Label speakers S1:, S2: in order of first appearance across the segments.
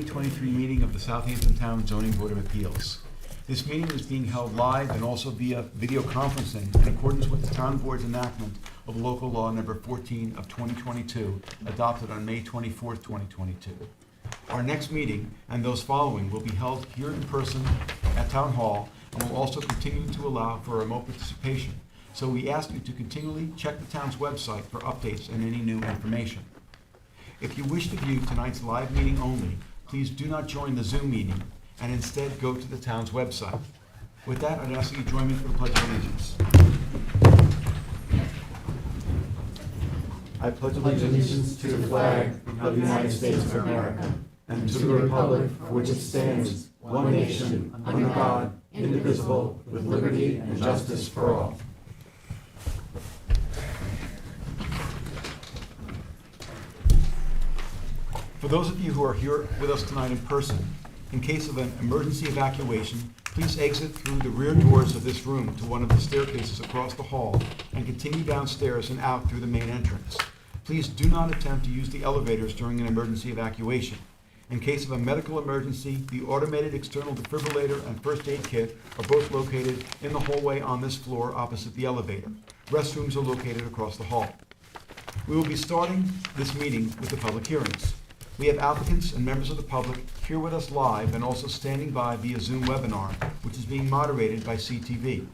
S1: 2023 meeting of the Southampton Town Zoning Board of Appeals. This meeting is being held live and also via video conferencing in accordance with the Town Board's enactment of Local Law Number 14 of 2022, adopted on May 24th, 2022. Our next meeting and those following will be held here in person at Town Hall and will also continue to allow for remote participation. So we ask you to continually check the town's website for updates and any new information. If you wish to view tonight's live meeting only, please do not join the Zoom meeting and instead go to the town's website. With that, I'd ask that you join me for the Pledge of Allegiance. I pledge
S2: allegiance to the flag of the United States of America and to the republic for which it stands, one nation, under God, indivisible, with liberty and justice for all.
S1: For those of you who are here with us tonight in person, in case of an emergency evacuation, please exit through the rear doors of this room to one of the staircases across the hall and continue downstairs and out through the main entrance. Please do not attempt to use the elevators during an emergency evacuation. In case of a medical emergency, the automated external defibrillator and first aid kit are both located in the hallway on this floor opposite the elevator. Restrooms are located across the hall. We will be starting this meeting with the public hearings. We have applicants and members of the public here with us live and also standing by via Zoom webinar, which is being moderated by CTV.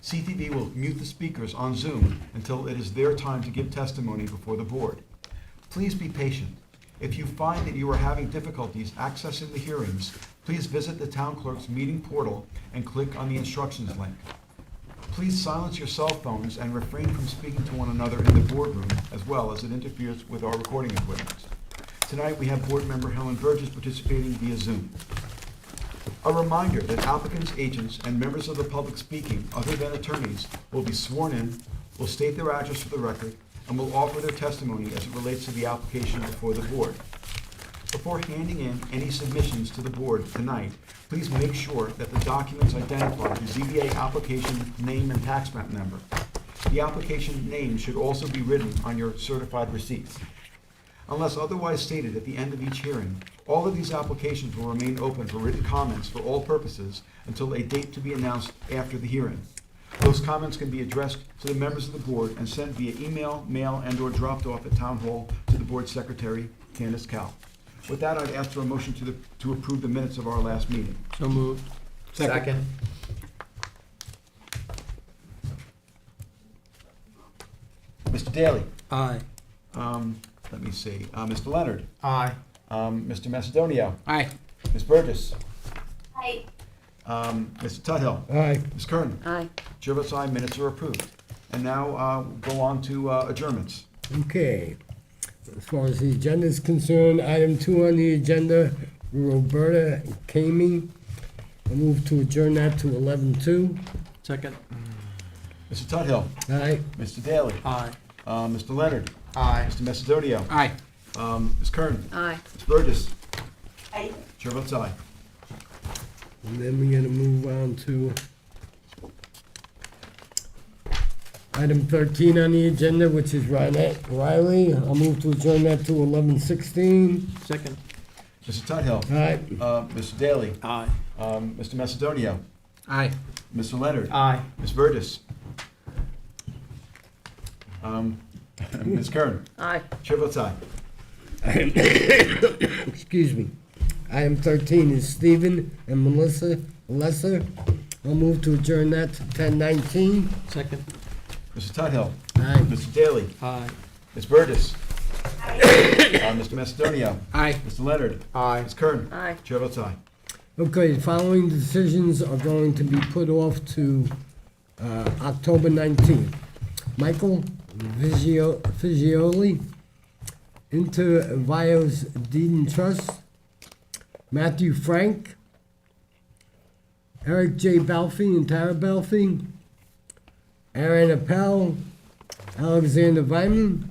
S1: CTV will mute the speakers on Zoom until it is their time to give testimony before the board. Please be patient. If you find that you are having difficulties accessing the hearings, please visit the town clerk's meeting portal and click on the instructions link. Please silence your cell phones and refrain from speaking to one another in the boardroom, as well as it interferes with our recording equipment. Tonight, we have board member Helen Burgess participating via Zoom. A reminder that applicants, agents, and members of the public speaking, other than attorneys, will be sworn in, will state their address for the record, and will offer their testimony as it relates to the application before the board. Before handing in any submissions to the board tonight, please make sure that the documents identify the ZBA application name and tax map number. The application name should also be written on your certified receipts. Unless otherwise stated at the end of each hearing, all of these applications will remain open for written comments for all purposes until a date to be announced after the hearing. Those comments can be addressed to the members of the board and sent via email, mail, and/or dropped off at Town Hall to the board secretary, Candace Cowell. With that, I'd ask for a motion to approve the minutes of our last meeting.
S2: So moved. Second.
S1: Mr. Daly.
S2: Aye.
S1: Let me see. Mr. Leonard.
S2: Aye.
S1: Mr. Macedonio.
S2: Aye.
S1: Ms. Burgess.
S3: Aye.
S1: Mr. Tuthill.
S2: Aye.
S1: Ms. Kern.
S3: Aye.
S1: Chair votes aye, minutes are approved. And now we'll go on to adjournments.
S4: Okay. As far as the agenda is concerned, item 2 on the agenda, Roberta Kamey. I move to adjourn that to 11:02.
S2: Second.
S1: Mr. Tuthill.
S4: Aye.
S1: Mr. Daly.
S2: Aye.
S1: Mr. Leonard.
S2: Aye.
S1: Mr. Macedonio.
S2: Aye.
S1: Ms. Kern.
S3: Aye.
S1: Ms. Burgess.
S3: Aye.
S1: Chair votes aye.
S4: And then we're gonna move on to item 13 on the agenda, which is Ronette Riley. I'll move to adjourn that to 11:16.
S2: Second.
S1: Mr. Tuthill.
S4: Aye.
S1: Mr. Daly.
S2: Aye.
S1: Mr. Macedonio.
S2: Aye.
S1: Mr. Leonard.
S2: Aye.
S1: Ms. Burgess. Ms. Kern.
S3: Aye.
S1: Chair votes aye.
S4: Excuse me. Item 13 is Stephen and Melissa Lesser. I'll move to adjourn that to 10:19.
S2: Second.
S1: Mr. Tuthill.
S4: Aye.
S1: Mr. Daly.
S2: Aye.
S1: Ms. Burgess. Mr. Macedonio.
S2: Aye.
S1: Mr. Leonard.
S2: Aye.
S1: Ms. Kern.
S3: Aye.
S1: Chair votes aye.
S4: Okay, the following decisions are going to be put off to October 19th. Michael Figioli, Inter Vios Deed and Trust. Matthew Frank, Eric J. Balfi and Tara Balfi, Aaron Appel, Alexander Vyman,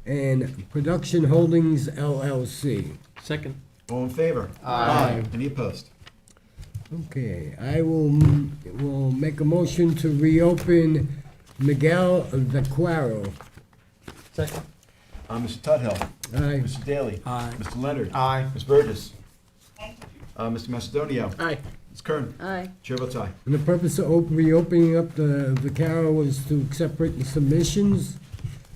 S4: and Production Holdings LLC.
S2: Second.
S1: All in favor?
S2: Aye.
S1: Any opposed?
S4: Okay, I will make a motion to reopen Miguel Vaquero.
S2: Second.
S1: Mr. Tuthill.
S4: Aye.
S1: Mr. Daly.
S2: Aye.
S1: Mr. Leonard.
S2: Aye.
S1: Ms. Burgess. Mr. Macedonio?
S2: Aye.
S1: Ms. Kern?
S5: Aye.
S1: Chair votes aye.
S4: And the purpose of reopening up the Carol was to accept written submissions.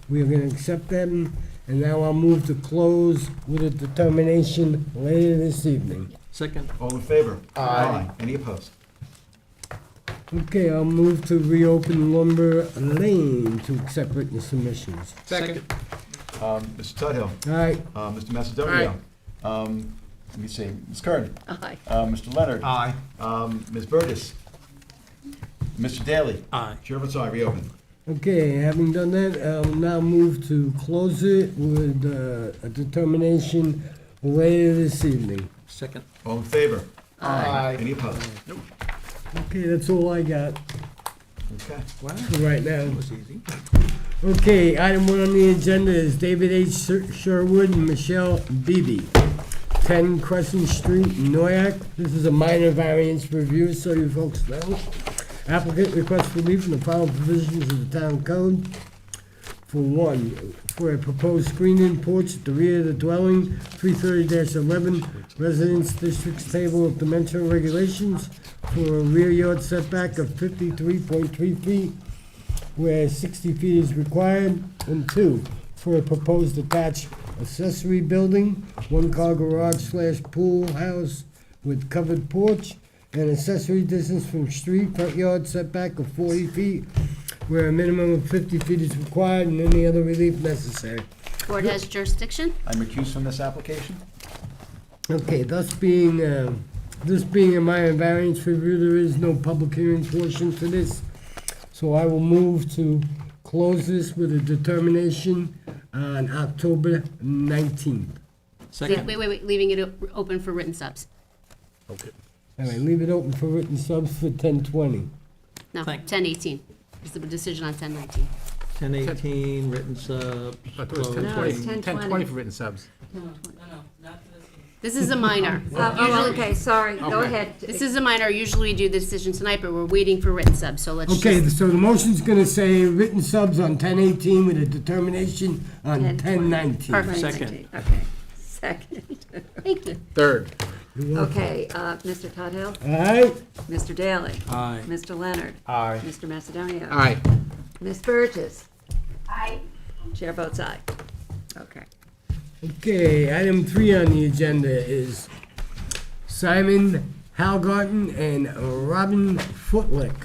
S4: We are gonna accept them, and now I'll move to close with a determination later this evening.
S2: Second.
S1: All in favor?
S2: Aye.
S1: Any opposed?
S4: Okay, I'll move to reopen Lumber Lane to accept written submissions.
S2: Second.
S1: Mr. Tudhill?
S4: All right,
S1: Mr. Macedonio? Let me see, Ms. Kern?
S5: Aye.
S1: Mr. Leonard?
S2: Aye.
S1: Ms. Burgess? Mr. Daly?
S2: Aye.
S1: Chair votes aye, reopen.
S4: okay, having done that, I'll now move to close it with a determination later this evening.
S2: Second.
S1: All in favor?
S2: Aye.
S1: Any opposed?
S4: Okay, that's all I got
S1: Okay.
S2: Wow.
S4: for right now.
S2: That was easy.
S4: Okay, item 1 on the agenda is David H. Sherwood and Michelle Beebe, 10 Crescent Street, Noyak. This is a minor variance review, so you folks know. Applicant requests relief from the following provisions of the town code. For one, for a proposed screened-in porch at the rear of the dwelling, 330-11, Residence District's Table of Dimensional Regulations, for a rear yard setback of 53.3 feet, where 60 feet is required. And 2, for a proposed attached accessory building, 1-car garage/pool house with covered porch, an accessory distance from street, front yard setback of 40 feet, where a minimum of 50 feet is required, and any other relief necessary.
S5: Board has jurisdiction.
S1: I'm recused from this application.
S4: Okay, this being a minor variance review, there is no public hearing portion for this. So I will move to close this with a determination on October 19th.
S2: Second.
S5: Wait, leaving it open for written subs.
S2: Okay.
S4: All right, leave it open for written subs for 10:20.
S5: No,
S2: Thank-
S5: 10:18 is the decision on 10:19.
S2: 10:18, written subs.
S6: I thought it was
S2: closing.
S5: No, it's
S6: 10:20 for written subs.
S5: This is a minor.
S7: Oh, okay, sorry, go
S6: Okay.
S7: ahead.
S5: This is a minor. Usually we do the decision tonight, but we're waiting for written subs, so let's
S4: Okay,
S5: just.
S4: so the motion's gonna say written subs on 10:18 with a determination on
S7: 10:20.
S4: 10:19.
S5: Perfect.
S2: Second.
S7: Okay, second.
S5: Thank you.
S6: Third.
S7: Okay, Mr. Tudhill,
S4: All right,
S7: Mr. Daly,
S2: Aye.
S7: Mr. Leonard,
S6: Aye.
S7: Mr. Macedonio.
S6: Aye.
S7: Ms. Burgess,
S3: Aye.
S7: chair votes aye. Okay.
S4: okay, item 3 on the agenda is Simon Halgarten and Robin Footlick,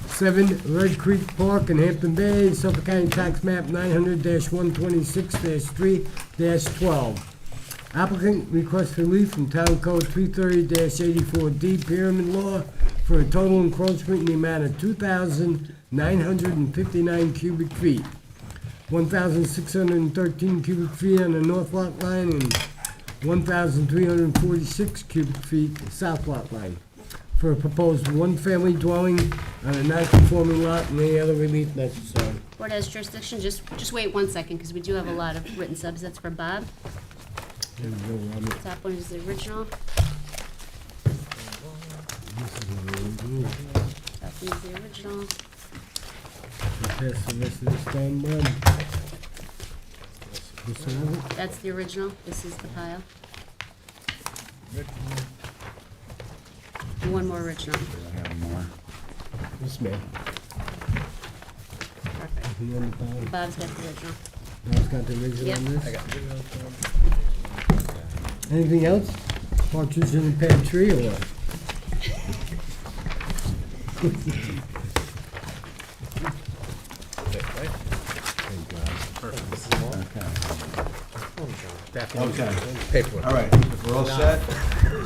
S4: 7 Red Creek Park in Hampton Bay, Suffolk County Tax Map 900-126-3-12. Applicant requests relief from Town Code 330-84D Pyramid Law for a total encroachment in the amount of 2,959 cubic feet, 1,613 cubic feet on the north lot line and 1,346 cubic feet south lot line, for a proposed one-family dwelling on a non-conforming lot and any other relief necessary.
S5: Board has jurisdiction. Just wait 1 second, because we do have a lot of written subs. That's for Bob.
S4: There we go, Robert.
S5: Top one is the original. Top one is the original.
S4: Pass the rest of this down, Bob. This one?
S5: That's the original. This is the pile. And one more original.
S4: This man.
S5: Perfect.
S4: The other pile.
S5: Bob's got the original.
S4: Bob's got the original
S5: Yep.
S4: on this? Anything else? Partridge in a pear tree or what?
S1: Okay.
S6: Paperwork.
S1: All right, if we're all set,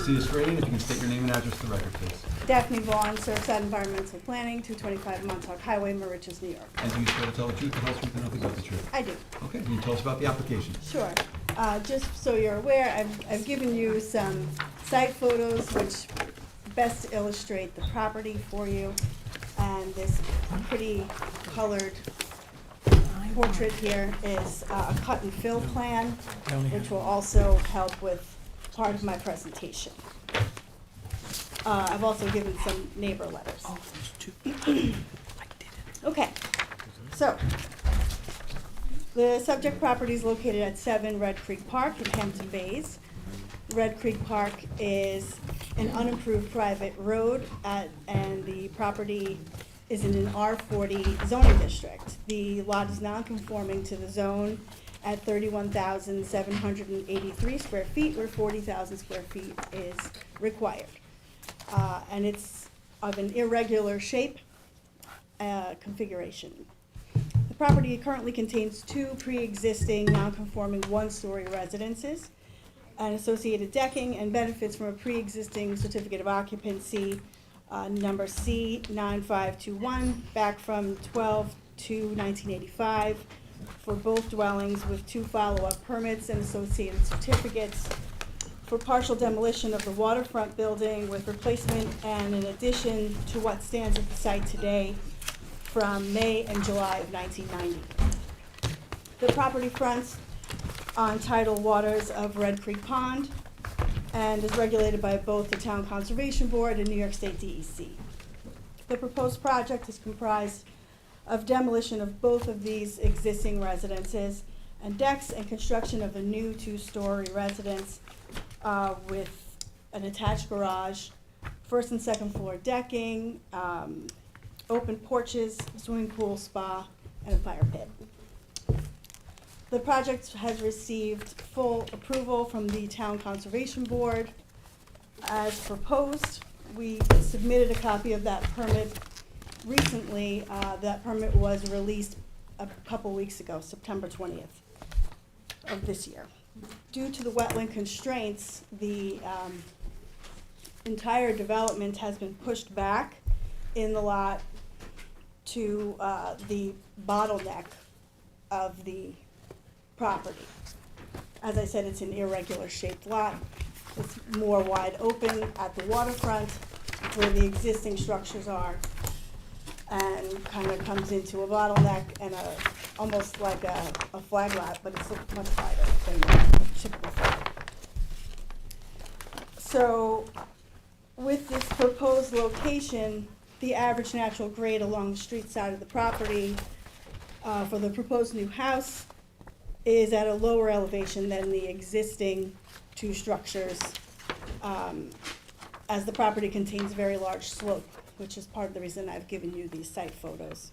S1: see the screen, if you can state your name and address to the record, please.
S8: Daphne Vaughn, Surfside Environmental Planning, 225 Montauk Highway, Mauritius, New York.
S1: And do you swear to tell the truth, the whole truth, and nothing but the truth?
S8: I do,
S1: Okay, can you tell us about the application?
S8: sure. Just so you're aware, I've given you some site photos which best illustrate the property for you. And this pretty colored portrait here is a cut and fill plan, which will also help with part of my presentation. I've also given some neighbor letters. Okay, so, the subject property is located at 7 Red Creek Park in Hampton Bays. Red Creek Park is an unimproved private road and the property is in an R40 zoning district. The lot is non-conforming to the zone at 31,783 square feet, where 40,000 square feet is required. And it's of an irregular shape, configuration. The property currently contains two pre-existing non-conforming one-story residences and associated decking, and benefits from a pre-existing certificate of occupancy, number C9521, back from 12/2/1985, for both dwellings, with two follow-up permits and associated certificates for partial demolition of the waterfront building with replacement and in addition to what stands at the site today from May and July of 1990. The property fronts on tidal waters of Red Creek Pond and is regulated by both the Town Conservation Board and New York State DEC. The proposed project is comprised of demolition of both of these existing residences and decks, and construction of a new two-story residence with an attached garage, first and second floor decking, open porches, swimming pool, spa, and a fire pit. The project has received full approval from the Town Conservation Board as proposed. We submitted a copy of that permit recently. That permit was released a couple weeks ago, September 20th of this year. Due to the wetland constraints, the entire development has been pushed back in the lot to the bottleneck of the property. As I said, it's an irregular shaped lot. It's more wide open at the waterfront where the structures are, and kind of comes into a bottleneck and almost like a flag lot, but it's much wider than the typical flag. So with this proposed location, the average natural grade along the street side of the property for the proposed new house is at a lower elevation than the existing two structures, as the property contains a very large slope, which is part of the reason I've given you these site photos,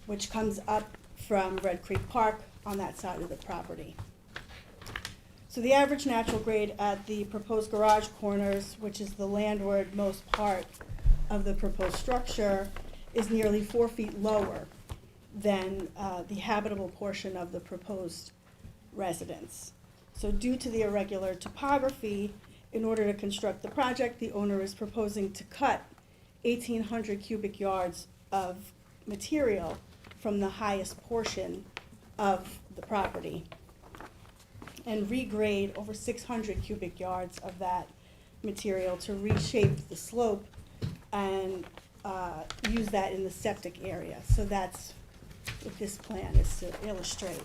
S8: which comes up from Red Creek Park on that side of the property. So the average natural grade at the proposed garage corners, which is the landward most part of the proposed structure, is nearly 4 feet lower than the habitable portion of the proposed residence. So due to the irregular topography, in order to construct the project, the owner is proposing to cut 1,800 cubic yards of material from the highest portion of the property and regrade over 600 cubic yards of that material to reshape the slope and use that in the septic area. So that's what this plan is to illustrate.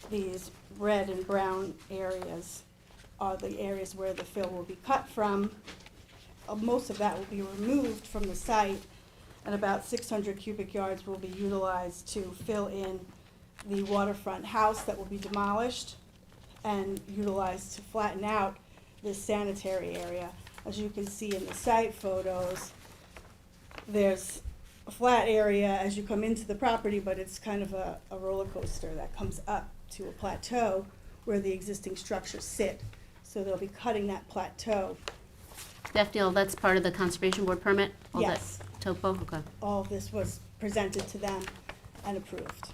S8: These red and brown areas are the areas where the fill will be cut from. Most of that will be removed from the site, and about 600 cubic yards will be utilized to fill in the waterfront house that will be demolished and utilized to flatten out this sanitary area. As you can see in the site photos, there's a flat area as you come into the property, but it's kind of a roller coaster that comes up to a plateau where the existing structures sit. So they'll be cutting that plateau.
S5: That deal, that's part of the Conservation Board permit? All that
S8: Yes.
S5: Topo, okay.
S8: All of this was presented to them and approved.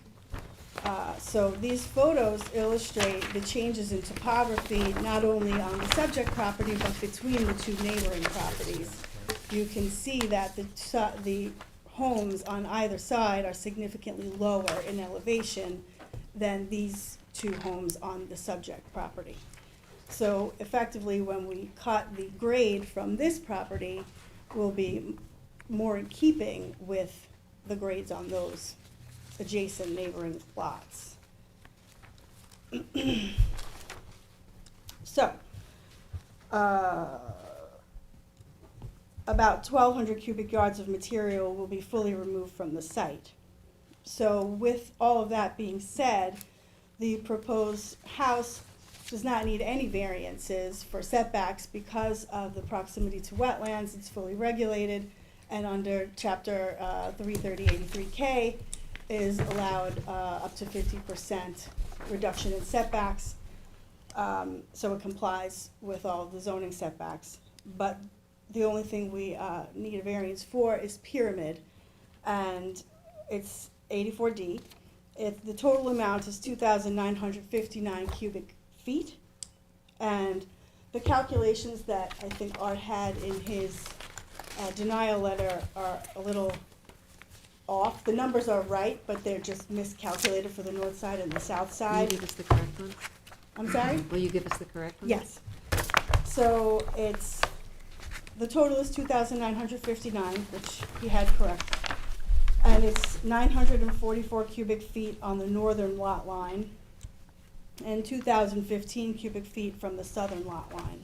S8: So these photos illustrate the changes in topography, not only on the subject property, but between the two neighboring properties. You can see that the homes on either side are significantly lower in elevation than these two homes on the subject property. So effectively, when we cut the grade from this property, will be more in keeping with the grades on those adjacent neighboring lots. So, about 1,200 cubic yards of material will be fully removed from the site. So with all of that being said, the proposed house does not need any variances for setbacks because of the proximity to wetlands. It's fully regulated, and under chapter 33083K is allowed up to 50% reduction in setbacks. So it complies with all the zoning setbacks. But the only thing we need a variance for is pyramid, and it's 84D. The total amount is 2,959 cubic feet, and the calculations that I think Art had in his denial letter are a little off. The numbers are right, but they're just miscalculated for the north side and the south
S7: Will you
S8: side.
S7: give us the correct one?
S8: I'm sorry?
S7: Will you give us the correct one?
S8: Yes. So the total is 2,959, which he had correct. And it's 944 cubic feet on the northern lot line and 2,015 cubic feet from the southern lot line.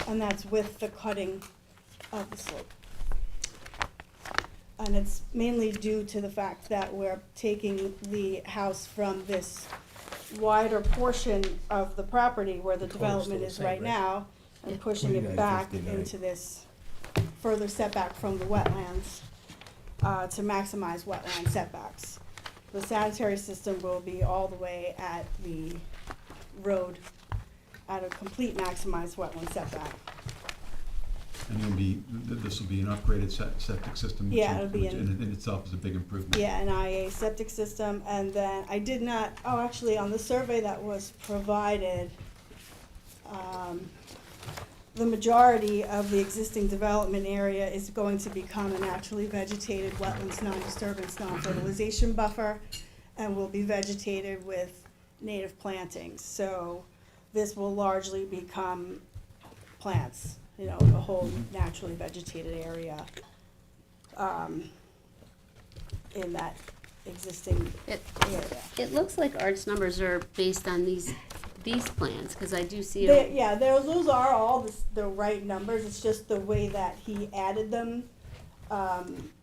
S8: And that's with the cutting of the slope. And it's mainly due to the fact that we're taking the house from this wider portion of the property where the development is right now and pushing it back into this further setback from the wetlands to maximize wetland setbacks. The sanitary system will be all the way at the road at a complete maximized wetland setback.
S1: And this will be an upgraded septic system, which
S8: Yeah, it'll be
S1: in itself is a big improvement.
S8: Yeah, an IA septic system, and then I did not, actually, on the survey that was provided, the majority of the existing development area is going to become a naturally vegetated wetlands, non-disturbance, non-fertilization buffer, and will be vegetated with native plantings. So this will largely become plants, a whole naturally vegetated area in that existing area.
S5: It looks like Art's numbers are based on these plans, because I do see
S8: Those are all the right numbers. It's just the way that he added them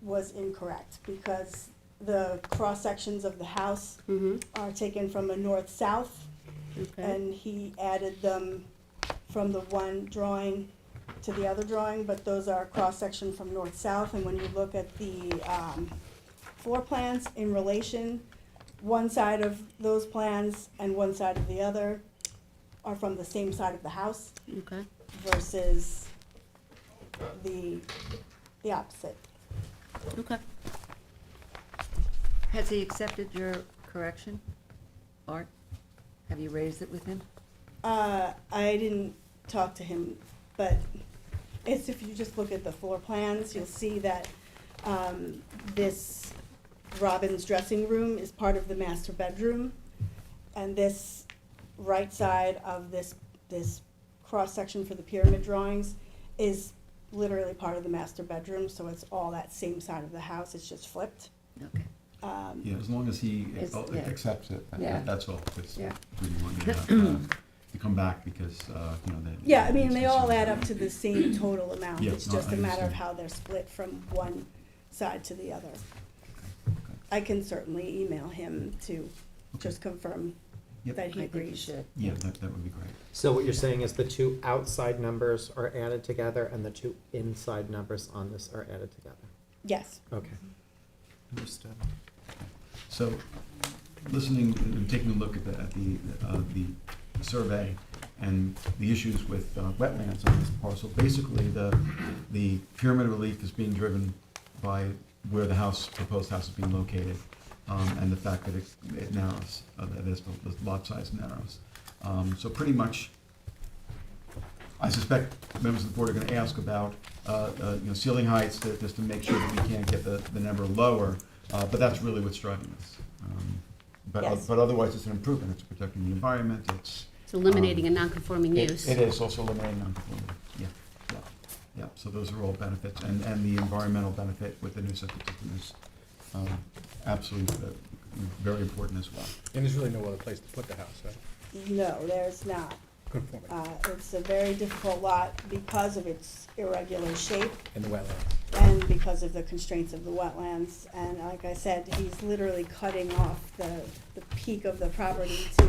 S8: was incorrect, because the cross sections of the house are taken from a north-south, and he added them from the one drawing to the other drawing, but those are cross-section from north-south, and when you look at the floor plans in relation, one side of those plans and one side of the other are from the same side of the house
S5: Okay.
S8: versus the opposite.
S5: Okay.
S7: Has he accepted your correction, Art? Have you raised it with him?
S8: I didn't talk to him, but if you just look at the floor plans, you'll see that this Robin's dressing room is part of the master bedroom, and this right side of this cross-section for the pyramid drawings is literally part of the master bedroom, so it's all that same side of the house, it's just flipped.
S7: Okay.
S1: Yeah, as long as he
S7: Yeah.
S1: accepts it,
S7: Yeah.
S1: that's all. It's
S7: Yeah.
S1: really wanting to come back because,
S8: Yeah, I mean, they all add up to the same total amount,
S1: Yeah,
S8: it's
S1: no,
S8: just
S1: I
S8: a matter of
S1: understand.
S8: how they're split from one side to the other. I can certainly email him to just confirm
S1: Yep.
S8: that
S7: I
S8: he
S7: think you
S8: agrees.
S7: should.
S1: Yeah, that would be great.
S2: So what you're saying is the two outside numbers are added together and the two inside numbers on this are added together?
S8: Yes.
S2: Okay. Understood.
S1: So, listening and taking a look at the survey and the issues with wetlands on this parcel, basically the pyramid relief is being driven by where the proposed house is being located, and the fact that it narrows, that the lot size narrows. So pretty much, I suspect members of the board are gonna ask about, ceiling heights, just to make sure that we can't get the number lower, but that's really what's driving this.
S8: Yes.
S1: But otherwise, it's an improvement, it's protecting the environment, it's.
S5: It's eliminating a non-conforming use.
S1: It is also eliminating non-conformity, yeah, so those are all benefits, and the environmental benefit with the new septic system is absolutely very important as well.
S6: And there's really no other place to put the house, right?
S8: No, there's not.
S2: conforming
S8: It's a very difficult lot because of its irregular shape
S2: in the wetland.
S8: and because of the constraints of the wetlands. And like I said, he's literally cutting off the peak of the property to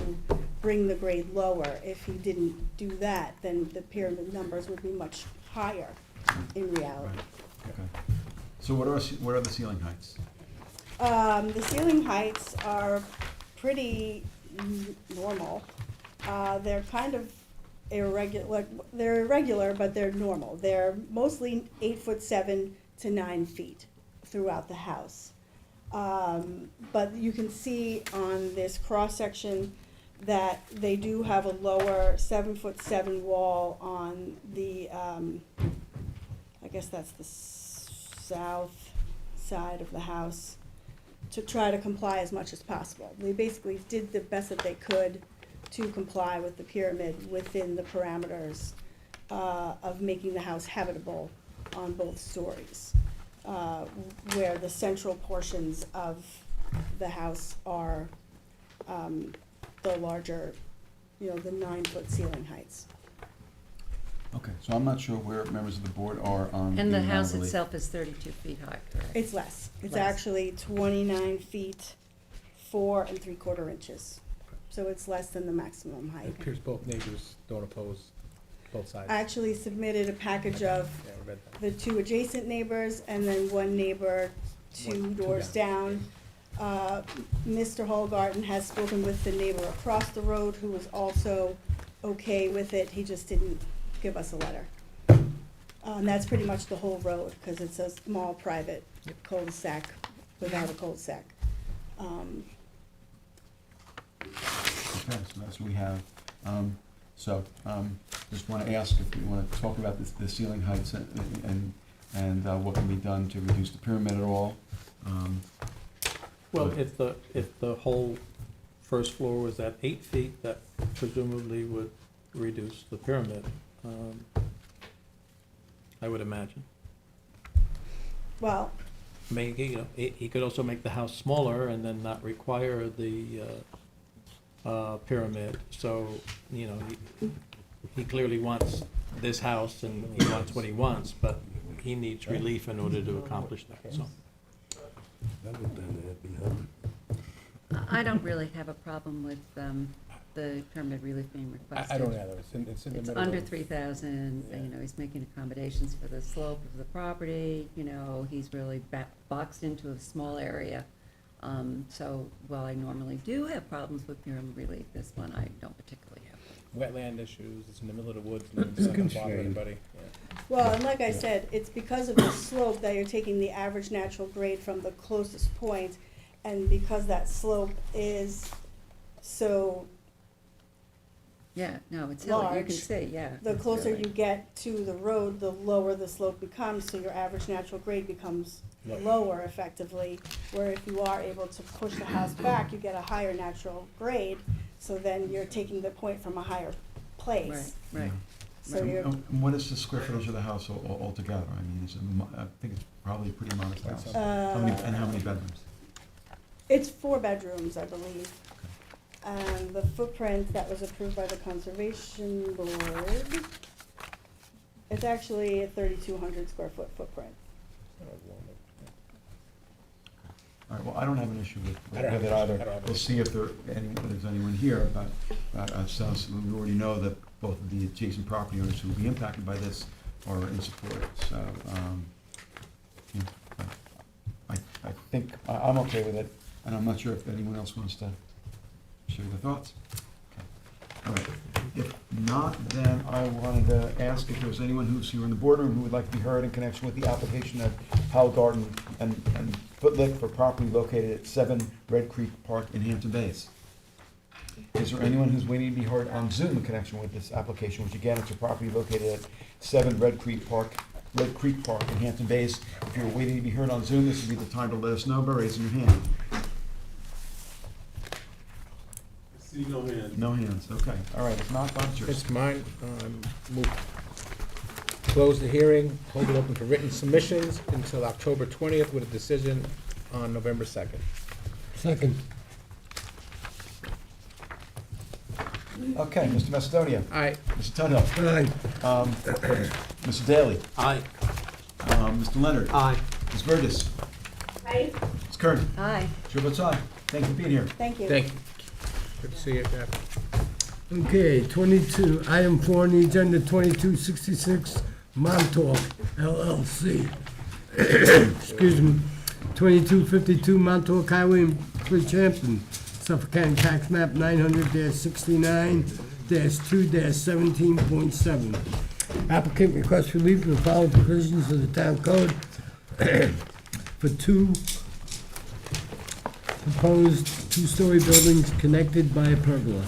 S8: bring the grade lower. If he didn't do that, then the pyramid numbers would be much higher in reality.
S1: Okay. So what are the ceiling heights?
S8: The ceiling heights are pretty normal. They're kind of irregular, they're irregular, but they're normal. They're mostly 8'7" to 9 feet throughout the house. But you can see on this cross-section that they do have a lower 7'7" wall on the, I guess that's the south side of the house, to try to comply as much as possible. They basically did the best that they could to comply with the pyramid within the parameters of making the house habitable on both stories, where the central portions of the house are the larger, the 9-foot ceiling heights.
S1: Okay, so I'm not sure where members of the board are on.
S7: And the
S1: amount of
S7: house
S1: relief.
S7: itself is 32 feet high, correct?
S8: It's less. It's
S7: Less.
S8: actually 29 feet, 4 3/4 inches. So it's less than the maximum
S2: It
S8: height.
S2: appears both neighbors don't oppose both sides.
S8: I actually submitted a package of
S2: Yeah, I read that.
S8: the 2 adjacent neighbors and then one neighbor 2
S2: Two
S8: doors down. Mr. Holgarten has spoken with the neighbor across the road who was also okay with it. He just didn't give us a letter. And that's pretty much the whole road, because it's a small private cul-de-sac without a cul-de-sac.
S1: Okay, so that's what we have. Just want to ask if you want to talk about the ceiling heights and what can be done to reduce the pyramid at all.
S6: Well, if the whole first floor was at 8 feet, that presumably would reduce the pyramid, I would imagine.
S8: Well,
S6: He could also make the house smaller and then not require the pyramid. So, he clearly wants this house and he wants what he wants, but he needs relief in order to accomplish that, so.
S7: I don't really have a problem with the pyramid relief being requested.
S2: I don't either. It's in the
S7: It's
S2: middle.
S7: under
S2: of-
S7: 3,000, he's making accommodations for the slope of the property, he's really boxed into a small area. So while I normally do have problems with pyramid relief, this one I don't particularly have.
S2: Wetland issues, it's in the middle of the woods, and it's not gonna bother anybody. Yeah.
S8: well, and like I said, it's because of the slope that you're taking the average natural grade from the closest point, and because that slope is so,
S7: Yeah, no, it's hilly, you can
S8: Large.
S7: see, yeah.
S8: the
S7: it's
S8: closer
S7: really-
S8: you get to the road, the lower the slope becomes, so your average natural grade becomes
S2: Lower.
S8: lower effectively, where if you are able to push the house back, you get a higher natural grade, so then you're taking the point from a higher place.
S7: Right, right.
S8: So
S1: And
S8: you're,
S1: what is the square footage of the house altogether? I mean, I think it's probably a pretty modest house. How many bedrooms?
S8: it's 4 bedrooms, I believe. And the footprint that was approved by the conservation board, it's actually a 3,200 square foot footprint.
S1: All right, well, I don't have an issue with
S2: I don't have
S1: it
S2: an issue.
S1: either.
S2: I don't have an
S1: We'll see if there's anyone here, but since we already know that both of the adjacent property owners who will be impacted by this are in support, so, I think, I'm okay with it, and I'm not sure if anyone else wants to share their thoughts. Okay. All right, if not, then I wanted to ask if there's anyone who's here in the boardroom who would like to be heard in connection with the application of Howell Garden and Footlick for property located at 7 Red Creek Park in Hampton Bays. Is there anyone who's waiting to be heard on Zoom in connection with this application, which again, it's a property located at 7 Red Creek Park in Hampton Bays? If you're waiting to be heard on Zoom, this would be the time to let us know by raising your hand.
S9: See no hands.
S1: No hands, okay. All right, if not, Bob, it's yours.
S2: It's mine. Move. Close the hearing, hold it open for written submissions until October 20th with a decision on November 2nd.
S4: Second.
S1: Okay, Mr. Macedonia.
S4: Aye.
S1: Mr. Tudhill.
S4: Aye.
S1: Mr. Daly.
S6: Aye.
S1: Mr. Leonard.
S6: Aye.
S1: Ms. Burgess.
S3: Aye.
S1: Ms. Kern.
S7: Aye.
S1: Chair votes aye. Thank you for being here.
S8: Thank you.
S4: Thank you. Good to see you, Jeff. Okay, 22, item 4 on the agenda, 2266 Montauk LLC. Excuse me. 2252 Montauk Highway in Bridgehampton, Suffolk County Tax Map 900-69-2-17.7. Applicant requests relief from the following provisions of the town code for two proposed two-story buildings connected by a pergola.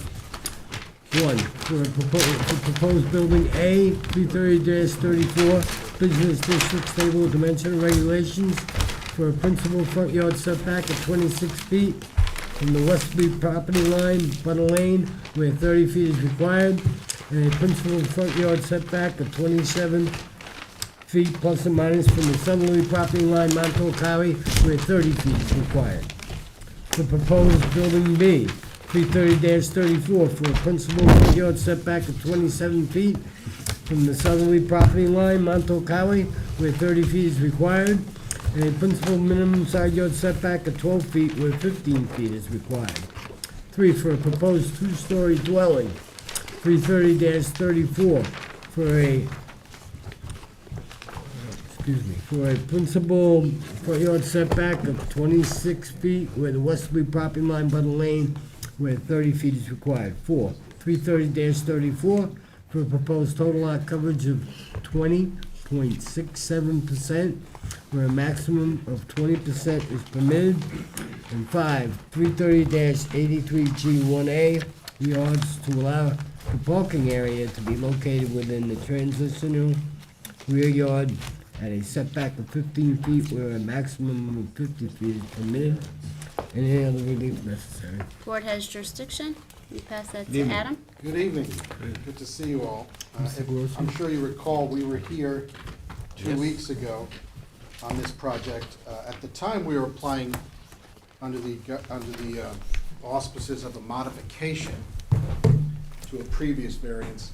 S4: One, for proposed building A, 330-34, business district stable dimension regulations for a principal front yard setback of 26 feet from the westerly property line, Butter Lane, where 30 feet is required, and a principal front yard setback of 27 feet plus or minus from the southerly property line, Montauk Highway, where 30 feet is required. The proposed building B, 330-34, for a principal front yard setback of 27 feet from the southerly property line, Montauk Highway, where 30 feet is required, and a principal minimum side yard setback of 12 feet where 15 feet is required. 3, for a proposed two-story dwelling, 330-34, for a principal front yard setback of 26 feet where the westerly property line, Butter Lane, where 30 feet is required. 4, 330-34, for a proposed total lot coverage of 20.67%, where a maximum of 20% is permitted. And 5, 330-83G1A, yards to allow the parking area to be located within the transitional rear yard at a setback of 15 feet where a maximum of 50 feet is permitted, and any other relief necessary.
S5: Board has jurisdiction. We pass that
S1: Good
S5: to
S1: evening.
S5: Adam.
S2: Good evening. Good to see you all.
S4: Mr. Grossman?
S2: I'm sure you recall, we were here 2 weeks ago on this project. At the time, we were applying under the auspices of a modification to a previous variance.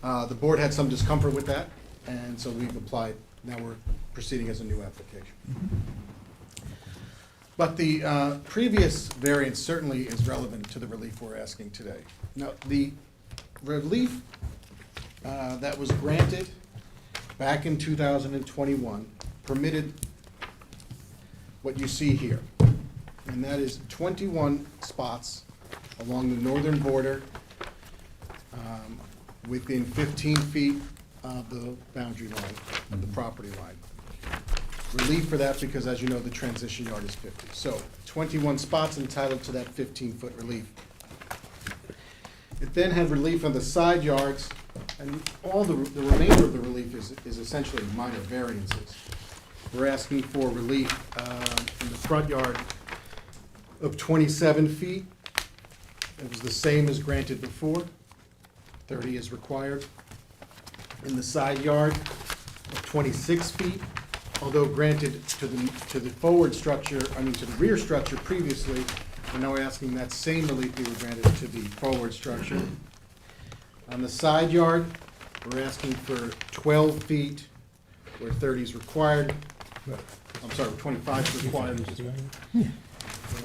S2: The board had some discomfort with that, and so we've applied. Now we're proceeding as a new application. But the previous variance certainly is relevant to the relief we're asking today. Now, the relief that was granted back in 2021 permitted what you see here, and that is 21 spots along the northern border within 15 feet of the boundary line, of the property line. Relief for that because, as you know, the transition yard is 50. So 21 spots entitled to that 15-foot relief. It then had relief on the side yards, and all the remainder of the relief is essentially minor variances. We're asking for relief in the front yard of 27 feet. It was the same as granted before. 30 is required. In the side yard of 26 feet, although granted to the forward structure, to the rear structure previously, we're now asking that same relief be granted to the forward structure. On the side yard, we're asking for 12 feet where 30 is required. I'm sorry, 25 is required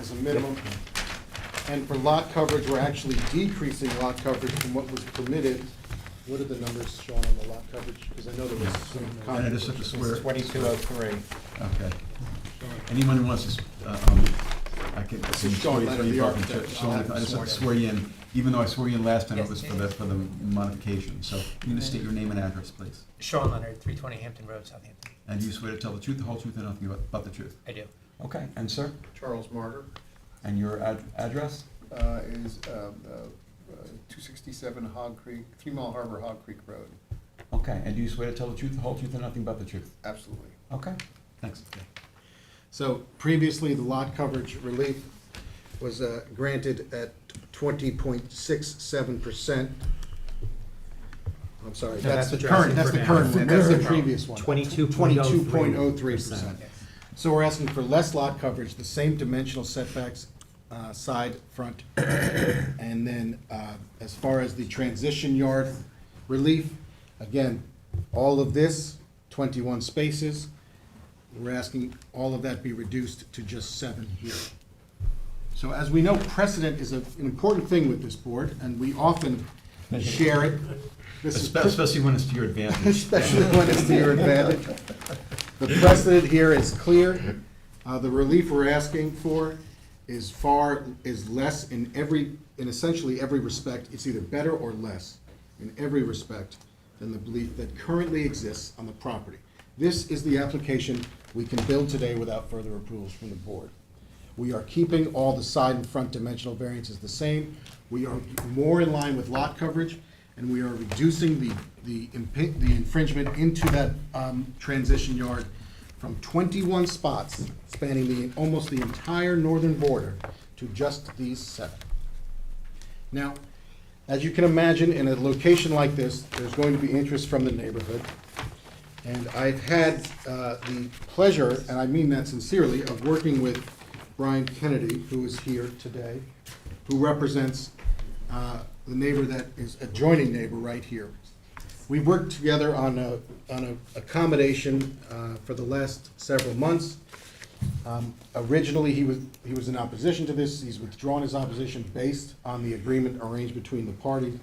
S2: as a minimum. And for lot coverage, we're actually decreasing lot coverage from what was permitted. What are the numbers, Sean, on the lot coverage? Because I know there was some
S1: And I just have to swear.
S2: 2203.
S1: Okay. Anyone who wants to, I can.
S2: This is Sean Leonard, the architect.
S1: Sean, I just have to swear you in, even though I swore you in last time, it was for the modification. So you're gonna state your name and address, please.
S10: Sean Leonard, 320 Hampton Road, Southampton.
S1: And do you swear to tell the truth, the whole truth, and nothing but the truth?
S10: I do.
S1: Okay, and sir?
S2: Charles Martyr
S1: And your address?
S2: is 267 Hog Creek, 3 Mile Harbor, Hog Creek Road.
S1: Okay, and do you swear to tell the truth, the whole truth, and nothing but the truth?
S2: Absolutely.
S1: Okay, thanks.
S2: So previously, the lot coverage relief was granted at 20.67%. I'm sorry, that's the current, that's the current one, that's the previous one.
S10: 22.03%.
S2: 22.03%. So we're asking for less lot coverage, the same dimensional setbacks side, front. And then as far as the transition yard relief, again, all of this, 21 spaces, we're asking all of that be reduced to just 7 here. So as we know, precedent is an important thing with this board, and we often share it. This is
S1: Especially when it's to your advantage.
S2: especially when it's to your advantage. The precedent here is clear. The relief we're asking for is less in essentially every respect. It's either better or less in every respect than the belief that currently exists on the property. This is the application we can build today without further approvals from the board. We are keeping all the side and front dimensional variances the same. We are more in line with lot coverage, and we are reducing the infringement into that transition yard from 21 spots spanning almost the entire northern border to just these 7. Now, as you can imagine, in a location like this, there's going to be interest from the neighborhood. And I've had the pleasure, and I mean that sincerely, of working with Brian Kennedy, who is here today, who represents the neighbor that is adjoining neighbor right here. We've worked together on a accommodation for the last several months. Originally, he was in opposition to this. He's withdrawn his opposition based on the agreement arranged between the parties.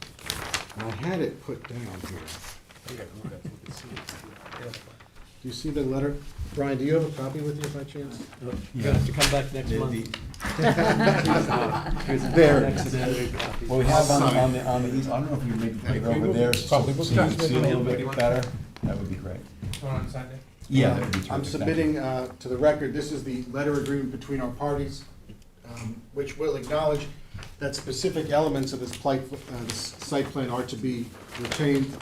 S2: And I had it put down here. Do you see the letter? Brian, do you have a copy with you by chance?
S6: You have to come back next month.
S2: It's there.
S1: Well, we have on the east, I don't know if you maybe put it over there, so you can see a little bit better. That would be great.
S10: One on Sunday?
S1: Yeah. that would be
S2: I'm
S1: terrific.
S2: submitting to the record, this is the letter agreement between our parties, which will acknowledge that specific elements of this site plan are to be retained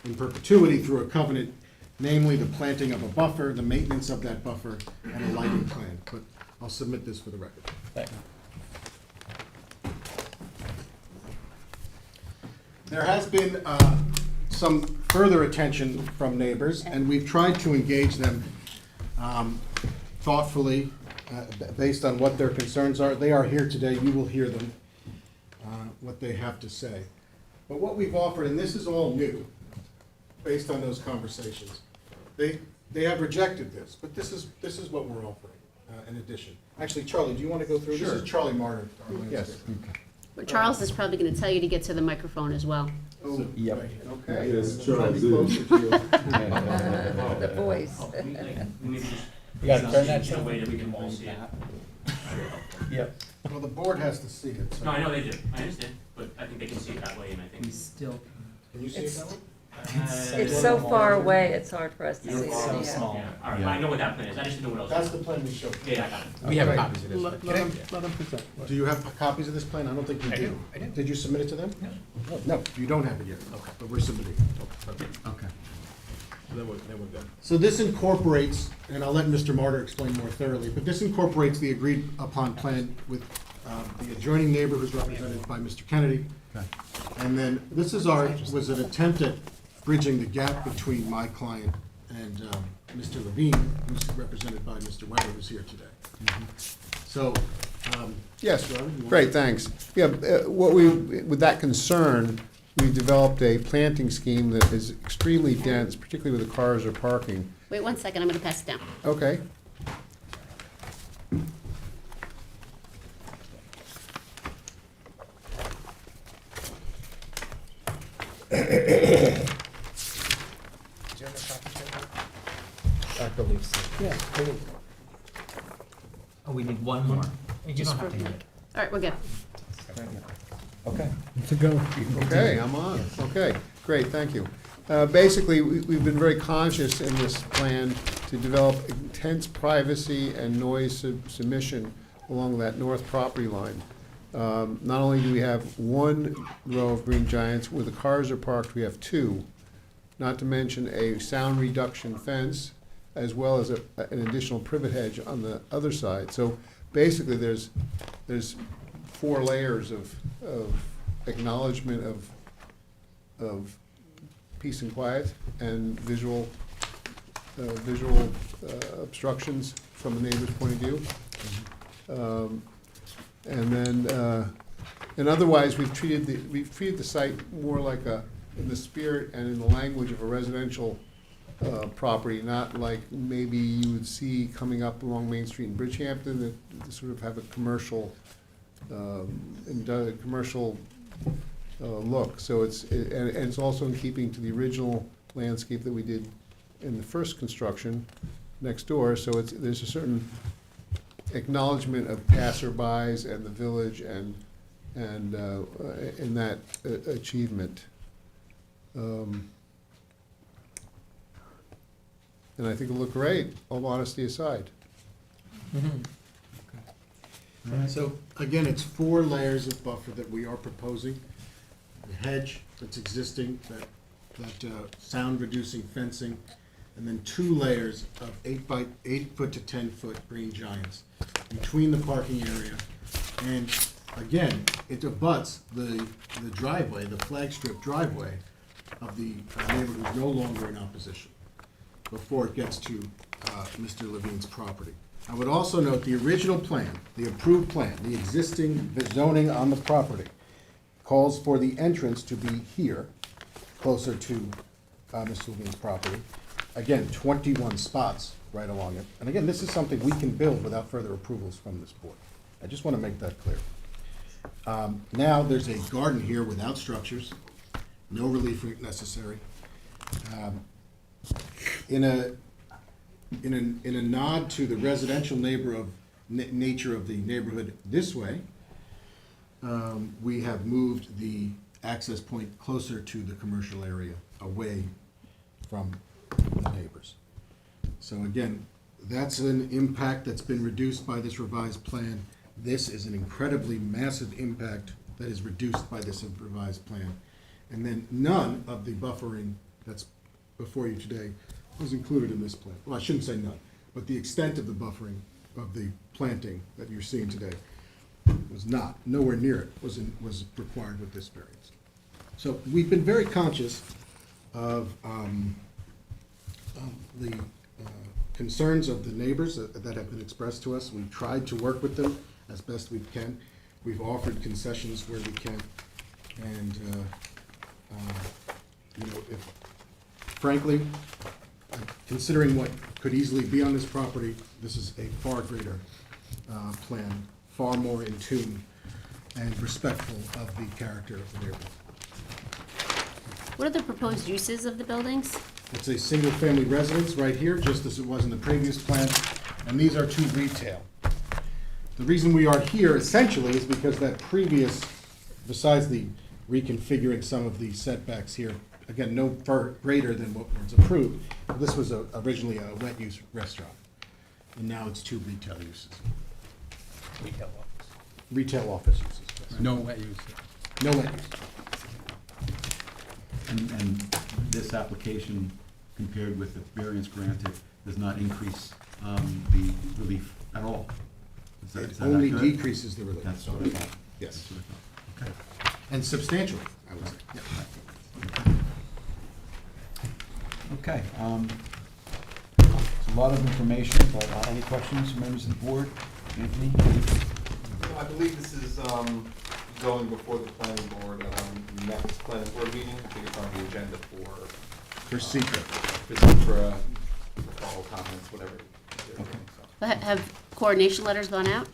S2: in perpetuity through a covenant, namely the planting of a buffer, the maintenance of that buffer, and a lighting plan. But I'll submit this for the record.
S6: Thank you.
S2: There has been some further attention from neighbors, and we've tried to engage them thoughtfully based on what their concerns are. They are here today. You will hear them, what they have to say. But what we've offered, and this is all new, based on those conversations, they have rejected this, but this is what we're offering in addition. Actually, Charlie, do you want to go through? This is Charlie Martin, our landscaper.
S1: Yes.
S5: But Charles is probably gonna tell you to get to the microphone as well.
S2: Oh,
S1: Yep.
S2: right, okay.
S9: Yes,
S2: Trying to be
S9: Charles is.
S2: closer to you.
S7: The voice.
S10: Maybe just.
S6: You gotta turn that
S10: in a way that we can all see it.
S6: Yep.
S2: Well, the board has to see it, so.
S10: No, I know they do, I understand, but I think they can see it that way, and I think.
S2: Can you see it that way?
S7: It's so far away, it's hard for us to see.
S10: It's so
S7: Yeah.
S10: small. Yeah, all right, I know what that plan is, I just didn't know what else.
S2: That's the plan we showed.
S10: Yeah, I got it.
S6: We have
S2: Okay.
S6: copies of this. Let them present.
S2: Do you have copies of this plan? I don't think you do.
S10: I do.
S2: Did you submit it to them?
S10: No.
S2: No, you don't have it yet. Okay. But we're submitting it.
S1: Okay.
S6: Then we're good.
S2: So this incorporates, and I'll let Mr. Martyr explain more thoroughly, but this incorporates the agreed upon plan with the adjoining neighbor who's represented by Mr. Kennedy.
S1: Okay.
S2: And then this was an attempt at bridging the gap between my client and Mr. Levine, who's represented by Mr. Weber, who's here today. So,
S11: Yes,
S2: Robert, you want-
S11: great, thanks. Yeah, with that concern, we've developed a planting scheme that is extremely dense, particularly where the cars are parking.
S5: Wait 1 second, I'm gonna pass it down.
S11: Okay.
S10: Do you have a copy, Trevor?
S6: I believe so. Yeah.
S10: Oh, we need one more. You
S5: Just
S10: don't have
S5: for-
S10: to hand it.
S5: All right, we're good.
S1: Okay.
S4: To go.
S11: Okay, I'm on. Okay, great, thank you. Basically, we've been very conscious in this plan to develop intense privacy and noise submission along that north property line. Not only do we have one row of green giants, where the cars are parked, we have two, not to mention a sound reduction fence, as well as an additional privet hedge on the other side. So basically, there's 4 layers of acknowledgement of peace and quiet and visual obstructions from the neighbor's point of view. And then, and otherwise, we've treated the site more like in the spirit and in the language of a residential property, not like maybe you would see coming up along Main Street in Bridgehampton, that sort of have a commercial, commercial look. So and it's also in keeping to the original landscape that we did in the first construction next door. So there's a certain acknowledgement of passerbys and the village and in that achievement. And I think it'll look great, all honesty aside.
S2: So, again, it's 4 layers of buffer that we are proposing. The hedge that's existing, that sound-reducing fencing, and then 2 layers of 8 foot to 10 foot green giants between the parking area. And again, it abuts the driveway, the flag strip driveway of the neighbor who's no longer in opposition before it gets to Mr. Levine's property. I would also note the original plan, the approved plan, the existing zoning on the property calls for the entrance to be here, closer to Mr. Levine's property. Again, 21 spots right along it. And again, this is something we can build without further approvals from this board. I just want to make that clear. Now, there's a garden here without structures, no relief necessary. In a nod to the residential nature of the neighborhood this way, we have moved the access point closer to the commercial area, away from the neighbors. So again, that's an impact that's been reduced by this revised plan. This is an incredibly massive impact that is reduced by this revised plan. And then none of the buffering that's before you today was included in this plan. Well, I shouldn't say none, but the extent of the buffering of the planting that you're seeing today was not, nowhere near it was required with this variance. So we've been very conscious of the concerns of the neighbors that have been expressed to us. We've tried to work with them as best we can. We've offered concessions where we can. And, if, frankly, considering what could easily be on this property, this is a far greater plan, far more in tune and respectful of the character of the neighborhood.
S5: What are the proposed uses of the buildings?
S2: It's a single-family residence right here, just as it was in the previous plan, and these are 2 retail. The reason we are here essentially is because that previous, besides the reconfiguring some of the setbacks here, again, no far greater than what was approved, this was originally a wet-use restaurant, and now it's 2 retail uses.
S10: Retail office.
S2: Retail office uses. Yes.
S12: No wet use.
S2: No wet use.
S13: And this application, compared with the variance granted, does not increase the relief at all?
S2: It only decreases the relief.
S13: That's what I thought.
S2: Yes.
S13: That's what I thought. Okay.
S2: And substantially, I would say. Yeah.
S13: Okay, it's a lot of information, but any questions from members of the board? Anthony?
S14: I believe this is going before the planning board at our next planning board meeting. I think it's on the agenda for
S2: secret.
S14: For follow comments, whatever.
S13: Okay.
S5: But have coordination letters gone out?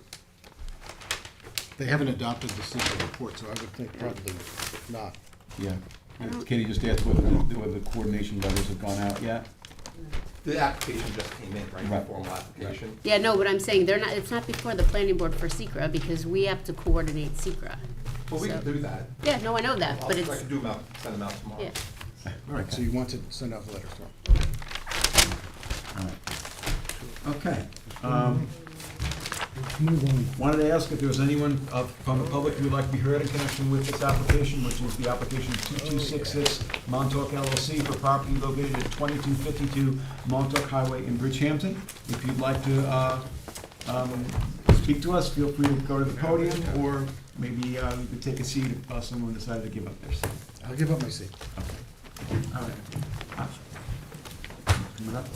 S2: They haven't adopted the secret report, so I would think probably not.
S13: Yeah. Katie just asked whether the coordination letters have gone out yet?
S14: The application just came in, right?
S13: Right.
S14: The formal application.
S5: Yeah, no, but I'm saying they're not, it's not before the planning board for SECRA because we have to coordinate SECRA.
S14: Well, we
S5: So-
S14: can do that.
S5: Yeah, no, I know that, but
S14: I
S5: it's,
S14: can do them out, send them out tomorrow.
S5: yeah.
S2: All right, so you want to send out the letters to them?
S13: All right. Okay. Wanted to ask if there was anyone from the public who would like to be heard in connection with this application, which is the application 2266 Montauk LLC for property located at 2252 Montauk Highway in Bridgehampton. If you'd like to speak to us, feel free to go to the podium, or maybe you could take a seat if someone decided to give up their seat.
S2: I'll give up my seat.
S13: Okay. All right. Coming up.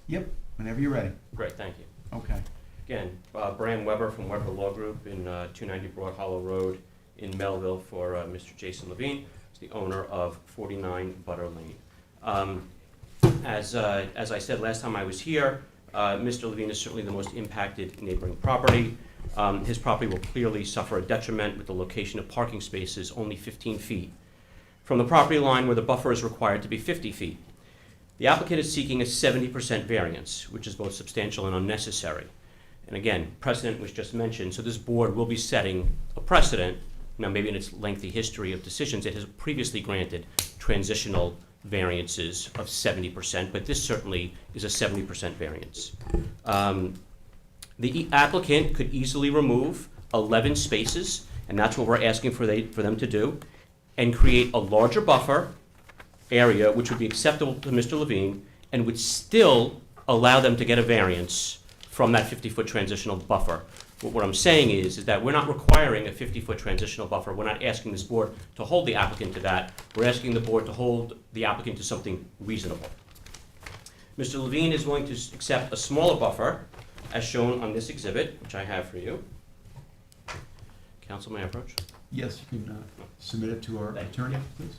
S1: Yep, whenever you're ready.
S10: Great, thank you.
S1: Okay.
S10: Again, Bram Weber from Weber Law Group in 290 Broad Hollow Road in Melville for Mr. Jason Levine, who's the owner of 49 Butter Lane. As I said last time I was here, Mr. Levine is certainly the most impacted neighboring property. His property will clearly suffer a detriment with the location of parking spaces only 15 feet from the property line where the buffer is required to be 50 feet. The applicant is seeking a 70% variance, which is both substantial and unnecessary. And again, precedent was just mentioned, so this board will be setting a precedent. Now, maybe in its lengthy history of decisions, it has previously granted transitional variances of 70%, but this certainly is a 70% variance. The applicant could easily remove 11 spaces, and that's what we're asking for them to do, and create a larger buffer area which would be acceptable to Mr. Levine and would still allow them to get a variance from that 50-foot transitional buffer. What I'm saying is that we're not requiring a 50-foot transitional buffer. We're not asking this board to hold the applicant to that. We're asking the board to hold the applicant to something reasonable. Mr. Levine is willing to accept a smaller buffer, as shown on this exhibit, which I have for you. Counsel, may I approach?
S1: Yes, you can submit it to our attorney, please.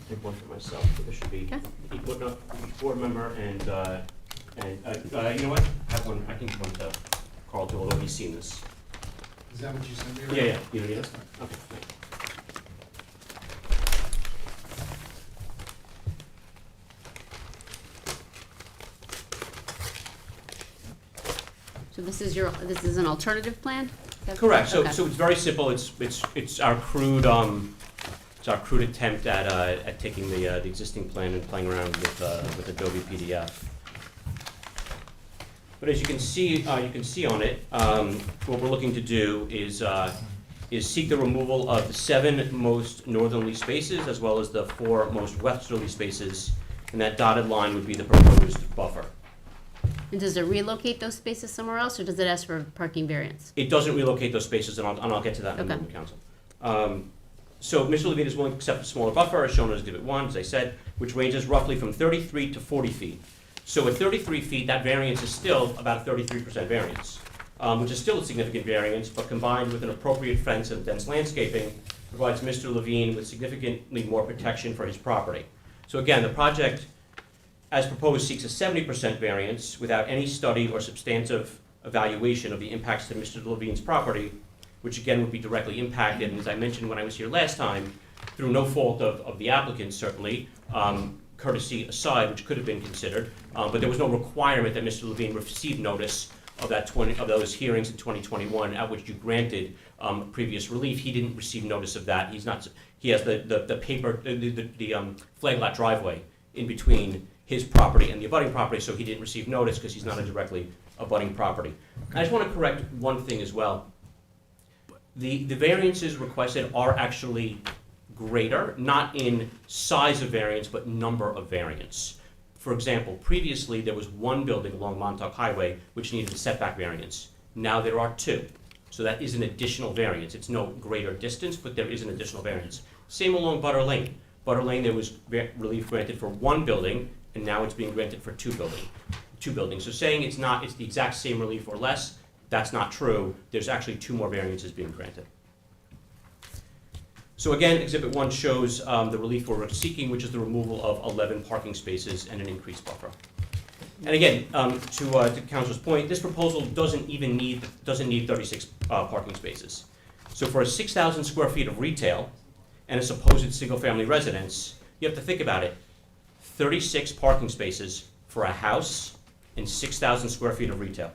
S10: Take one for myself. This should be
S5: Okay.
S10: each board member and you know what? I have one. I can give one to Carl too, although he's seen this.
S2: Is that what you sent me?
S10: Yeah. You don't need it? Okay. Thank you.
S5: So this is an alternative plan?
S10: Correct. So
S5: Okay.
S10: it's very simple. It's our crude attempt at taking the existing plan and playing around with Adobe PDF. But as you can see on it, what we're looking to do is seek the removal of the 7 most northerly spaces as well as the 4 most westerly spaces, and that dotted line would be the proposed buffer.
S5: And does it relocate those spaces somewhere else, or does it ask for a parking variance?
S10: It doesn't relocate those spaces, and I'll get to that in a
S5: Okay.
S10: moment, Counsel. So Mr. Levine is willing to accept a smaller buffer, as shown as Exhibit 1, as I said, which ranges roughly from 33 to 40 feet. So at 33 feet, that variance is still about a 33% variance, which is still a significant variance, but combined with an appropriate fence and dense landscaping, provides Mr. Levine with significantly more protection for his property. So again, the project, as proposed, seeks a 70% variance without any study or substantive evaluation of the impacts to Mr. Levine's property, which again would be directly impacted, and as I mentioned when I was here last time, through no fault of the applicant certainly, courtesy aside, which could have been considered, but there was no requirement that Mr. Levine receive notice of those hearings in 2021 at which you granted previous relief. He didn't receive notice of that. He has the paper, the flag lot driveway in between his property and the abutting property, so he didn't receive notice because he's not a directly abutting property. I just want to correct one thing as well. The variances requested are actually greater, not in size of variance, but number of variance. For example, previously there was 1 building along Montauk Highway which needed a setback variance. Now there are 2. So that is an additional variance. It's no greater distance, but there is an additional variance. Same along Butter Lane. Butter Lane, there was relief granted for 1 building, and now it's being granted for 2 buildings. So saying it's the exact same relief or less, that's not true. There's actually 2 more variances being granted. So again, Exhibit 1 shows the relief we're seeking, which is the removal of 11 parking spaces and an increased buffer. And again, to Council's point, this proposal doesn't need 36 parking spaces. So for a 6,000 square feet of retail and a supposed single-family residence, you have to think about it. 36 parking spaces for a house and 6,000 square feet of retail.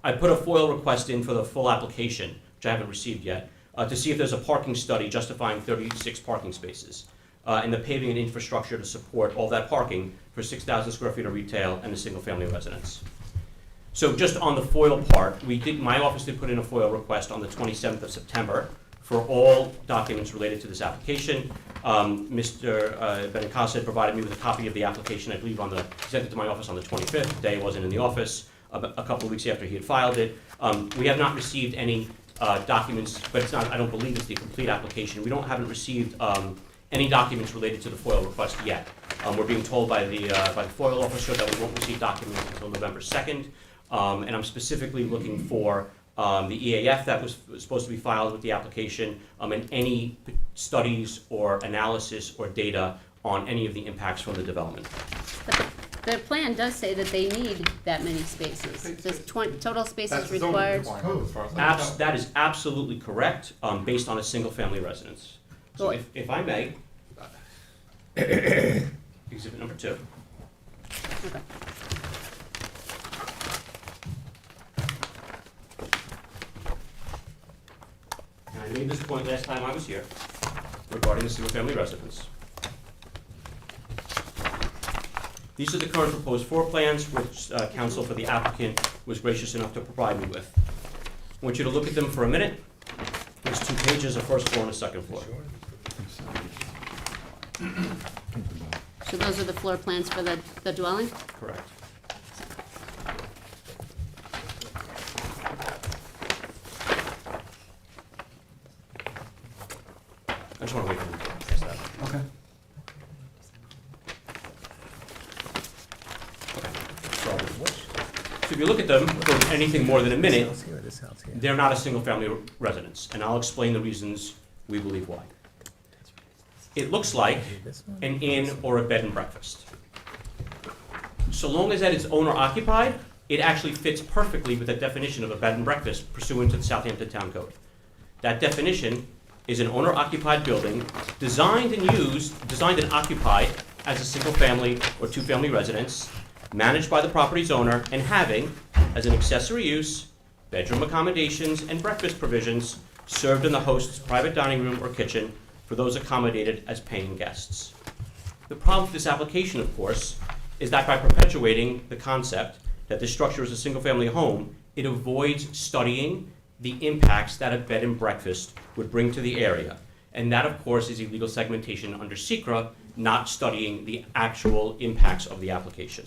S10: I put a FOIL request in for the full application, which I haven't received yet, to see if there's a parking study justifying 36 parking spaces and the paving and infrastructure to support all that parking for 6,000 square feet of retail and a single-family residence. So just on the FOIL part, my office did put in a FOIL request on the 27th of September for all documents related to this application. Mr. Benincasa had provided me with a copy of the application, I believe sent it to my office on the 25th, the day I wasn't in the office, a couple of weeks after he had filed it. We have not received any documents, but I don't believe it's the complete application. We haven't received any documents related to the FOIL request yet. We're being told by the FOIL officer that we won't receive documents until November 2nd. And I'm specifically looking for the EAF that was supposed to be filed with the application, and any studies or analysis or data on any of the impacts from the development.
S5: But the plan does say that they need that many spaces. It says total spaces
S14: That's the zoning
S5: required.
S14: requirement as far as I know.
S10: That is absolutely correct, based on a single-family residence. So
S5: Well-
S10: if I may, exhibit number 2.
S5: Okay.
S10: And I made this point last time I was here regarding the single-family residence. These are the current proposed floor plans, which counsel for the applicant was gracious enough to provide me with. I want you to look at them for a minute. There's 2 pages, a first floor and a second floor.
S5: So those are the floor plans for the dwelling?
S10: Correct. I just want to wait for them to test that.
S1: Okay.
S10: So if you look at them for anything more than a minute, they're not a single-family residence, and I'll explain the reasons we believe why. It looks like an inn or a bed and breakfast. So long as that is owner occupied, it actually fits perfectly with the definition of a bed and breakfast pursuant to the Southampton Town Code. That definition is an owner occupied building designed and occupied as a single family or 2-family residence, managed by the property's owner, and having, as an accessory use, bedroom accommodations and breakfast provisions served in the host's private dining room or kitchen for those accommodated as paying guests. The problem with this application, of course, is that by perpetuating the concept that this structure is a single-family home, it avoids studying the impacts that a bed and breakfast would bring to the area. And that, of course, is illegal segmentation under SECRA, not studying the actual impacts of the application.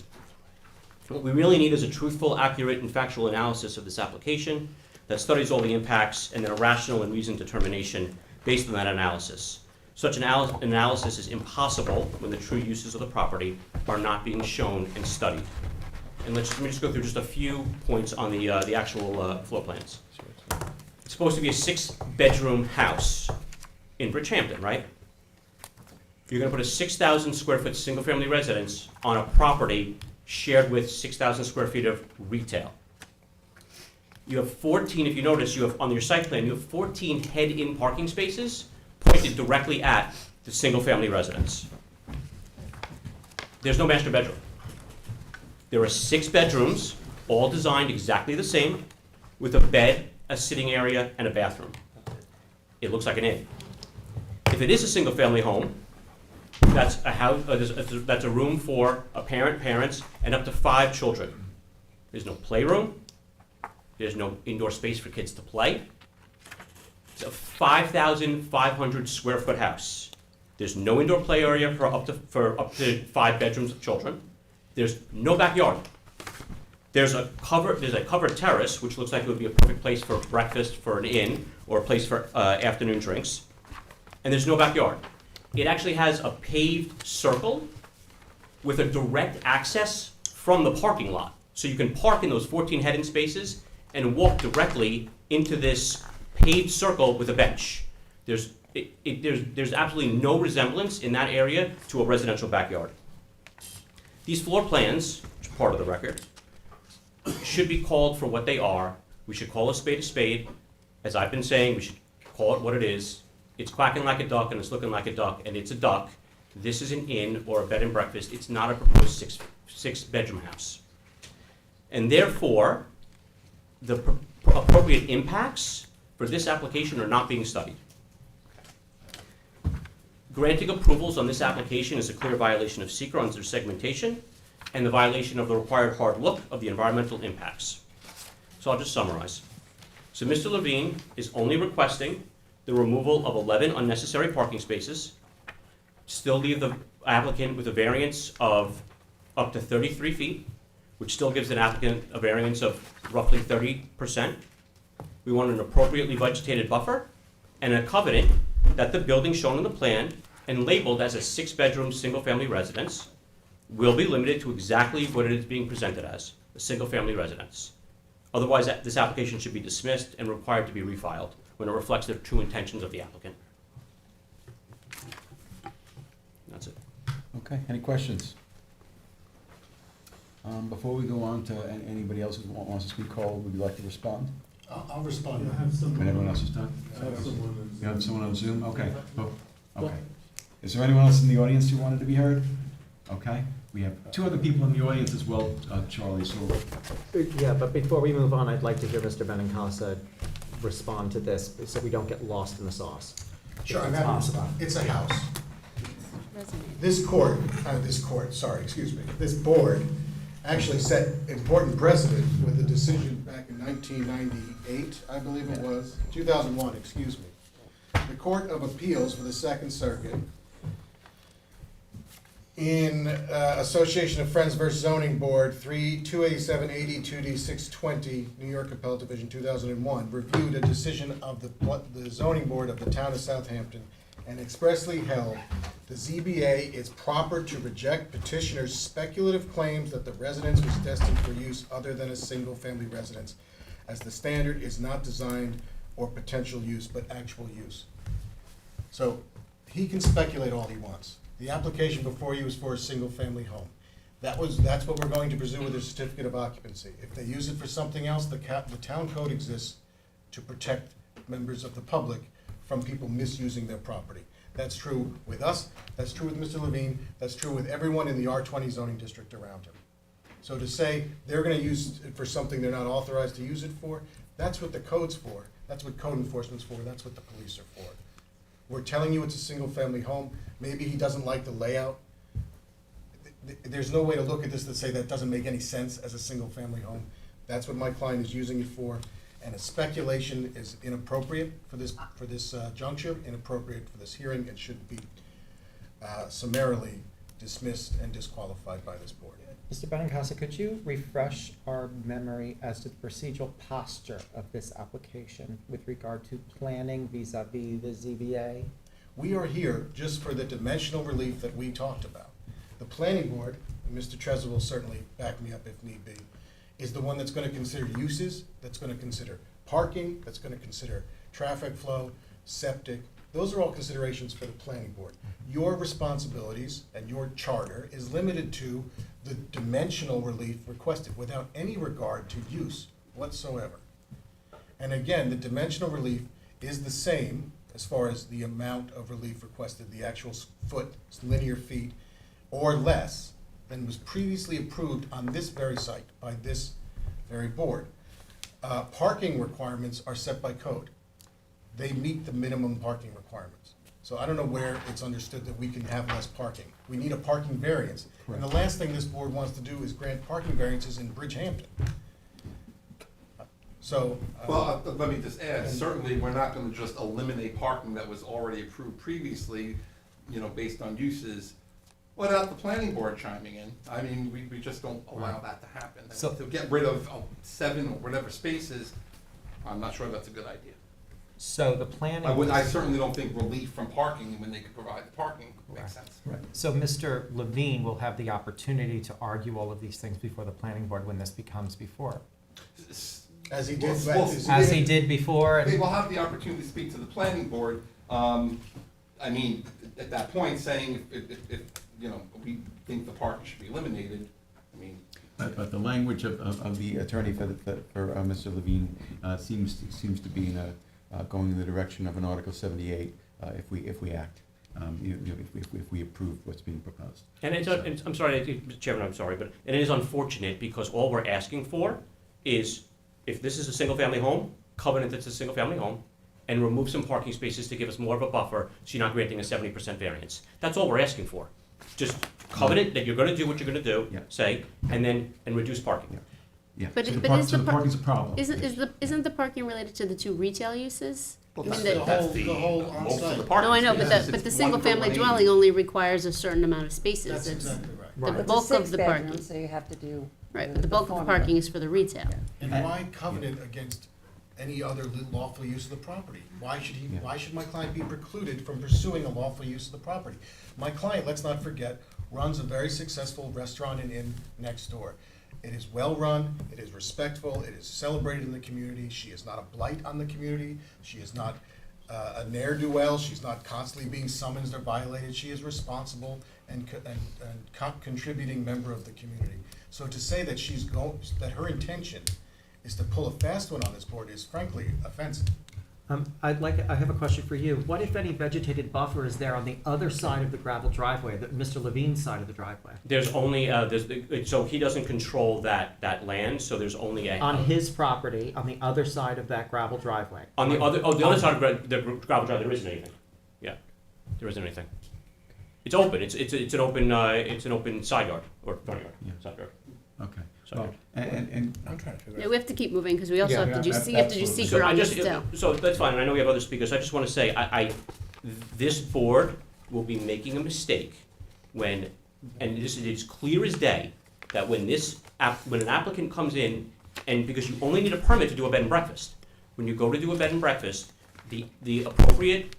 S10: What we really need is a truthful, accurate, and factual analysis of this application that studies all the impacts and then a rational and reasoned determination based on that analysis. Such an analysis is impossible when the true uses of the property are not being shown and studied. And let me just go through just a few points on the actual floor plans. It's supposed to be a 6-bedroom house in Bridgehampton, right? You're gonna put a 6,000 square foot single-family residence on a property shared with 6,000 square feet of retail. You have 14, if you notice, you have on your site plan, you have 14 head-in parking spaces pointed directly at the single-family residence. There's no master bedroom. There are 6 bedrooms, all designed exactly the same, with a bed, a sitting area, and a bathroom. It looks like an inn. If it is a single-family home, that's a house. That's a room for a parent, parents, and up to 5 children. There's no playroom. There's no indoor space for kids to play. It's a 5,500 square foot house. There's no indoor play area for up to 5 bedrooms of children. There's no backyard. There's a covered terrace, which looks like it would be a perfect place for breakfast for an inn or a place for afternoon drinks. And there's no backyard. It actually has a paved circle with a direct access from the parking lot. So you can park in those 14 head-in spaces and walk directly into this paved circle with a bench. There's absolutely no resemblance in that area to a residential backyard. These floor plans, which are part of the record, should be called for what they are. We should call a spade. As I've been saying, we should call it what it is. It's quacking like a duck and it's looking like a duck, and it's a duck. This is an inn or a bed and breakfast. It's not a proposed six bedroom house. And therefore, the appropriate impacts for this application are not being studied. Granting approvals on this application is a clear violation of SECRA under segmentation and the violation of the required hard look of the environmental impacts. So I'll just summarize. So Mr. Levine is only requesting the removal of 11 unnecessary parking spaces, still leave the applicant with a variance of up to 33 feet, which still gives an applicant a variance of roughly 30%. We want an appropriately vegetated buffer and a covenant that the building shown in the plan and labeled as a 6-bedroom, single-family residence will be limited to exactly what it is being presented as, a single-family residence. Otherwise, this application should be dismissed and required to be refiled when it reflects the true intentions of the applicant. That's it.
S1: Okay, any questions? Before we go on to anybody else who wants to speak, Carl, would you like to respond?
S2: I'll respond.
S1: When everyone else is done?
S9: Have someone
S1: You have someone on Zoom? Okay. Oh, okay. Is there anyone else in the audience who wanted to be heard? Okay. We have 2 other people in the audience as well, Charlie, so.
S12: Yeah, but before we move on, I'd like to hear Mr. Benincasa respond to this, so we don't get lost in the sauce.
S2: Sure,
S12: If
S2: I'm
S12: it's
S2: happy to
S12: possible.
S2: respond. It's a house.
S5: Resonated.
S2: This board actually set important precedent with a decision back in 1998, I believe it was, 2001, excuse me. The Court of Appeals for the Second Circuit, in Association of Friends versus Zoning Board, 28780 2D 620, New York Appellate Division, 2001, reviewed a decision of the zoning board of the town of Southampton and expressly held the ZBA is proper to reject petitioner's speculative claims that the residence was destined for use other than a single-family residence, as the standard is not designed or potential use, but actual use. So he can speculate all he wants. The application before you is for a single-family home. That's what we're going to pursue with a certificate of occupancy. If they use it for something else, the town code exists to protect members of the public from people misusing their property. That's true with us, that's true with Mr. Levine, that's true with everyone in the R20 zoning district around him. So to say they're gonna use it for something they're not authorized to use it for, that's what the code's for, that's what code enforcement's for, that's what the police are for. We're telling you it's a single-family home, maybe he doesn't like the layout. There's no way to look at this that say that doesn't make any sense as a single-family home. That's what my client is using it for, and a speculation is inappropriate for this juncture, inappropriate for this hearing, and should be summarily dismissed and disqualified by this board.
S12: Mr. Benincasa, could you refresh our memory as to the procedural posture of this application with regard to planning vis-à-vis the ZBA?
S2: We are here just for the dimensional relief that we talked about. The planning board, and Mr. Trezor will certainly back me up if need be, is the one that's gonna consider uses, that's gonna consider parking, that's gonna consider traffic flow, septic. Those are all considerations for the planning board. Your responsibilities and your charter is limited to the dimensional relief requested without any regard to use whatsoever. And again, the dimensional relief is the same as far as the amount of relief requested, the actual linear feet, or less than was previously approved on this very site by this very board. Parking requirements are set by code. They meet the minimum parking requirements. So I don't know where it's understood that we can have less parking. We need a parking variance. And the last thing this board wants to do is grant parking variances in Bridgehampton. So.
S14: Well, let me just add, certainly, we're not gonna just eliminate parking that was already approved previously, based on uses, without the planning board chiming in. I mean, we just don't allow that to happen.
S12: So-
S14: To get rid of 7 or whatever spaces, I'm not sure that's a good idea.
S12: So the planning.
S14: I certainly don't think relief from parking when they could provide the parking makes sense.
S12: Right. So Mr. Levine will have the opportunity to argue all of these things before the planning board when this becomes before.
S2: As he did.
S12: As he did before.
S14: They will have the opportunity to speak to the planning board, I mean, at that point, saying if we think the parking should be eliminated, I mean.
S1: But the language of the attorney for Mr. Levine seems to be going in the direction of an Article 78 if we act, if we approve what's being proposed.
S10: And I'm sorry, Mr. Chairman, I'm sorry, but it is unfortunate because all we're asking for is, if this is a single-family home, covenant that it's a single-family home, and remove some parking spaces to give us more of a buffer, so you're not granting a 70% variance. That's all we're asking for. Just covenant that you're gonna do what you're gonna do,
S1: Yeah.
S10: say, and reduce parking.
S1: Yeah.
S5: But
S1: So
S5: is
S1: the
S5: the
S1: parking's a problem.
S5: Isn't the parking related to the 2 retail uses?
S14: Well,
S5: I mean,
S14: that's
S5: the-
S2: the whole
S14: most of
S2: on-site.
S14: the parking
S5: No, I know, but
S14: spaces.
S5: the
S14: It's one
S5: single-family
S14: per
S5: dwelling only requires a certain amount of spaces.
S2: That's
S5: It's
S2: exactly right.
S5: The
S12: Right.
S5: bulk of the parking.
S7: So you have to do.
S5: Right, but the bulk of the
S7: formula.
S5: parking is for the retail.
S2: And why covenant against any other lawful use of the property. Why should
S1: Yeah.
S2: why should my client be precluded from pursuing a lawful use of the property? My client, let's not forget, runs a very successful restaurant and inn next door. It is well-run, it is respectful, it is celebrated in the community, she is not a blight on the community, she is not a ne'er-do-well, she's not constantly being summoned or violated, she is responsible and contributing member of the community. So to say that that her intention is to pull a fast one on this board is frankly offensive.
S12: I have a question for you. What, if any, vegetated buffer is there on the other side of the gravel driveway, Mr. Levine's side of the driveway?
S10: There's only, so he doesn't control that land, so there's only a.
S12: On his property, on the other side of that gravel driveway?
S10: On the other side of the gravel drive, there isn't anything. Yeah, there isn't anything. It's open, it's an open side yard, or front yard,
S1: Yeah.
S10: side yard.
S1: Okay.
S10: Side
S1: Well,
S10: yard.
S1: and
S13: I'm trying to figure
S5: Yeah, we have to keep moving, because we also
S1: Yeah,
S5: have to do,
S1: yeah,
S5: you have to do
S1: absolutely.
S5: secret
S10: So I
S5: on this
S10: just,
S5: still.
S10: so that's fine, and I know we have other speakers, I just wanna say, this board will be making a mistake when, and this is clear as day, that when when an applicant comes in, and because you only need a permit to do a bed and breakfast, when you go to do a bed and breakfast, the appropriate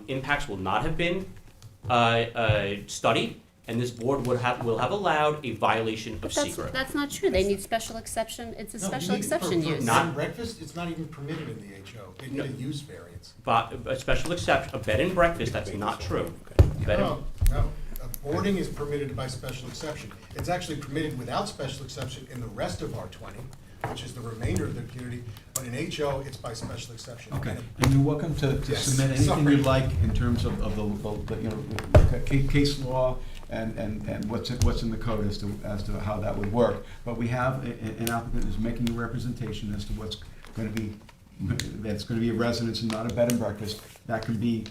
S10: impacts will not have been studied, and this board will have allowed a violation of
S5: But
S10: secret.
S5: that's not true, they need special exception, it's a
S2: No,
S5: special
S2: you need-
S5: exception
S2: for
S5: use.
S10: Not-
S2: bed and breakfast, it's not even permitted in the HO. They need a use variance.
S10: But a special exception, a bed and breakfast, that's not true. Bed and-
S2: No. Boarding is permitted by special exception. It's actually permitted without special exception in the rest of R20, which is the remainder of the community, but in HO, it's by special exception.
S1: Okay, and you're welcome to
S2: Yes,
S1: submit anything
S2: sorry.
S1: you'd like in terms of the case law and what's in the code as to how that would work. But we have an applicant who's making a representation as to what's gonna be, that's gonna be a residence and not a bed and breakfast. That can be,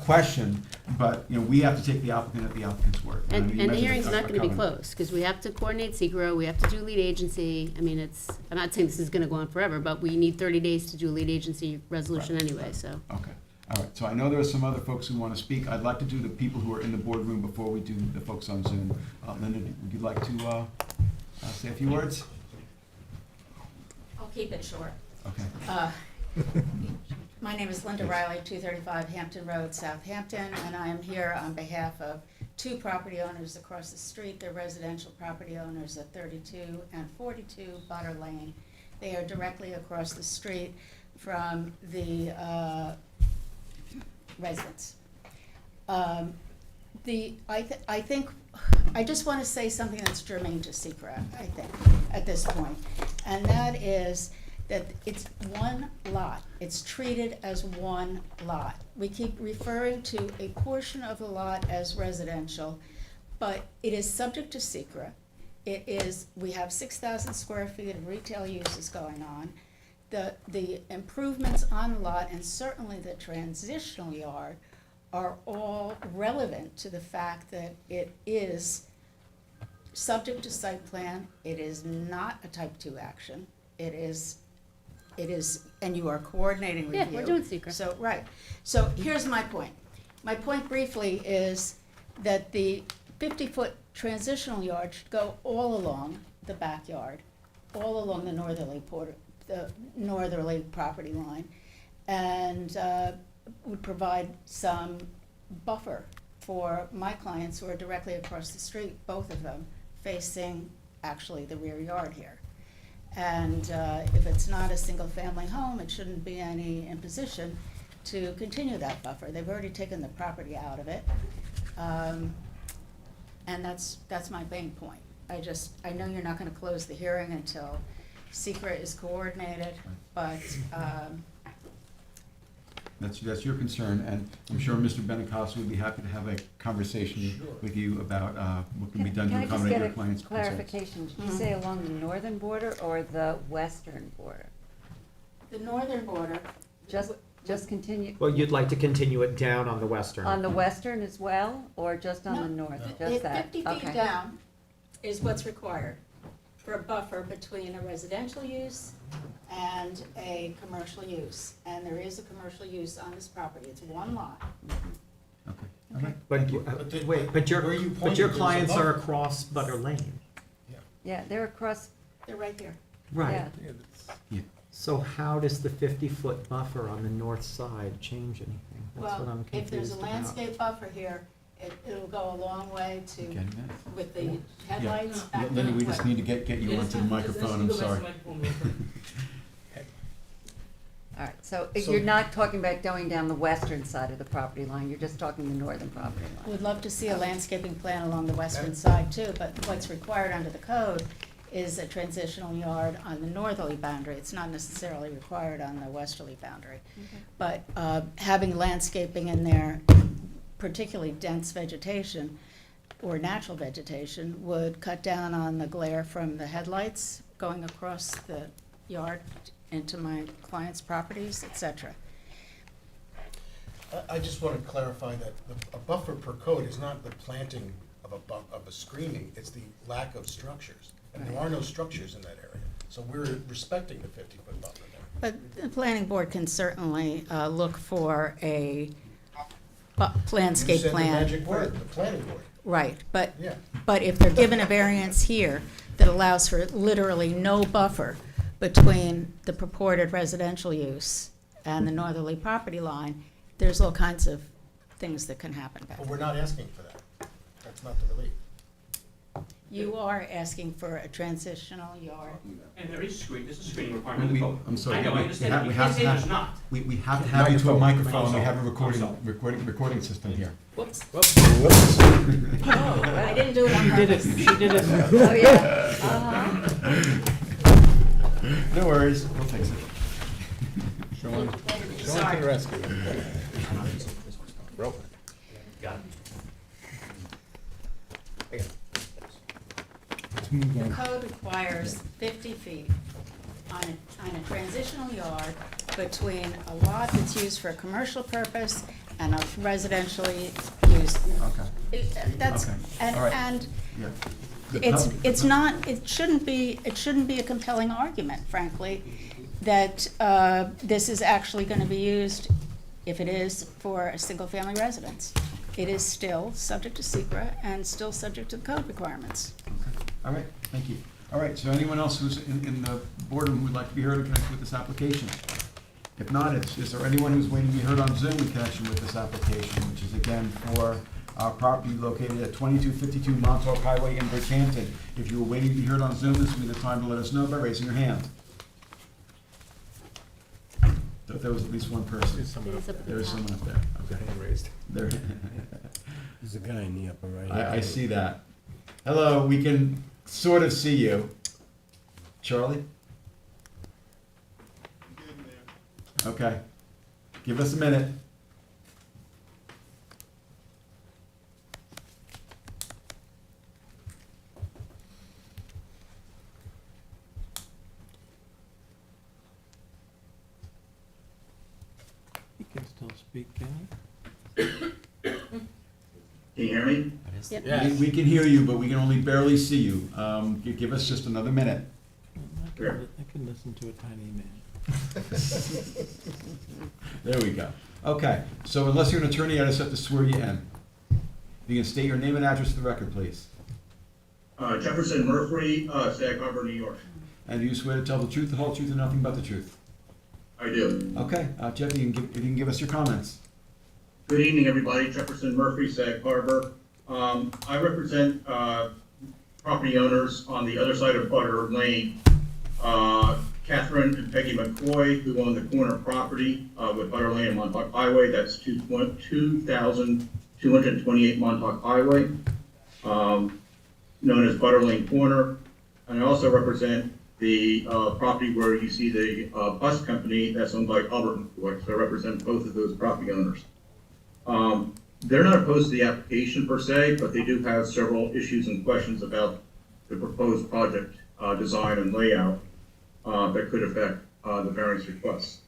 S1: question, but, we have to take the applicant at the applicant's word. I mean,
S5: And the
S1: measure
S5: hearing's
S1: a
S5: not gonna be
S1: covenant.
S5: closed, because we have to coordinate secret, we have to do lead agency, I mean, I'm not saying this is gonna go on forever, but we need 30 days to do lead agency resolution
S1: Right.
S5: anyway, so.
S1: Okay, all right, so I know there are some other folks who want to speak. I'd like to do the people who are in the boardroom before we do the folks on Zoom. Linda, would you like to say a few words?
S15: I'll keep it short.
S1: Okay.
S15: My name is Linda Riley, 235 Hampton Road, Southampton, and I am here on behalf of two property owners across the street. They're residential property owners at 32 and 42 Butter Lane. They are directly across the street from the residents. I think, I just want to say something that's germane to secret, I think, at this point. And that is that it's one lot. It's treated as one lot. We keep referring to a portion of the lot as residential, but it is subject to secret. We have 6,000 square feet of retail uses going on. The improvements on the lot, and certainly the transitional yard, are all relevant to the fact that it is subject to site plan. It is not a type 2 action. It is, and you are coordinating review.
S5: Yeah, we're doing secret.
S15: So, right. So here's my point. My point briefly is that the 50-foot transitional yard should go all along the backyard, all along the northerly property line, and would provide some buffer for my clients who are directly across the street, both of them facing actually the rear yard here. And if it's not a single-family home, it shouldn't be any imposition to continue that buffer. They've already taken the property out of it. And that's my main point. I know you're not gonna close the hearing until secret is coordinated, but,
S1: That's your concern, and I'm sure Mr. Benincasa would be happy to have a conversation with you about what can be done to accommodate your client's
S7: Can I
S1: concerns.
S7: just get a clarification? Did you say along the northern border or the western border?
S15: the northern border.
S7: Just continue,
S12: Well, you'd like to continue it down on the western?
S7: on the western as well, or just on the north? Just that?
S15: 50
S7: Okay.
S15: feet down is what's required for a buffer between a residential use and a commercial use. And there is a commercial use on this property. It's one lot.
S1: Okay, all right.
S12: But,
S1: Thank you.
S12: wait, but
S2: where you
S12: your
S2: pointed,
S12: clients
S2: there's a
S12: are
S2: buffer.
S12: across Butter Lane.
S7: Yeah, they're across,
S15: They're right there.
S12: Right.
S7: yeah.
S1: Yeah.
S12: So how does the 50-foot buffer on the north side change anything? That's what I'm
S15: Well,
S12: confused
S15: if there's a
S12: about.
S15: landscape buffer here, it'll go a long way to,
S1: Getting that?
S15: with the headlights. back
S1: Lenny, we
S15: that
S1: just
S15: way.
S1: need to get you onto the microphone, I'm sorry.
S7: All right, so
S2: So-
S7: you're not talking about going down the western side of the property line, you're just talking the northern property line?
S15: We'd love to see a landscaping plan along the western side too, but what's required under the code is a transitional yard on the northerly boundary. It's not necessarily required on the westerly boundary. But having landscaping in there, particularly dense vegetation or natural vegetation, would cut down on the glare from the headlights going across the yard into my client's properties, et cetera.
S2: I just want to clarify that a buffer per code is not the planting of a screening, it's the lack of structures. And there are no structures in that area, so we're respecting the 50-foot buffer there.
S15: But the planning board can certainly look for a landscape
S2: You said the
S15: plan.
S2: magic word, the planning board.
S15: Right, but,
S2: Yeah.
S15: but if they're given a variance here that allows for literally no buffer between the purported residential use and the northerly property line, there's all kinds of things that can happen back
S2: But
S15: there.
S2: we're not asking for that. That's not the relief.
S15: You are asking for a transitional yard.
S10: And there is there's a screening requirement in the code.
S1: I'm sorry.
S10: I know, I understand,
S1: we
S10: you
S1: have
S10: can't say
S1: to
S10: there's not.
S1: We have to have you to a microphone, we have a
S10: Microphone.
S1: recording system here.
S10: Whoops.
S15: Oh, I didn't do it on purpose.
S6: She did it.
S7: Oh, yeah.
S1: No worries, we'll fix it.
S11: Sean,
S15: Sorry.
S11: to the rescue.
S10: Got it.
S15: The code requires 50 feet on a transitional yard between a lot that's used for a commercial purpose and a residentially used.
S1: Okay.
S15: That's,
S1: Okay.
S15: and,
S1: All right.
S15: and
S1: Yeah.
S15: it's not, it shouldn't be a compelling argument, frankly, that this is actually gonna be used, if it is, for a single-family residence. It is still subject to SECRA and still subject to the code requirements.
S1: Okay. All right, thank you. All right, so anyone else who's in the boardroom would like to be heard in connection with this application? If not, is there anyone who's waiting to be heard on Zoom in connection with this application, which is again for our property located at 2252 Montauk Highway in Bridgehampton? If you were waiting to be heard on Zoom, this would be the time to let us know by raising your hand. Thought there was at least one person.
S6: There's someone up there.
S1: There is someone up there. Okay.
S6: Hand raised.
S1: There.
S4: There's a guy in the upper right.
S1: I see that. Hello, we can sort of see you. Charlie? Okay. Give us a minute.
S6: He can still speak, can he?
S16: Can you hear me?
S15: Yep.
S1: We can hear you, but we can only barely see you. Give us just another minute.
S16: Sure.
S6: I can listen to a tiny man.
S1: There we go. Okay, so unless you're an attorney, I just have to swear you in. You can state your name and address for the record, please.
S16: Jefferson Murphy, Sag Harbor, New York.
S1: And do you swear to tell the truth, the whole truth, and nothing but the truth?
S16: I do.
S1: Okay, Jeff, you can give us your comments.
S16: Good evening, everybody. Jefferson Murphy, Sag Harbor. I represent property owners on the other side of Butter Lane. Catherine and Peggy McCoy, who own the corner property with Butter Lane and Montauk Highway. That's 2,228 Montauk Highway, known as Butter Lane Corner. And I also represent the property where you see the bus company that's owned by Albert McCoy. So I represent both of those property owners. They're not opposed to the application per se, but they do have several issues and questions about the proposed project design and layout that could affect the variance requests.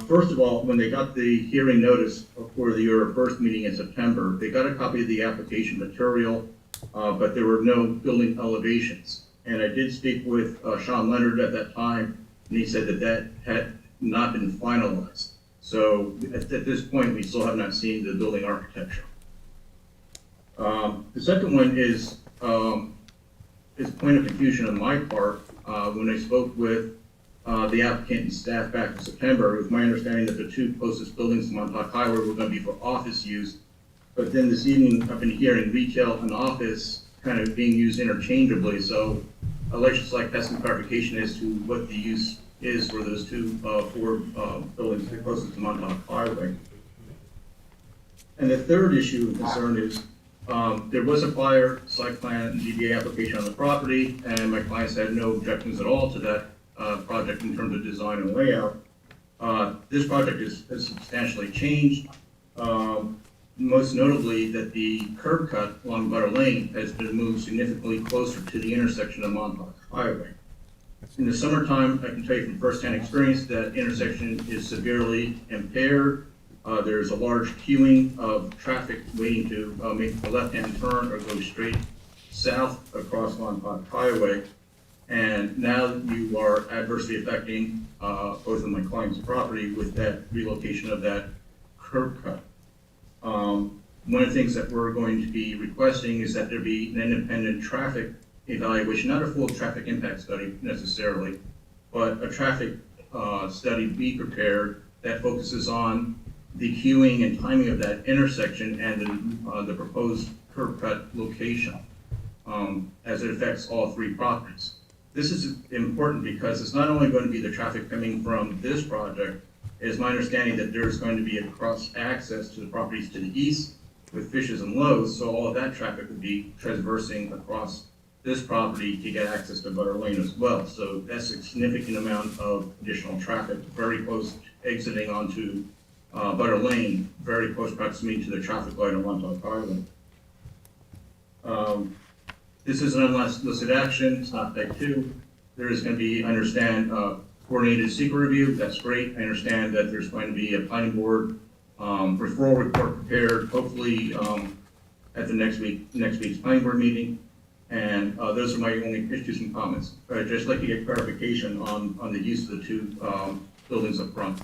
S16: First of all, when they got the hearing notice for your first meeting in September, they got a copy of the application material, but there were no building elevations. And I did speak with Sean Leonard at that time, and he said that that had not been finalized. So at this point, we still have not seen the building architecture. The second one is a point of confusion on my part. When I spoke with the applicant and staff back in September. It was my understanding that the two closest buildings to Montauk Highway were going to be for office use. But then this evening, I've been hearing retail and office kind of being used interchangeably. So I'd like just like have some clarification as to what the use is for those two, four buildings closest to Montauk Highway. And the third issue of concern is there was a prior site plan and ZBA application on the property, and my clients had no objections at all to that project in terms of design and layout. This project has substantially changed. Most notably that the curb cut along Butter Lane has been moved significantly closer to the intersection of Montauk Highway. In the summertime, I can tell you from firsthand experience that intersection is severely impaired. There's a large queuing of traffic waiting to make a left-hand turn or go straight south across Montauk Highway. And now you are adversely affecting both of my client's property with that relocation of that curb cut. One of the things that we're going to be requesting is that there be an independent traffic evaluation, not a full traffic impact study necessarily, but a traffic study be prepared that focuses on the queuing and timing of that intersection and the proposed curb cut location as it affects all three properties. This is important because it's not only going to be the traffic coming from this project. It is my understanding that there's going to be a cross access to the properties to the east with Fishes and Lowe's, so all of that traffic would be traversing across this property to get access to Butter Lane as well. So that's a significant amount of additional traffic, very close exiting onto Butter Lane, very close proximity to the traffic light on Montauk Highway. This is an unlisted action, it's not type 2. There is going to be, I understand, coordinated secret review, that's great. I understand that there's going to be a planning board referral report prepared, hopefully at the next week's planning board meeting. And those are my only issues and comments. But I'd just like to get clarification on the use of the two buildings up front.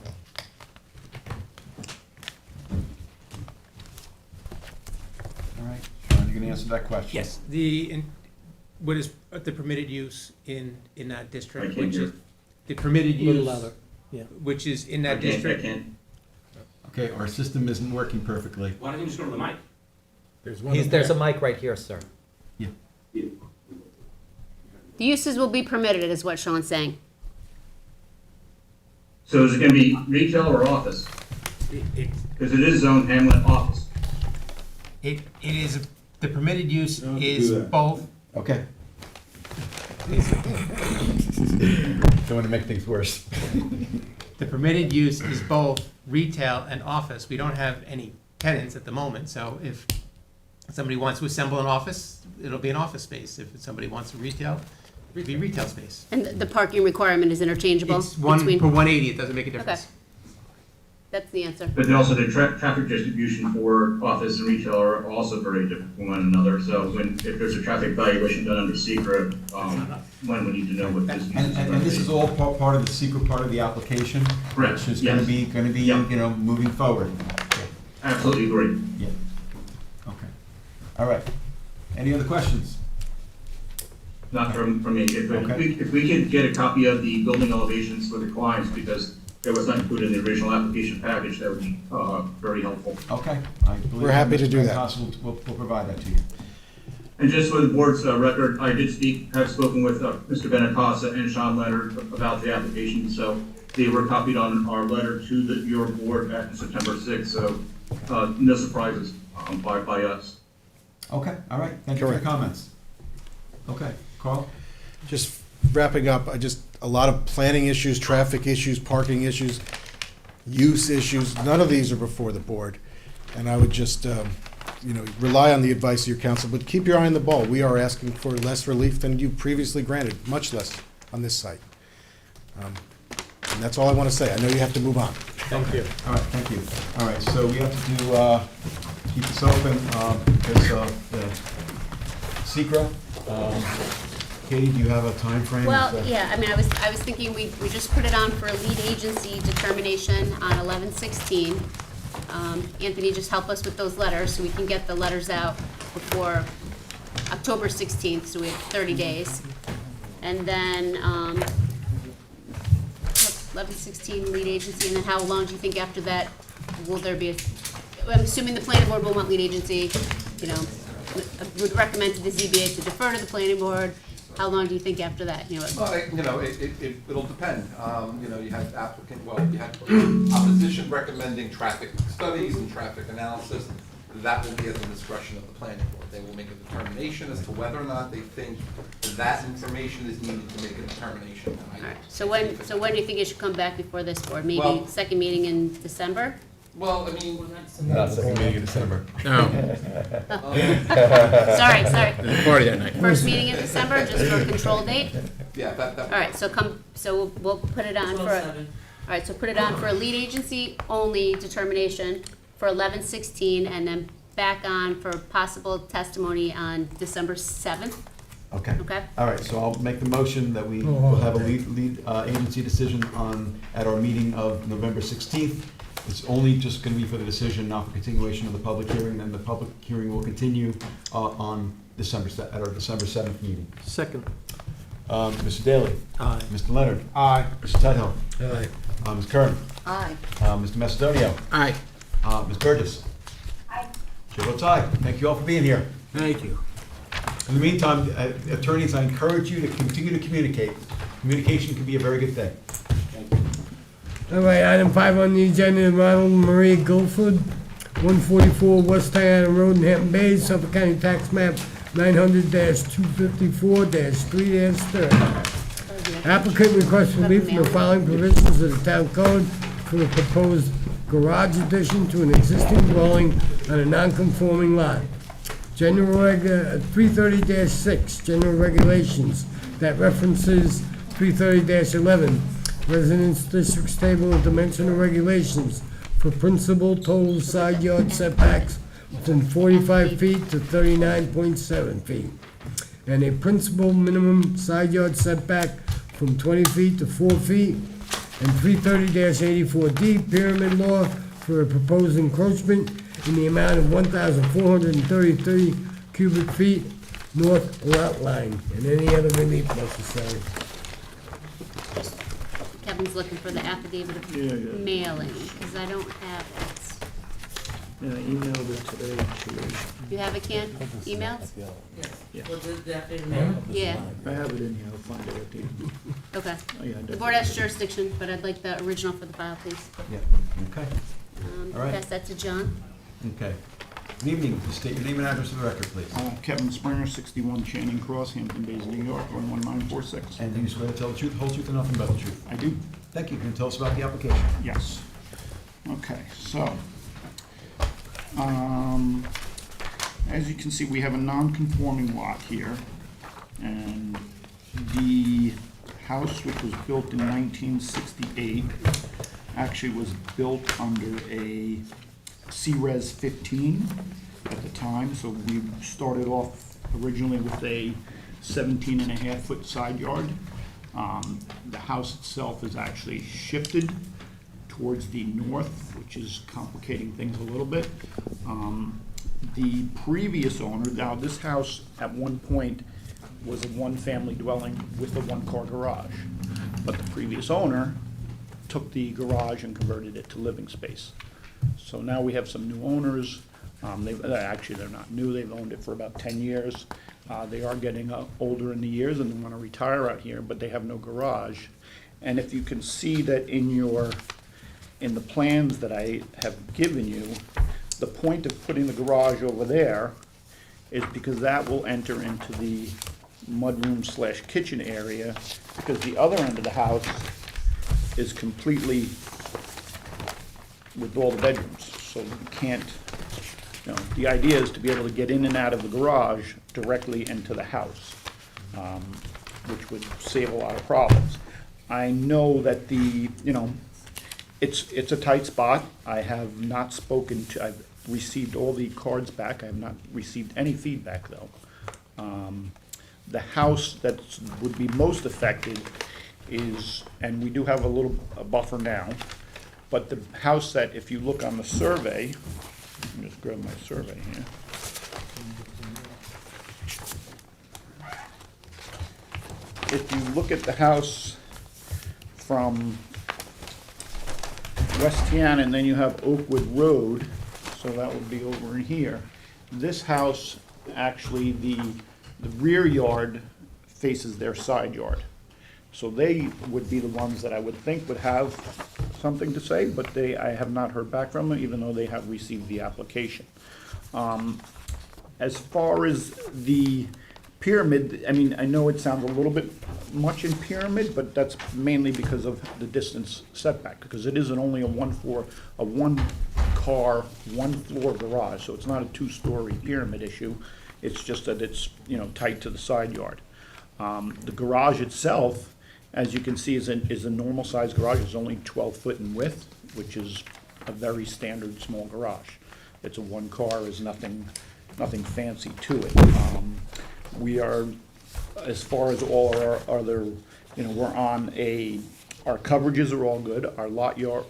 S13: All right, Sean, you gonna answer that question?
S17: Yes, what is the permitted use in that district,
S16: I can't
S17: which is,
S16: hear.
S17: the permitted
S6: Little
S17: use,
S6: louder, yeah.
S17: which is in
S16: I
S17: that
S16: can't.
S17: district.
S13: Okay, our system isn't working perfectly.
S10: Why don't you just go to the mic?
S6: There's one up
S12: There's a
S6: there.
S12: mic right here, sir.
S5: The uses will be permitted, is what Sean's saying.
S16: So is it going to be retail or office? Because it is zone Hamlet office.
S17: It is, the permitted use
S9: Don't
S17: is
S9: do that.
S17: both,
S13: Okay. Don't wanna make things worse.
S17: the permitted use is both retail and office. We don't have any tenants at the moment, so if somebody wants to assemble an office, it'll be an office space. If somebody wants to retail, it'll be retail space.
S5: And the parking requirement is interchangeable
S17: It's one
S5: between,
S17: per 180, it doesn't make a difference.
S5: Okay. That's the answer.
S16: But then also the traffic distribution for office and retail are also very different from one another. So if there's a traffic valuation done under secret, one would need to know what this means.
S13: And this is all part of the secret part of the application?
S16: Correct,
S13: Which is
S16: yes.
S13: gonna be,
S16: Yep.
S13: you know, moving forward.
S16: Absolutely agree.
S13: Yeah. Okay. All right. Any other questions?
S16: Not from me.
S13: Okay.
S16: If we could get a copy of the building elevations for the clients, because that was not included in the original application package, that would be very helpful.
S13: Okay. I believe
S2: We're happy to
S13: Mr.
S2: do that.
S13: Constable will provide that to you.
S16: And just for the board's record, I did have spoken with Mr. Benacasa and Sean Leonard about the application, so they were copied on our letter to your board back on September 6th, so no surprises by us.
S13: Okay, all right. Thank you for the
S2: Correct.
S13: comments. Okay, Carl?
S2: Just wrapping up, a lot of planning issues, traffic issues, parking issues, use issues. None of these are before the board. And I would just, rely on the advice of your counsel, but keep your eye on the ball. We are asking for less relief than you previously granted, much less on this site. And that's all I want to say. I know you have to move on.
S6: Thank you.
S13: All right, thank you. All right, so we have to do, keep this open because of the secret. Katie, do you have a time frame?
S5: Well, yeah, I mean, I was thinking we just put it on for a lead agency determination on 11/16. Anthony, just help us with those letters so we can get the letters out before October 16th, so we have 30 days. And then, 11/16 lead agency, and then how long do you think after that will there be I'm assuming the planning board will want lead agency, would recommend to the ZBA to defer to the planning board. How long do you think after that,
S14: Well, it'll depend. You had you had opposition recommending traffic studies and traffic analysis. That will be at the discretion of the planning board. They will make a determination as to whether or not they think that information is needed to make a determination.
S5: All right, so when do you think it should come back before this board? Maybe
S14: Well-
S5: second meeting in December?
S14: Well, I mean,
S13: Not second meeting in December.
S5: Sorry.
S13: Party that night.
S5: First meeting in December, just for a control date?
S14: yeah, that.
S5: All right, so we'll put it on for, all right, so put it on for a lead agency only determination for 11/16, and then back on for possible testimony on December 7th.
S1: Okay.
S5: Okay.
S1: All right, so I'll make the motion that we will have a lead agency decision at our meeting of November 16th. It's only just going to be for the decision, not for continuation of the public hearing, and the public hearing will continue on at our December 7th meeting.
S6: Second.
S1: Mr. Daly?
S6: Aye.
S1: Mr. Leonard?
S2: Aye.
S1: Mr. Tudhill?
S4: Aye.
S1: Ms. Kern?
S7: Aye.
S1: Mr. Macedonio?
S17: Aye.
S1: Ms. Burgess?
S3: Aye.
S1: Chair votes aye. Thank you all for being here.
S4: Thank you.
S1: In the meantime, attorneys, I encourage you to continue to communicate. Communication can be a very good thing.
S4: All right, item 5 on the agenda, Ronald Maria Guilford, 144 West Diana Road in Hampton Bays, Suffolk County Tax Map 900-254-3-30. Applicant requests relief from the following provisions of the town code for the proposed garage addition to an existing dwelling on a non-conforming lot. 330-6, general regulations that references 330-11, Residence District's table of dimensional regulations for principal total side yard setbacks from 45 feet to 39.7 feet, and a principal minimum side yard setback from 20 feet to 4 feet, and 330-84D pyramid law for a proposed encroachment in the amount of 1,433 cubic feet north lot line, and any other relief necessary.
S5: Kevin's looking for the affidavit of mailing, because I don't have it.
S9: Yeah, I emailed it today.
S5: You have it, Ken? Emailed?
S9: Yeah.
S5: Yeah,
S9: I have it in here, I'll find it at the end.
S5: okay.
S9: Oh, yeah,
S5: The board has jurisdiction, but I'd like the original for the file, please.
S1: Yeah, okay, All right.
S5: Pass that to John.
S1: okay. Good evening. Just state your name and address for the record, please.
S9: Kevin Springer, 61 Channing Cross, Hampton Bays, New York, 11946.
S1: And do you swear to tell the truth, the whole truth, and nothing but the truth?
S9: I do,
S1: Thank you. Can you tell us about the application?
S9: yes. Okay, so, as you can see, we have a non-conforming lot here, and the house, which was built in 1968, actually was built under a C-Res 15 at the time, so we started off originally with a 17.5-foot side yard. The house itself is actually shifted towards the north, which is complicating things a little bit. The previous owner, now this house at one point was a one-family dwelling with a one-car garage, but the previous owner took the garage and converted it to living space. So now we have some new owners. Actually, they're not new, they've owned it for about 10 years. They are getting older in the years and they want to retire out here, but they have no garage. And if you can see that in the plans that I have given you, the point of putting the garage over there is because that will enter into the mudroom / kitchen area, because the other end of the house is completely with all the bedrooms, so you can't, the idea is to be able to get in and out of the garage directly into the house, which would save a lot of problems. I know that it's a tight spot. I have not I've received all the cards back. I have not received any feedback, though. The house that would be most affected is, and we do have a buffer now, but the house that, if you look on the survey, let me just grab my survey here. If you look at the house from West Tiana, and then you have Oakwood Road, so that would be over in here. This house, actually, the rear yard faces their side yard. So they would be the ones that I would think would have something to say, but I have not heard back from them, even though they have received the application. As far as the pyramid, I mean, I know it sounds a little bit much in pyramid, but that's mainly because of the distance setback, because it isn't only a one-car, one-floor garage, so it's not a two-story pyramid issue. It's just that it's, tight to the side yard. The garage itself, as you can see, is a normal-sized garage. It's only 12 foot in width, which is a very standard small garage. It's a one-car, there's nothing fancy to it. We are, as far as all our other, we're on our coverages are all good. Our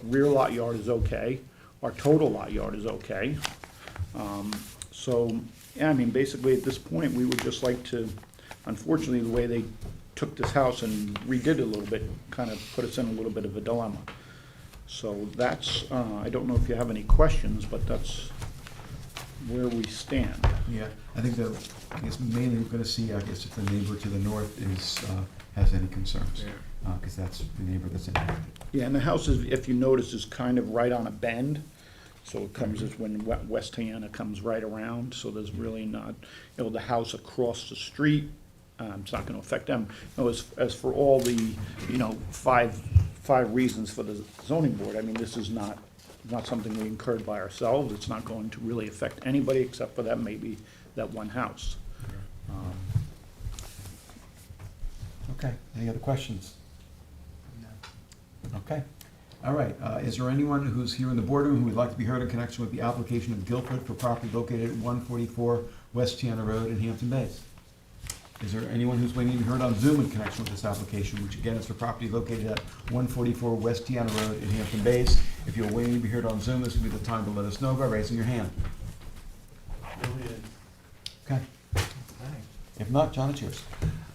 S9: rear lot yard is okay. Our total lot yard is okay. So, yeah, I mean, basically at this point, we would just like to, unfortunately, the way they took this house and redid it a little bit, kind of put us in a little bit of a dilemma. So that's, I don't know if you have any questions, but that's where we stand.
S13: Yeah, I think I guess mainly we're gonna see, I guess, if the neighbor to the north has any concerns. Because that's the neighbor that's impacted.
S9: Yeah, and the house is, if you notice, is kind of right on a bend. So it comes as when West Tiana comes right around, so there's really not, the house across the street, it's not gonna affect them. As for all the, five reasons for the zoning board, I mean, this is not something we incurred by ourselves. It's not going to really affect anybody except for that, maybe that one house.
S13: Okay, any other questions? Okay, all right, is there anyone who's here in the boardroom who would like to be heard in connection with the application of Guilford for property located at 144 West Tiana Road in Hampton Bays? Is there anyone who's waiting to be heard on Zoom in connection with this application, which again is for property located at 144 West Tiana Road in Hampton Bays? If you're waiting to be heard on Zoom, this would be the time to let us know by raising your hand. Okay. If not, John, it's yours.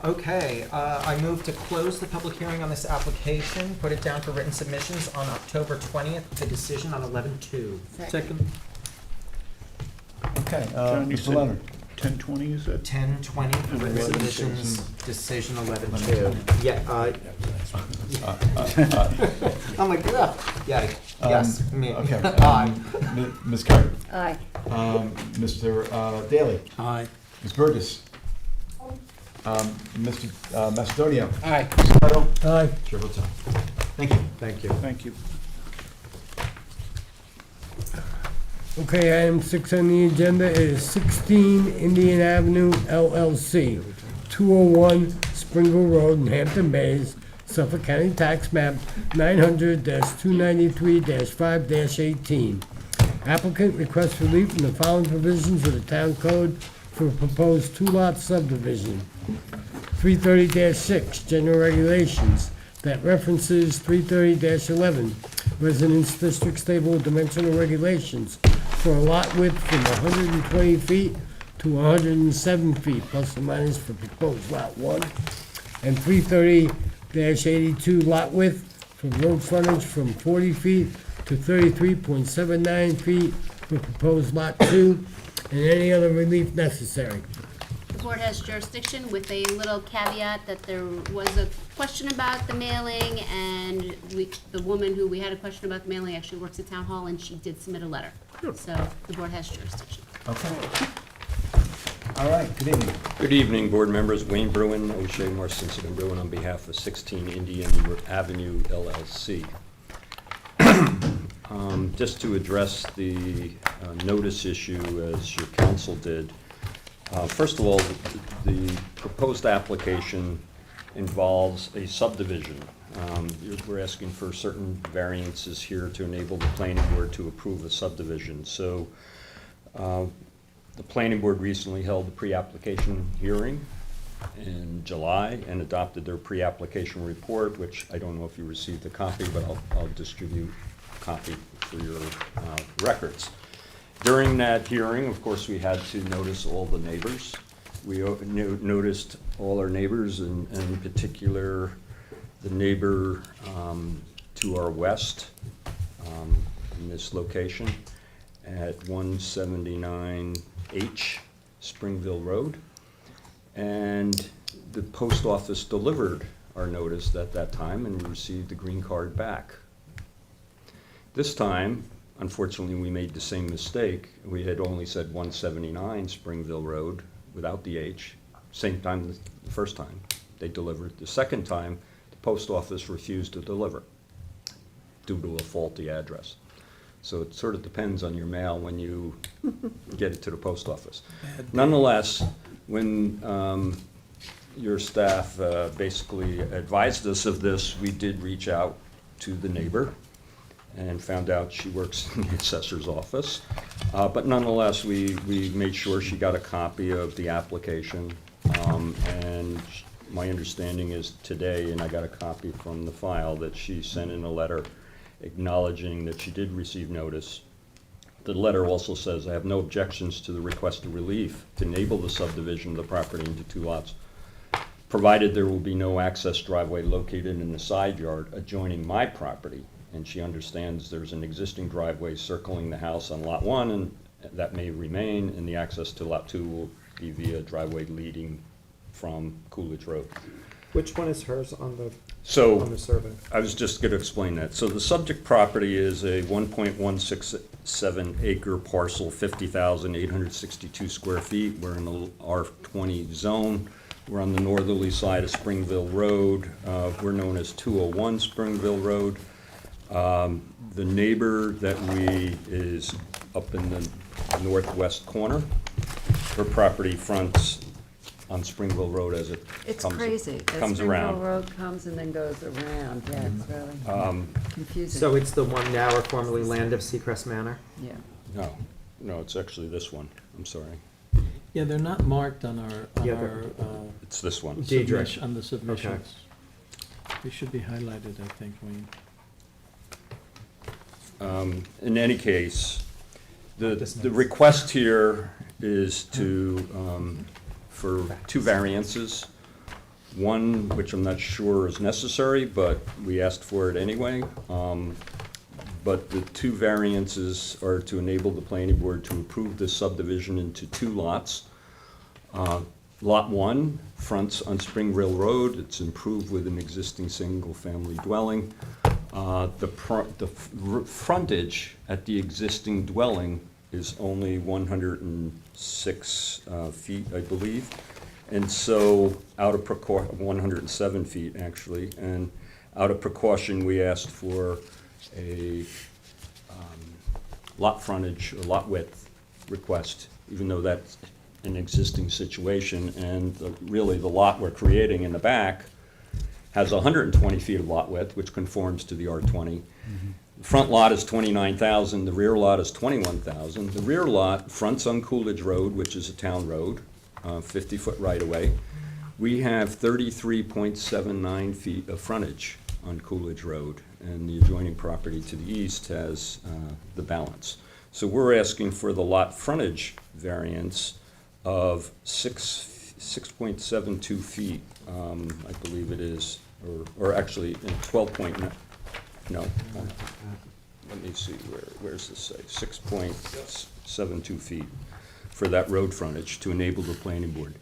S12: Okay, I move to close the public hearing on this application, put it down for written submissions on October 20th, the decision on 11/2.
S13: Second. Okay,
S9: John, you
S13: Mr.
S9: said
S13: Leonard.
S9: 10:20, you said?
S12: 10/20 for written
S9: 11/2.
S12: submissions, decision 11/2. Yeah, I'm like, ugh, yeah, yes, me.
S13: Okay.
S12: Aye.
S13: Ms. Carey.
S7: Aye.
S13: Mr. Daly.
S6: Aye.
S13: Ms. Burgess. Mr. Macedonio.
S12: Aye.
S13: Mr. Little.
S4: Aye.
S13: Chair votes aye. Thank you.
S6: Thank you.
S9: Thank you.
S4: Okay, item 6 on the agenda is 16 Indian Avenue LLC, 201 Springle Road in Hampton Bays, Suffolk County Tax Map 900-293-5-18. Applicant requests relief from the following provisions of the town code for a proposed two-lot subdivision. 330-6, general regulations, that references 330-11, residence district stable dimensional regulations for a lot width from 120 feet to 107 feet, plus or minus for proposed lot 1, and 330-82 lot width for road frontage from 40 feet to 33.79 feet for proposed lot 2, and any other relief necessary.
S5: The board has jurisdiction with a little caveat that there was a question about the mailing, and the woman who we had a question about the mailing actually works at town hall, and she did submit a letter. So the board has jurisdiction.
S13: Okay. All right, good evening.
S18: Good evening, board members. Wayne Bruin, O'Shea Marcinson and Bruin on behalf of 16 Indian Avenue LLC. Just to address the notice issue as your counsel did. First of all, the proposed application involves a subdivision. We're asking for certain variances here to enable the planning board to approve a subdivision. So the planning board recently held a pre-application hearing in July and adopted their pre-application report, which I don't know if you received a copy, but I'll distribute a copy for your records. During that hearing, of course, we had to notice all the neighbors. We noticed all our neighbors, and in particular, the neighbor to our west, in this location at 179H Springville Road. And the post office delivered our notice at that time and we received the green card back. This time, unfortunately, we made the same mistake. We had only said 179 Springville Road without the H. Same time the first time they delivered. The second time, the post office refused to deliver due to a faulty address. So it sort of depends on your mail when you get it to the post office. Nonetheless, when your staff basically advised us of this, we did reach out to the neighbor and found out she works in the assessor's office. But nonetheless, we made sure she got a copy of the application. And my understanding is today, and I got a copy from the file, that she sent in a letter acknowledging that she did receive notice. The letter also says, I have no objections to the request of relief to enable the subdivision of the property into 2 lots, provided there will be no access driveway located in the side yard adjoining my property. And she understands there's an existing driveway circling the house on lot 1, and that may remain, and the access to lot 2 will be via driveway leading from Coolidge Road.
S12: Which one is hers on the
S18: So,
S12: survey?
S18: I was just going to explain that. So the subject property is a 1.167 acre parcel, 50,862 square feet. We're in the R20 zone. We're on the northerly side of Springville Road. We're known as 201 Springville Road. The neighbor that is up in the northwest corner. Her property fronts on Springville Road as it
S7: It's
S18: comes
S7: crazy.
S18: comes around.
S7: Springville Road comes and then goes around, yeah, it's really confusing.
S12: So it's the one now or formerly land of Seacrest Manor?
S7: Yeah.
S18: No, it's actually this one. I'm sorry.
S6: Yeah, they're not marked on our,
S18: It's this one.
S6: on the submissions. They should be highlighted, I think, Wayne.
S18: In any case, the request here is to, for 2 variances. One, which I'm not sure is necessary, but we asked for it anyway. But the 2 variances are to enable the planning board to approve this subdivision into 2 lots. Lot 1 fronts on Springville Road. It's improved with an existing single-family dwelling. The frontage at the existing dwelling is only 106 feet, I believe. And so, 107 feet, actually. And out of precaution, we asked for a lot frontage, or lot width request, even though that's an existing situation. And really, the lot we're creating in the back has 120 feet of lot width, which conforms to the R20. The front lot is 29,000, the rear lot is 21,000. The rear lot fronts on Coolidge Road, which is a town road, 50-foot right-of-way. We have 33.79 feet of frontage on Coolidge Road, and the adjoining property to the east has the balance. So we're asking for the lot frontage variance of 6.72 feet, I believe it is, or actually 12.9. No, let me see, where's this say? 6.72 feet for that road frontage to enable the planning board.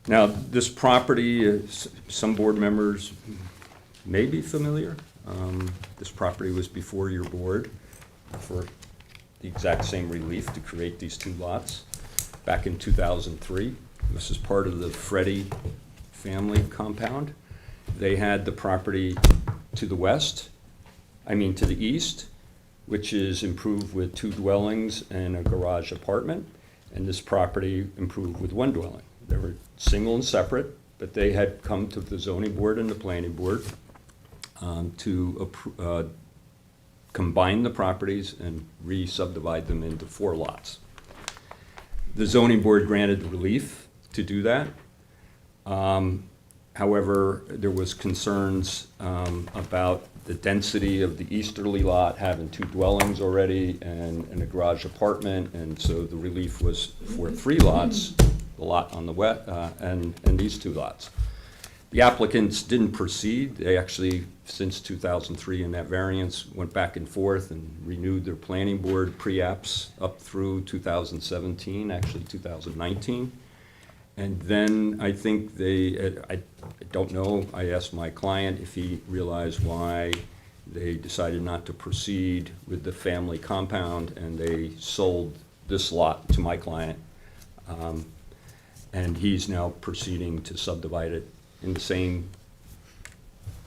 S18: Now, this property, some board members may be familiar. This property was before your board for the exact same relief to create these 2 lots back in 2003. This is part of the Freddie family compound. They had the property to the west, to the east, which is improved with 2 dwellings and a garage apartment, and this property improved with 1 dwelling. They were single and separate, but they had come to the zoning board and the planning board to combine the properties and re-subdivide them into 4 lots. The zoning board granted relief to do that. However, there was concerns about the density of the easterly lot having 2 dwellings already and a garage apartment, and so the relief was for 3 lots, the lot on the west and these 2 lots. The applicants didn't proceed. They actually, since 2003 in that variance, went back and forth and renewed their planning board pre-apps up through 2017, actually 2019. And then I think I don't know, I asked my client if he realized why they decided not to proceed with the family compound, and they sold this lot to my client. And he's now proceeding to subdivide it in the same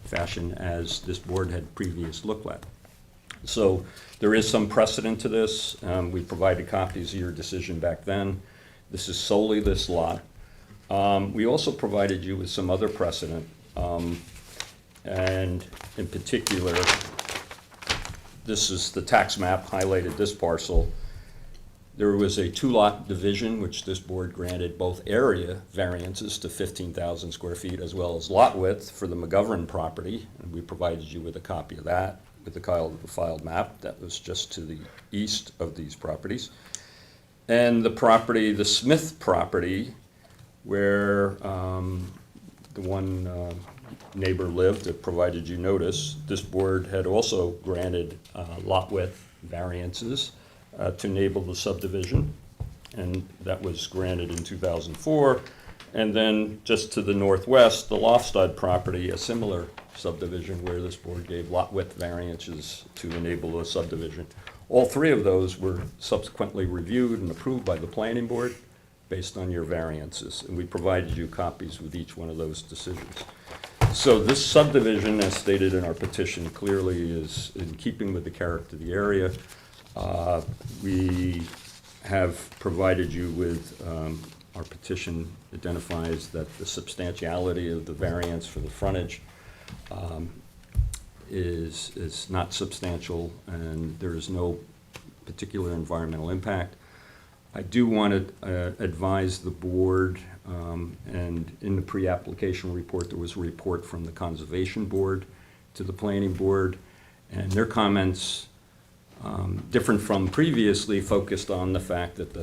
S18: fashion as this board had previously looked at. So there is some precedent to this. We provided copies of your decision back then. This is solely this lot. We also provided you with some other precedent, and in particular, this is the tax map highlighted this parcel. There was a two-lot division, which this board granted both area variances to 15,000 square feet as well as lot width for the McGovern property, and we provided you with a copy of that with the filed map. That was just to the east of these properties. And the property, the Smith property, where the one neighbor lived that provided you notice, this board had also granted lot width variances to enable the subdivision, and that was granted in 2004. And then just to the northwest, the Lofstad property, a similar subdivision where this board gave lot width variances to enable a subdivision. All three of those were subsequently reviewed and approved by the planning board based on your variances, and we provided you copies with each one of those decisions. So this subdivision, as stated in our petition, clearly is in keeping with the character of the area. We have provided you with, our petition identifies that the substantiality of the variance for the frontage is not substantial, and there is no particular environmental impact. I do want to advise the board, and in the pre-application report, there was a report from the Conservation Board to the Planning Board, and their comments, different from previously, focused on the fact that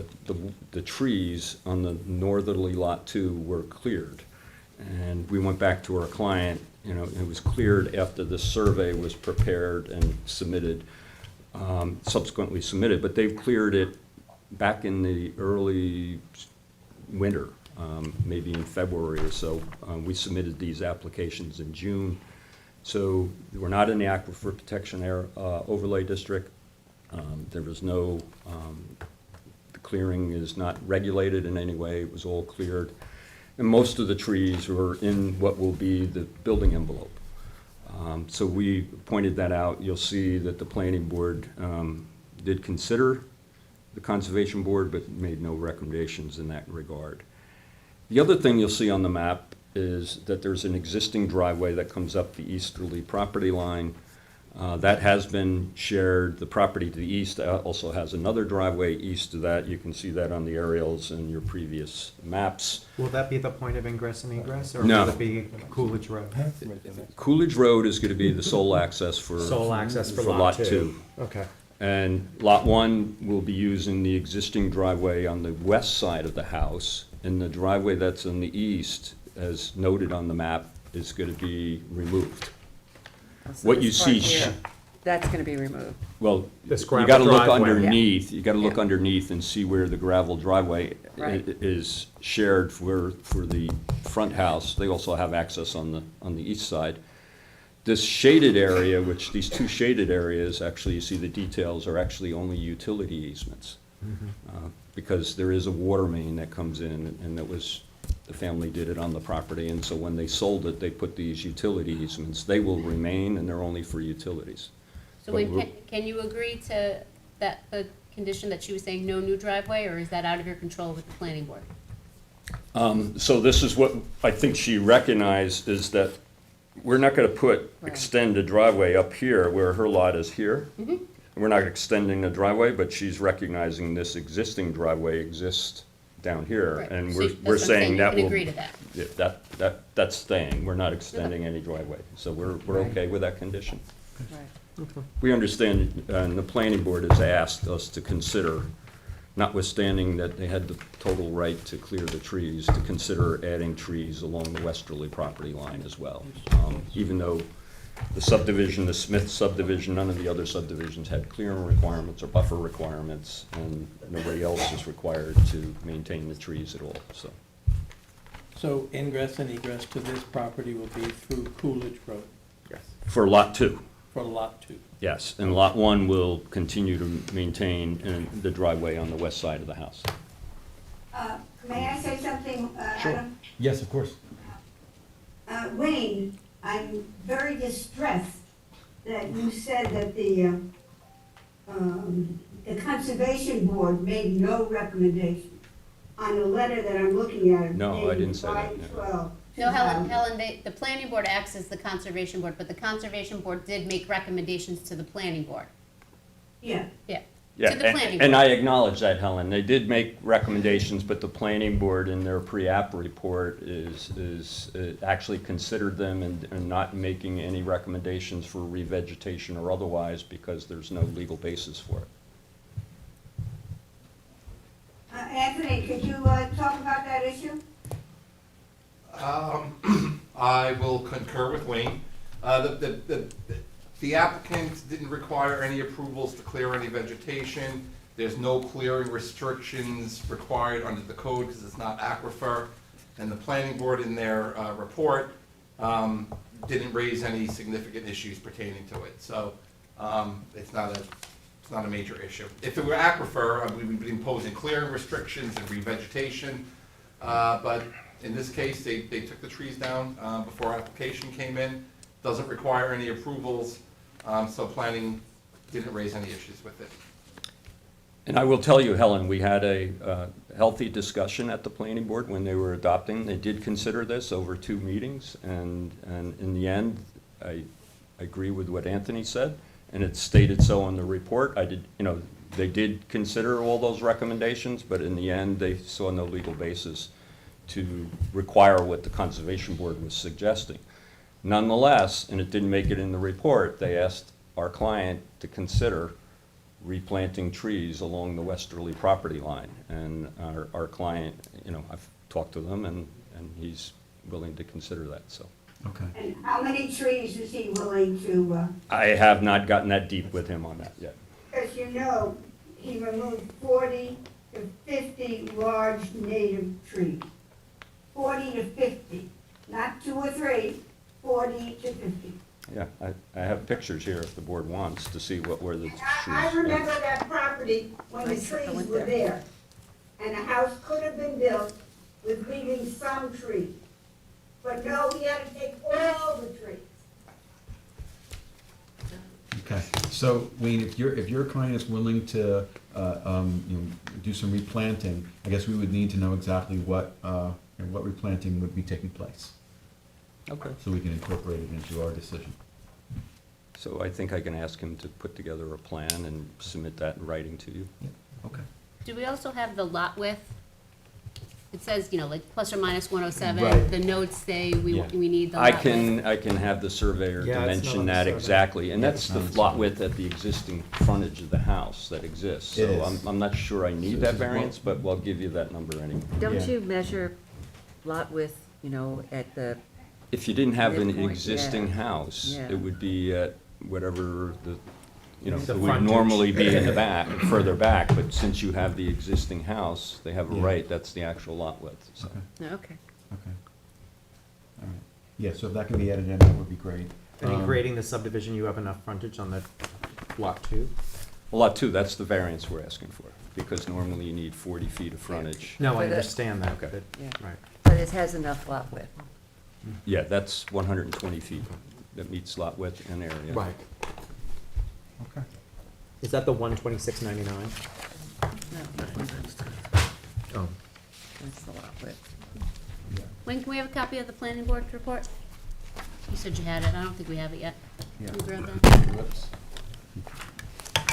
S18: the trees on the northerly lot 2 were cleared. And we went back to our client, it was cleared after the survey was prepared and submitted, subsequently submitted, but they've cleared it back in the early winter, maybe in February or so. We submitted these applications in June. So we're not in the Aquifer Protection Area Overlay District. There was no, the clearing is not regulated in any way. It was all cleared. And most of the trees were in what will be the building envelope. So we pointed that out. You'll see that the Planning Board did consider the Conservation Board, but made no recommendations in that regard. The other thing you'll see on the map is that there's an existing driveway that comes up the easterly property line. That has been shared. The property to the east also has another driveway east of that. You can see that on the aerials in your previous maps.
S12: Will that be the point of ingress and egress, or
S18: No.
S12: will it be Coolidge Road?
S18: Coolidge Road is going to be the sole access for lot 2.
S12: Okay.
S18: And lot 1 will be using the existing driveway on the west side of the house, and the driveway that's on the east, as noted on the map, is going to be removed.
S7: So
S18: What
S7: this
S18: you
S7: part
S18: see,
S7: here, that's gonna be removed.
S18: well,
S12: This
S18: you
S12: gravel
S18: got to look
S12: driveway.
S18: underneath. You got to look
S7: Yeah.
S18: underneath and see where the gravel driveway
S7: Right.
S18: is shared for the front house. They also have access on the east side. This shaded area, which these two shaded areas, actually, you see the details are actually only utility easements. Because there is a water main that comes in, and that was, the family did it on the property, and so when they sold it, they put these utility easements. They will remain, and they're only for utilities.
S5: So
S18: But
S5: when,
S18: we're-
S5: can you agree to that, the condition that she was saying, no new driveway, or is that out of your control with the planning board?
S18: So this is what I think she recognized, is that we're not gonna extend a driveway up here where her lot is here. We're not extending the driveway, but she's recognizing this existing driveway exists down here.
S5: Right.
S18: And
S5: So
S18: we're
S5: that's what I'm
S18: saying
S5: you
S18: that
S5: can
S18: will.
S5: agree to that.
S18: Yeah, that's staying. We're not extending any driveway. So we're okay with that condition.
S7: Right.
S18: We understand, and the planning board has asked us to consider notwithstanding that they had the total right to clear the trees, to consider adding trees along the westerly property line as well. Even though the subdivision, the Smith subdivision, none of the other subdivisions had clearing requirements or buffer requirements, and nobody else is required to maintain the trees at all, so.
S6: So ingress and egress to this property will be through Coolidge Road
S18: For Lot 2,
S6: for Lot 2.
S18: yes, and Lot 1 will continue to maintain the driveway on the west side of the house.
S3: May I say something, Adam?
S13: Yes, of course.
S3: Wayne, I'm very distressed that you said that the Conservation Board made no recommendation on the letter that I'm looking at.
S18: No, I didn't say that,
S3: dated
S18: no.
S3: 5/12.
S5: No, Helen, the planning board acts as the conservation board, but the conservation board did make recommendations to the planning board.
S3: Yeah.
S5: Yeah,
S18: Yeah,
S5: to the planning
S18: and
S5: board.
S18: I acknowledge that, Helen. They did make recommendations, but the planning board in their pre-app report actually considered them and not making any recommendations for revegetation or otherwise because there's no legal basis for it.
S3: Anthony, could you talk about that issue?
S14: I will concur with Wayne. The applicant didn't require any approvals to clear any vegetation. There's no clearing restrictions required under the code because it's not aquifer. And the planning board in their report didn't raise any significant issues pertaining to it. So it's not a major issue. If it were aquifer, we would be imposing clearing restrictions and revegetation. But in this case, they took the trees down before application came in. Doesn't require any approvals, so planning didn't raise any issues with it.
S18: And I will tell you, Helen, we had a healthy discussion at the planning board when they were adopting. They did consider this over 2 meetings, and in the end, I agree with what Anthony said, and it's stated so in the report. They did consider all those recommendations, but in the end, they saw no legal basis to require what the Conservation Board was suggesting. Nonetheless, and it didn't make it in the report, they asked our client to consider replanting trees along the westerly property line. And our client, I've talked to them, and he's willing to consider that, so.
S13: Okay.
S3: And how many trees is he willing to,
S18: I have not gotten that deep with him on that yet.
S3: as you know, he removed 40 to 50 large native trees. 40 to 50, not 2 or 3, 40 to 50.
S18: Yeah, I have pictures here if the board wants to see what were the trees.
S3: I remember that property when the trees were there, and a house could have been built with leaving some trees. But no, he had to take all the trees.
S13: Okay, so Wayne, if your client is willing to, do some replanting, I guess we would need to know exactly what replanting would be taking place.
S18: Okay.
S13: So we can incorporate it into our decision.
S18: So I think I can ask him to put together a plan and submit that in writing to you.
S13: Okay.
S5: Do we also have the lot width? It says, like plus or minus 107.
S13: Right.
S5: The notes say we need the
S18: I
S5: lot width.
S18: can have the surveyor
S12: Yeah, it's not
S18: dimension
S12: on the
S18: that
S12: survey.
S18: exactly, and
S13: Yeah,
S18: that's
S13: it's
S18: the
S13: not on the
S18: lot
S13: survey.
S18: width at the existing frontage of the house that exists.
S13: It
S18: So
S13: is.
S18: I'm not sure I
S13: So
S18: need
S13: this
S18: that
S13: is what-
S18: variance, but we'll give you that number anyway.
S7: Don't
S13: Yeah.
S7: you measure lot width, at the,
S18: If you didn't have an
S7: Midpoint,
S18: existing
S7: yeah.
S18: house,
S7: Yeah.
S18: it would be at whatever
S12: The
S18: it would
S12: frontage.
S18: normally be in the back, further back, but since you have the existing house, they have a
S13: Yeah.
S18: right, that's the actual lot width, so.
S13: Okay,
S7: okay.
S13: okay. All right. Yeah, so if that can be added in, that would be great.
S12: And in creating the subdivision, you have enough frontage on the lot 2?
S18: Well, lot 2, that's the variance we're asking for, because normally you need 40 feet of frontage.
S12: No, I
S7: For the-
S12: understand that,
S18: Okay.
S12: but,
S7: Yeah.
S12: right.
S7: But it has enough lot width.
S18: Yeah, that's 120 feet. That meets lot width and area.
S12: Right.
S13: Okay.
S12: Is that the 126.99?
S7: No,
S12: Oh.
S7: that's the lot width.
S5: When can we have a copy of the planning board report? You said you had it. I don't think we have it yet.
S13: Yeah.
S5: Can you grab that?
S13: Whoops.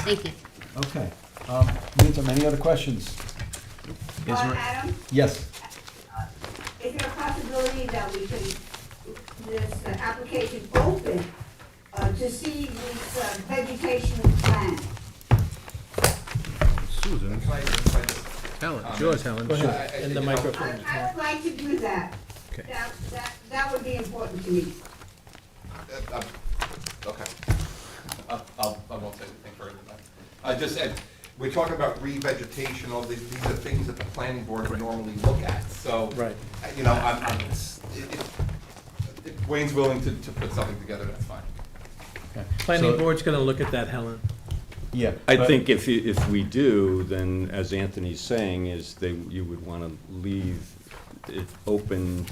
S5: Thank you.
S13: Okay. Meantime, any other questions? Is there-
S3: Adam,
S13: Yes.
S3: is there a possibility that we can, this application open to see this vegetation plan?
S14: Helen,
S6: it's yours, Helen. Go ahead, in the microphone.
S3: I would like to do that.
S14: Okay.
S3: That would be important to me.
S14: Okay. I won't say anything further than that. I just said, we're talking about revegetation, all these are things that the planning board would normally look at, so.
S6: Right.
S14: You know, if Wayne's willing to put something together, that's fine.
S6: Planning
S13: So-
S6: board's gonna look at that, Helen.
S13: Yeah.
S18: I
S13: but-
S18: think if we do, then as Anthony's saying, is you would want to leave it open,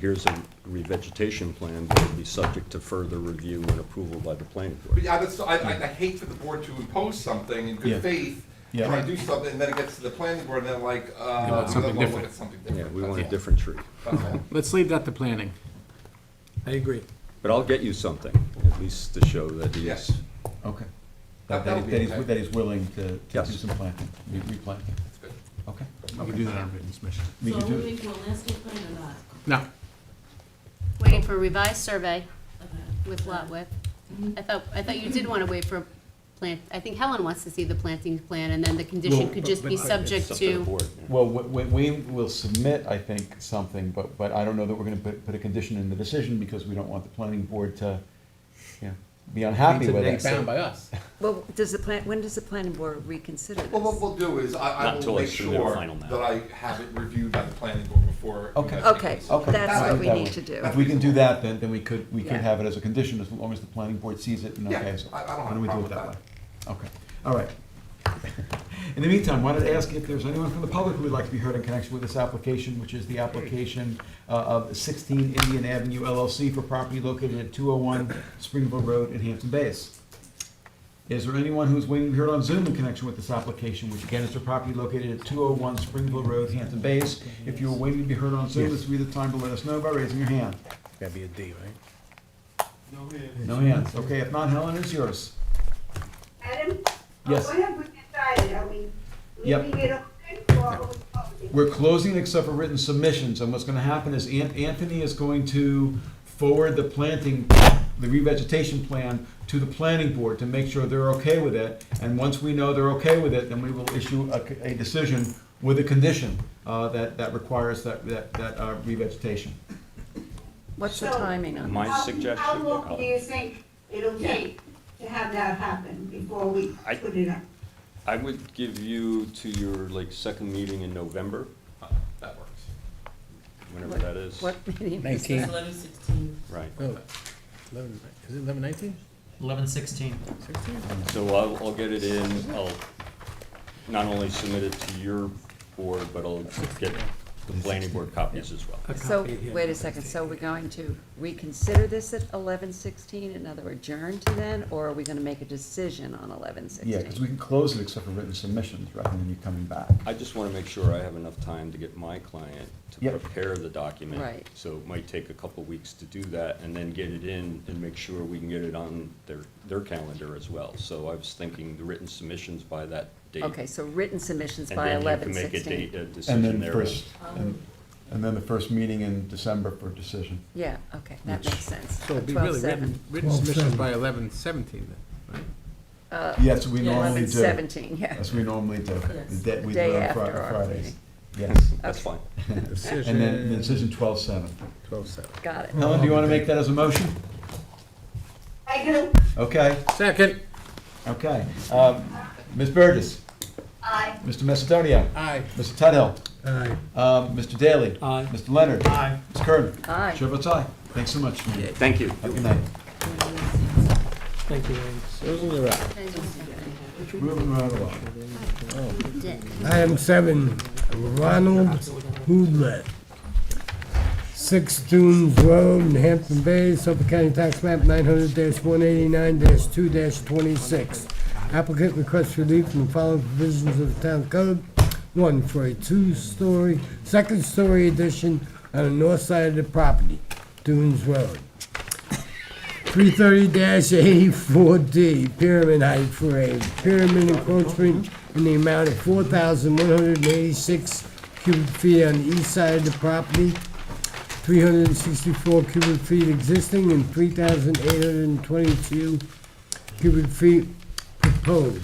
S18: here's a revegetation plan that would be subject to further review and approval by the planning board.
S14: But yeah, I hate for the board to impose something in
S13: Yeah.
S14: good faith,
S13: Yeah.
S14: try to do something, and then it gets to the planning board, and they're like, we
S13: want something
S14: look
S13: different.
S14: at something
S18: Yeah,
S14: different.
S18: we want a
S14: That's
S18: different tree.
S14: all. That's all.
S12: Let's leave that to planning.
S6: I agree.
S18: But I'll get you something, at least to show that he's.
S14: Yes.
S13: Okay.
S14: That would be okay.
S13: That he's willing to do
S18: Yes.
S13: some planting, replanting.
S14: That's good.
S13: Okay.
S12: We can do that on written submission.
S13: We
S19: So
S13: can
S19: are we
S13: do,
S19: waiting for a landscape plan or not?
S12: No.
S5: Waiting for a revised survey
S19: Okay.
S5: with lot width. I thought you did want to wait for a plant, I think Helen wants to see the planting plan, and then the condition
S13: Well,
S5: could just be
S18: It's
S5: subject
S18: up to the
S5: to.
S18: board.
S13: well, we will submit, I think, something, but I don't know that we're gonna put a condition in the decision because we don't want the planning board to, be unhappy with it.
S12: Bound by us.
S7: Well, when does the planning board reconsider this?
S14: Well, what we'll do is, I
S18: Not
S14: will
S18: until I
S14: make
S18: submit a
S14: sure
S18: final map.
S14: that I have it reviewed by the planning board before.
S13: Okay.
S7: Okay,
S13: Okay.
S7: that's
S13: I
S7: what we
S13: think
S7: need
S13: that
S7: to do.
S13: If we can do that, then we could
S7: Yeah.
S13: have it as a condition, as long as the planning board sees it and
S14: Yeah,
S13: okays it.
S14: I don't have
S13: Why
S14: a
S13: we do
S14: problem
S13: it
S14: with
S13: that way? Okay, all right. In the meantime, wanted to ask if there's anyone from the public who would like to be heard in connection with this application, which is the application of 16 Indian Avenue LLC for property located at 201 Springville Road in Hampton Bays. Is there anyone who's waiting to be heard on Zoom in connection with this application, which again is for property located at 201 Springville Road, Hampton Bays? If you are waiting to be heard on Zoom, this will be the time to let us know by raising your hand.
S12: Gotta be a D, right?
S13: No hands. Okay, if not, Helen, it's yours.
S3: Adam?
S13: Yes.
S3: What have we decided? Are we
S13: Yep.
S3: leaving it open or are we closing?
S13: We're closing except for written submissions, and what's gonna happen is Anthony is going to forward the revegetation plan to the planning board to make sure they're okay with it, and once we know they're okay with it, then we will issue a decision with a condition, that requires that revegetation.
S7: What's the
S3: So,
S7: timing on
S18: My
S7: this?
S18: suggestion.
S3: How long do you think it'll take to have that happen before we put it up?
S18: I would give you to your second meeting in November,
S14: That works.
S18: whenever that is.
S7: What meeting is
S12: 19.
S7: that?
S19: 11/16.
S18: Right.
S12: Oh, 11, is it 11/19?
S17: 11/16.
S18: So I'll get it in, I'll not only submit it to your board, but I'll get the planning board copies as well.
S7: So, wait a second, so we're going to reconsider this at 11/16, another adjourn to then, or are we gonna make a decision on 11/16?
S13: Yeah, because we can close it except for written submissions, rather than you coming back.
S18: I just want to make sure I have enough time to get my client to
S13: Yep.
S18: prepare the document.
S7: Right.
S18: So it might take a couple weeks to do that, and then get it in and make sure we can get it on their calendar as well. So I was thinking the written submissions by that date.
S7: Okay, so written submissions
S18: And
S7: by
S18: then you
S7: 11/16.
S18: can make a date, a
S13: And
S18: decision
S13: then
S18: there.
S13: first, and then the first meeting in December for decision.
S7: Yeah, okay, that makes sense.
S12: So it'd be
S7: 12/7.
S12: written submissions by 11/17 then, right?
S13: Yes, we normally do.
S7: 11/17, yeah.
S13: That's what we normally do.
S19: Yes.
S13: The we do
S7: Day
S13: it on
S7: after our
S13: Fridays.
S7: meeting.
S13: Yes.
S18: That's
S7: Okay.
S18: fine.
S13: And then the decision 12/7.
S12: 12/7.
S7: Got it.
S13: Helen, do you want to make that as a motion?
S3: I do.
S13: Okay,
S12: Second.
S13: okay. Ms. Burgess?
S3: Aye.
S13: Mr. Macedonia?
S12: Aye.
S13: Mr. Tudhill?
S12: Aye.
S13: Mr. Daly?
S6: Aye.
S13: Mr. Leonard?
S12: Aye.
S13: Ms. Kern?
S7: Aye.
S13: Chair votes aye. Thanks so much.
S18: Thank you.
S13: Have a good night.
S6: Thank you, Wayne.
S12: Susan, you're up.
S13: Moving right along.
S4: Item 7, Ronald Hoodlet, 6 Dunes Road in Hampton Bays, Suffolk County Tax Map 900-189-2-26. Applicant requests relief from the following provisions of the town code. 1, for a second-story addition on the north side of the property, Dunes Road. 330-84D, pyramid height for a pyramid encroachment in the amount of 4,186 cubic feet on the east side of the property, 364 cubic feet existing and 3,822 cubic feet proposed.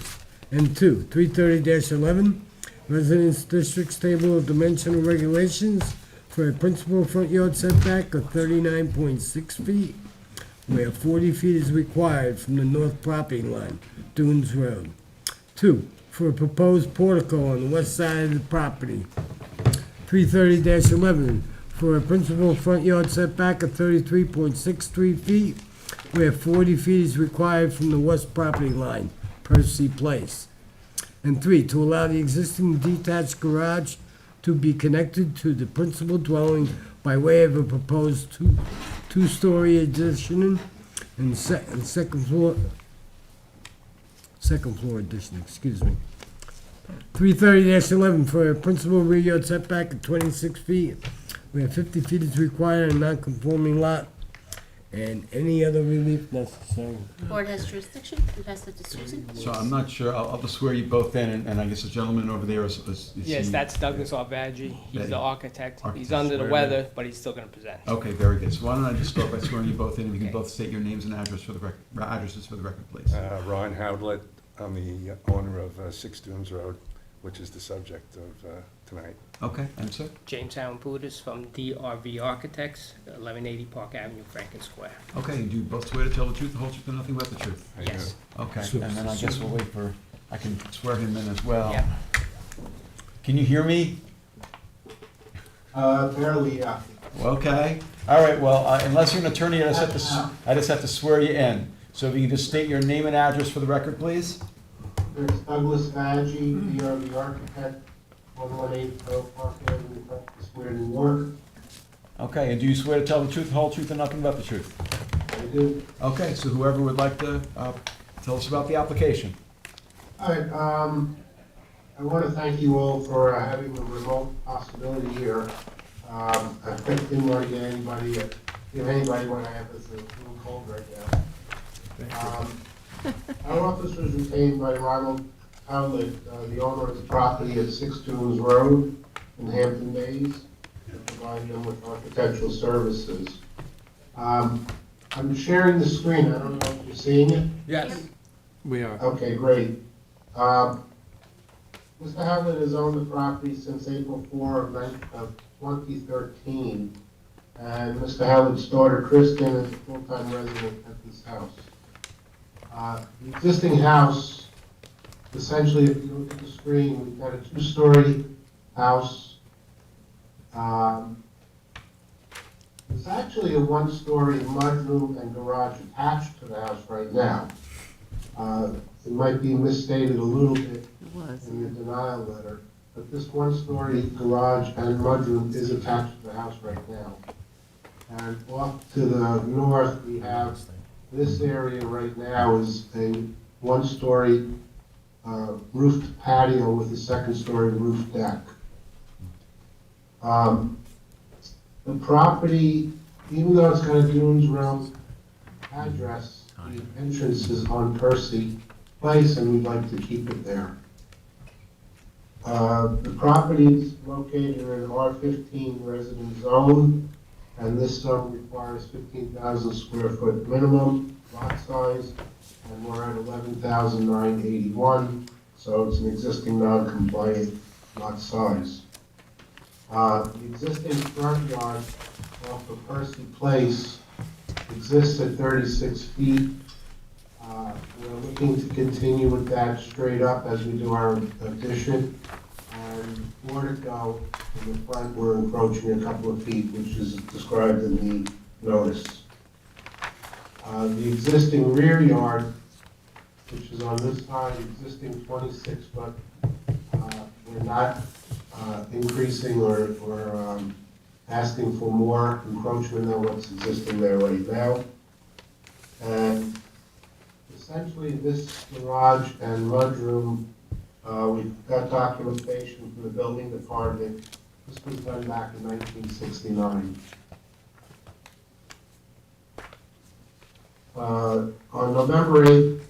S4: And 2, 330-11, Residence Districts Table of Dimensional Regulations for a principal front yard setback of 39.6 feet, where 40 feet is required from the north property line, Dunes Road. 2, for a proposed portico on the west side of the property. 330-11, for a principal front yard setback of 33.63 feet, where 40 feet is required from the west property line, Percy Place. And 3, to allow the existing detached garage to be connected to the principal dwelling by way of a proposed two-story addition and second floor addition, excuse me. 330-11, for a principal rear yard setback of 26 feet, where 50 feet is required on a non-conforming lot, and any other relief necessary.
S5: Board has jurisdiction, and pass it to Susan.
S1: So I'm not sure, I'll just swear you both in, and I guess the gentleman over there is
S20: Yes,
S1: he-
S20: that's Douglas Arvagi. He's the architect. He's under the
S1: Architect.
S20: weather, but he's still gonna present.
S1: Okay, very good. So why don't I just start by swearing you both in, and you can both state your names and addresses for the record, please.
S21: Ron Howlett, I'm the owner of 6 Dunes Road, which is the subject of tonight.
S1: Okay, and sir?
S20: James Allen Budis from DRV Architects, 1180 Park Avenue, Franklin Square.
S1: Okay, and do you both swear to tell the truth, the whole truth, and nothing but the truth?
S21: I
S20: Yes.
S1: Okay, and then I guess we'll wait for, I can swear him in as well.
S20: Yeah.
S1: Can you hear me?
S2: Barely, yeah.
S1: Okay, all right, well, unless you're an attorney, I just have to swear you in. So if you can just state your name and address for the record, please?
S2: There's Douglas Vaggi, DRV Architect, 118 Park Avenue, Franklin Square, New York.
S1: Okay, and do you swear to tell the truth, the whole truth, and nothing but the truth?
S2: I do.
S1: Okay, so whoever would like to tell us about the application.
S2: All right, I want to thank you all for having the remote possibility here. I didn't want to get anybody when I have this a little cold right now. Our office was retained by Ronald Howlett, the owner of the property at 6 Dunes Road in Hampton Bays, to provide them with architectural services. I'm sharing the screen. I don't know if you're seeing it.
S6: Yes, we are.
S2: Okay, great. Mr. Howlett has owned the property since April 4 of 2013, and Mr. Howlett's daughter, Kristen, is a full-time resident at this house. The existing house, essentially, if you look at the screen, we've got a 2-story house. It's actually a 1-story mudroom and garage attached to the house right now. It might be misstated a little bit in the denial letter, but this 1-story garage and mudroom is attached to the house right now. And off to the north, we have this area right now is a 1-story roofed patio with a 2nd-story roof deck. The property, even though it's got a Dunes Road address, the entrance is on Percy Place, and we'd like to keep it there. The property is located in an R15 resident zone, and this zone requires 15,000 square foot minimum lot size, and we're at 11,981, so it's an existing non-compliant lot size. The existing front yard off of Percy Place exists at 36 feet. We're looking to continue with that straight up as we do our addition. And portico in the front, we're encroaching a couple of feet, which is described in the notice. The existing rear yard, which is on this side, existing 26-foot, we're not increasing or asking for more encroachment than what's existing there right now. And essentially, this garage and mudroom, we've got documentation from the building department. This was done back in 1969. On November 8th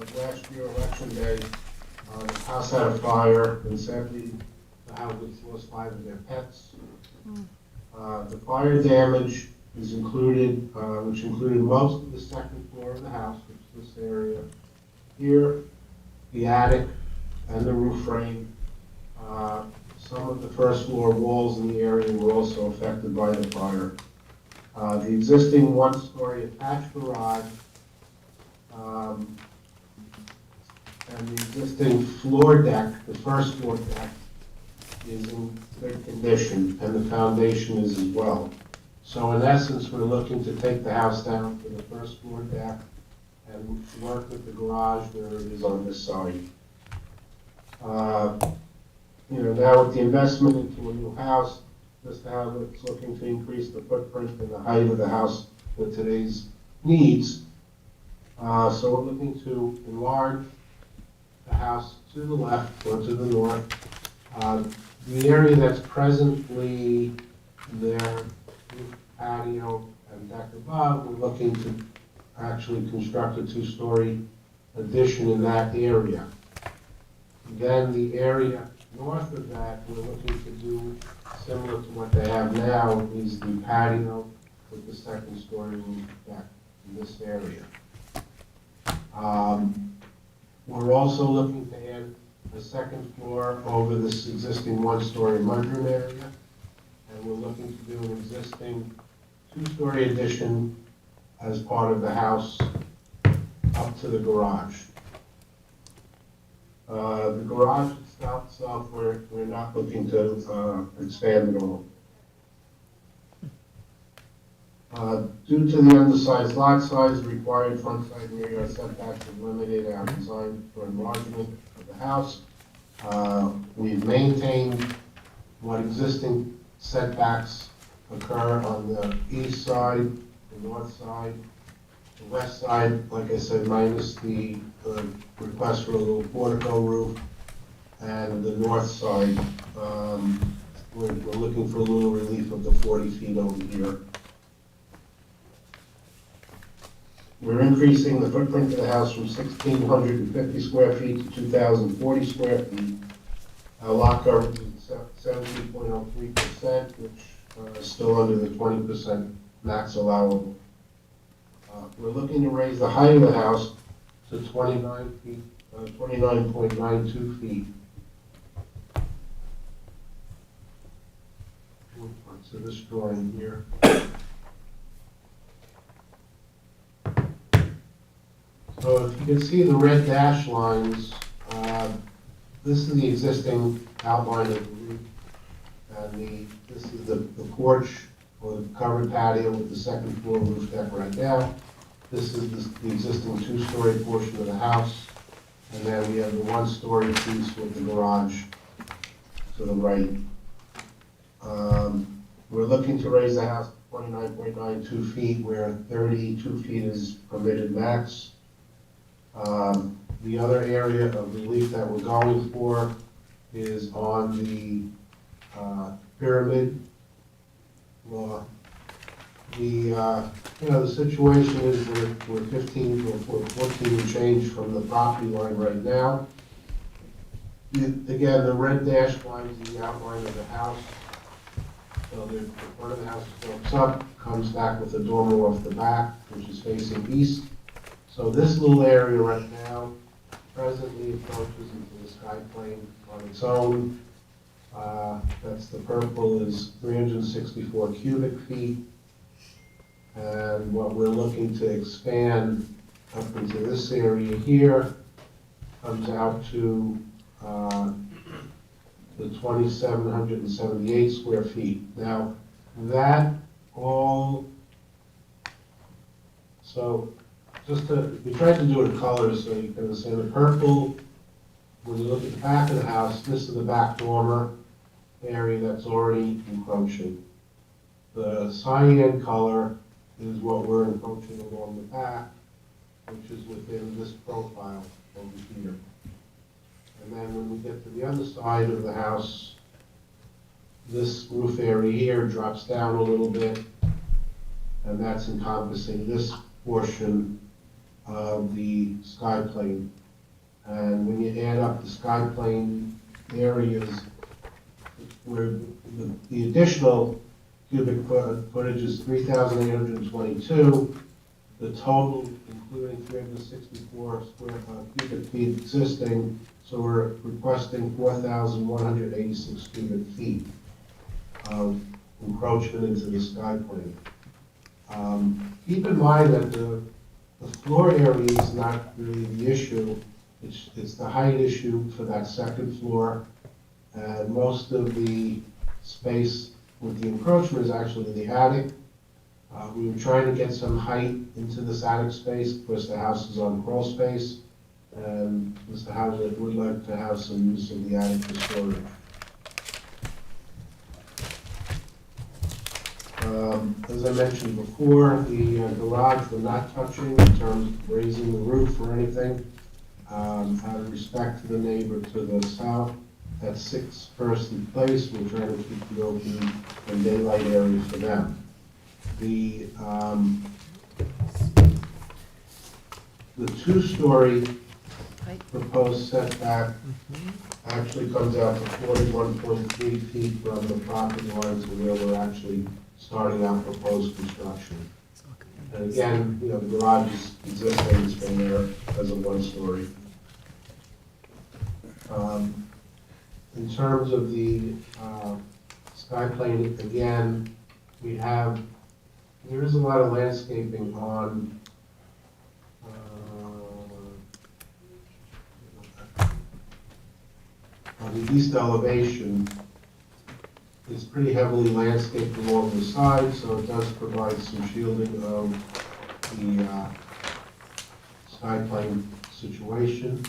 S2: of last year, election day, the house had a fire, and sadly, the Howletts lost 5 of their pets. The fire damage is included, which included most of the 2nd floor of the house, which is this area here, the attic, and the roof frame. Some of the first floor walls in the area were also affected by the fire. The existing one-story attached garage and the existing floor deck, the first floor deck, is in good condition, and the foundation is as well. So in essence, we're looking to take the house down to the first floor deck and work with the garage where it is on this side. Now with the investment into a new house, this house is looking to increase the footprint and the height of the house with today's needs. So we're looking to enlarge the house to the left or to the north. The area that's presently their roof patio and deck above, we're looking to actually construct a two-story addition in that area. Then the area north of that, we're looking to do similar to what they have now, is the patio with the second story roof deck in this area. We're also looking to add a second floor over this existing one-story mudroom area. And we're looking to do an existing two-story addition as part of the house up to the garage. The garage itself, we're not looking to expand at all. Due to the undersized lot size, required front side and rear yard setbacks have limited our design for enlargement of the house. We've maintained what existing setbacks occur on the east side, the north side, the west side, like I said, minus the request for a little portico roof, and the north side, we're looking for a little relief of the 40 feet over here. We're increasing the footprint of the house from 1,650 square feet to 2,040 square feet. Our lot coverage is 70.03%, which is still under the 20% max allowable. We're looking to raise the height of the house to 29.92 feet. So this drawing here. So if you can see the red dash lines, this is the existing outline of the roof. And this is the porch or the covered patio with the second floor roof deck right now. This is the existing two-story portion of the house. And then we have the one-story piece with the garage to the right. We're looking to raise the house to 29.92 feet, where 32 feet is permitted max. The other area of relief that we're going for is on the pyramid law. The situation is we're 15 or 14 and change from the property line right now. Again, the red dash line is the outline of the house. So the front of the house slopes up, comes back with a dormer off the back, which is facing east. So this little area right now presently approaches into the sky plane on its own. That's the purple is 364 cubic feet. And what we're looking to expand up into this area here comes out to the 2,778 square feet. Now, that all, so we tried to do it in colors so you can understand. The purple, when you look at the back of the house, this is the back dormer area that's already encroaching. The cyan color is what we're encroaching along the back, which is within this profile over here. And then when we get to the other side of the house, this roof area here drops down a little bit, and that's encompassing this portion of the sky plane. And when you add up the sky plane areas, where the additional cubic footage is 3,822,
S8: the total, including 364 cubic feet existing, so we're requesting 4,186 cubic feet of encroachment into the sky plane. Keep in mind that the floor area is not really the issue, it's the height issue for that second floor, and most of the space with the encroachment is actually in the attic. We were trying to get some height into this attic space because the house is on crawl space, and Mr. Hauser would like to have some use of the attic for storage. As I mentioned before, the garage we're not touching in terms of raising the roof or anything. Out of respect to the neighbor to the south, at 6 Person Place, we're trying to keep the open and daylight area for them. The two-story proposed setback actually comes out to 41.3 feet from the property line to where we're actually starting out proposed construction. And again, you know, the garage is existing, it's been there as a one-story. In terms of the sky plane, again, there is a lot of landscaping on the east elevation. It's pretty heavily landscaped along the side, so it does provide some shielding of the sky plane situation.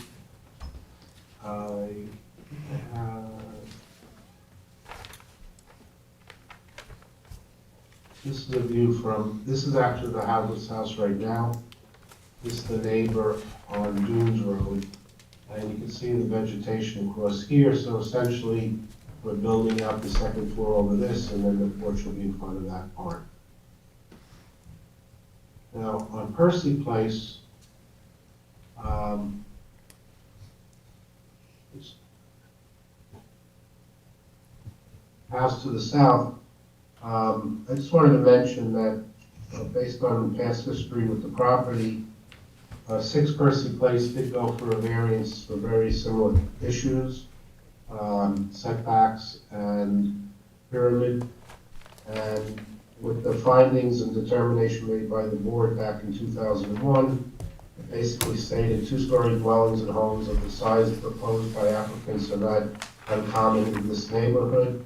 S8: This is a view from, this is actually the House's house right now. This is the neighbor on Dunes Road. And you can see the vegetation across here, so essentially we're building out the second floor over this, and then the porch will be in front of that barn. Now, on Percy Place, house to the south, I just wanted to mention that based on past history with the property, 6 Percy Place did go for a variance for very similar issues, setbacks and pyramid. And with the findings and determination made by the board back in 2001, it basically stated 2-story dwellings and homes of the size proposed by applicants are not uncommon in this neighborhood.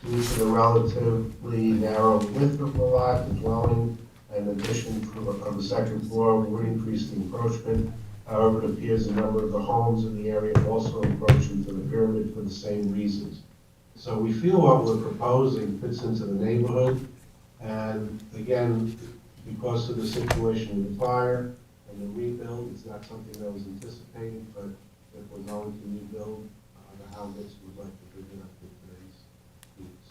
S8: Due to the relatively narrow width of the lot, the dwelling and addition of the second floor will increase the encroachment. However, it appears a number of the homes in the area also encroach into the pyramid for the same reasons. So we feel what we're proposing fits into the neighborhood. And again, because of the situation with the fire and the rebuild, it's not something that was anticipated, but if we're going to rebuild, the Howlets would like to bring it up to today's needs.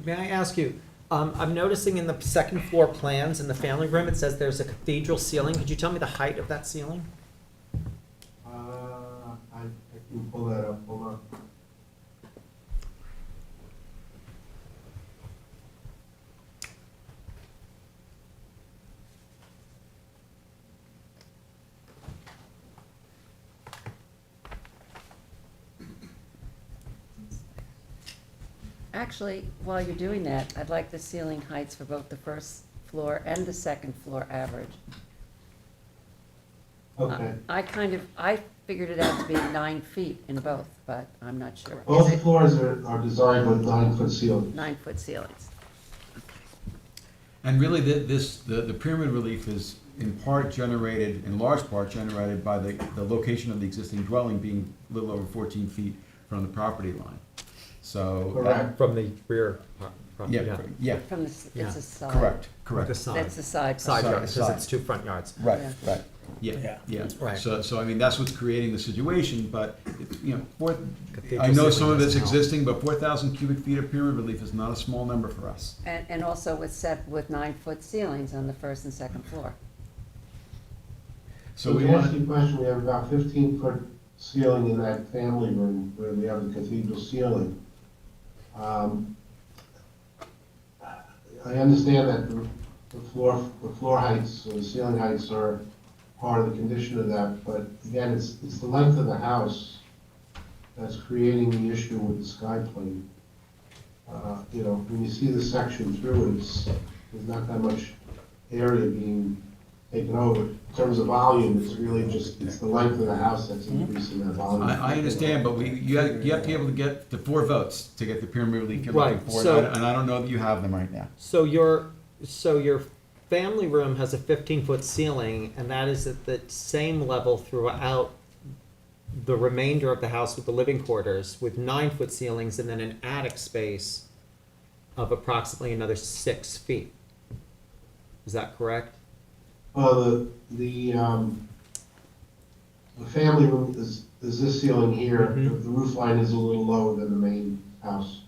S12: May I ask you, I'm noticing in the second floor plans in the family room, it says there's a cathedral ceiling. Could you tell me the height of that ceiling?
S8: I can pull that up, hold on.
S7: Actually, while you're doing that, I'd like the ceiling heights for both the first floor and the second floor average.
S8: Okay.
S7: I figured it out to be 9 feet in both, but I'm not sure.
S8: Both floors are designed with 9-foot ceilings.
S7: 9-foot ceilings.
S13: And really, the pyramid relief is in large part generated by the location of the existing dwelling being a little over 14 feet from the property line. So.
S8: Correct.
S12: From the rear.
S13: Yeah.
S7: From the, it's a side.
S13: Correct.
S12: The side.
S7: That's the side.
S12: Side yard, because
S13: Side.
S12: it's 2 front yards.
S13: Right,
S7: Yeah.
S13: right. Yeah.
S12: Right.
S13: So I mean, that's what's creating the situation, but, you know,
S12: Cathedral
S13: I know
S12: ceiling
S13: some of it's
S12: doesn't help.
S13: existing, but 4,000 cubic feet of pyramid relief is not a small number for us.
S7: And also with 9-foot ceilings on the first and second floor.
S13: So we
S8: to answer
S13: want,
S8: your question, we have about 15-foot ceiling in that family room where we have the cathedral ceiling. I understand that the floor heights, or the ceiling heights are part of the condition of that, but again, it's the length of the house that's creating the issue with the sky plane. You know, when you see the section through, there's not that much area being taken over. In terms of volume, it's really just, it's the length of the house that's increasing that volume.
S13: I understand, but you have to be able to get the 4 votes to get the pyramid relief you're looking
S12: Right,
S13: for,
S12: so-
S13: and I don't know that you have them right now.
S12: So your family room has a 15-foot ceiling, and that is at the same level throughout the remainder of the house with the living quarters, with 9-foot ceilings, and then an attic space of approximately another 6 feet. Is that correct?
S8: The family room is this ceiling here. The roof line is a little lower than the main house.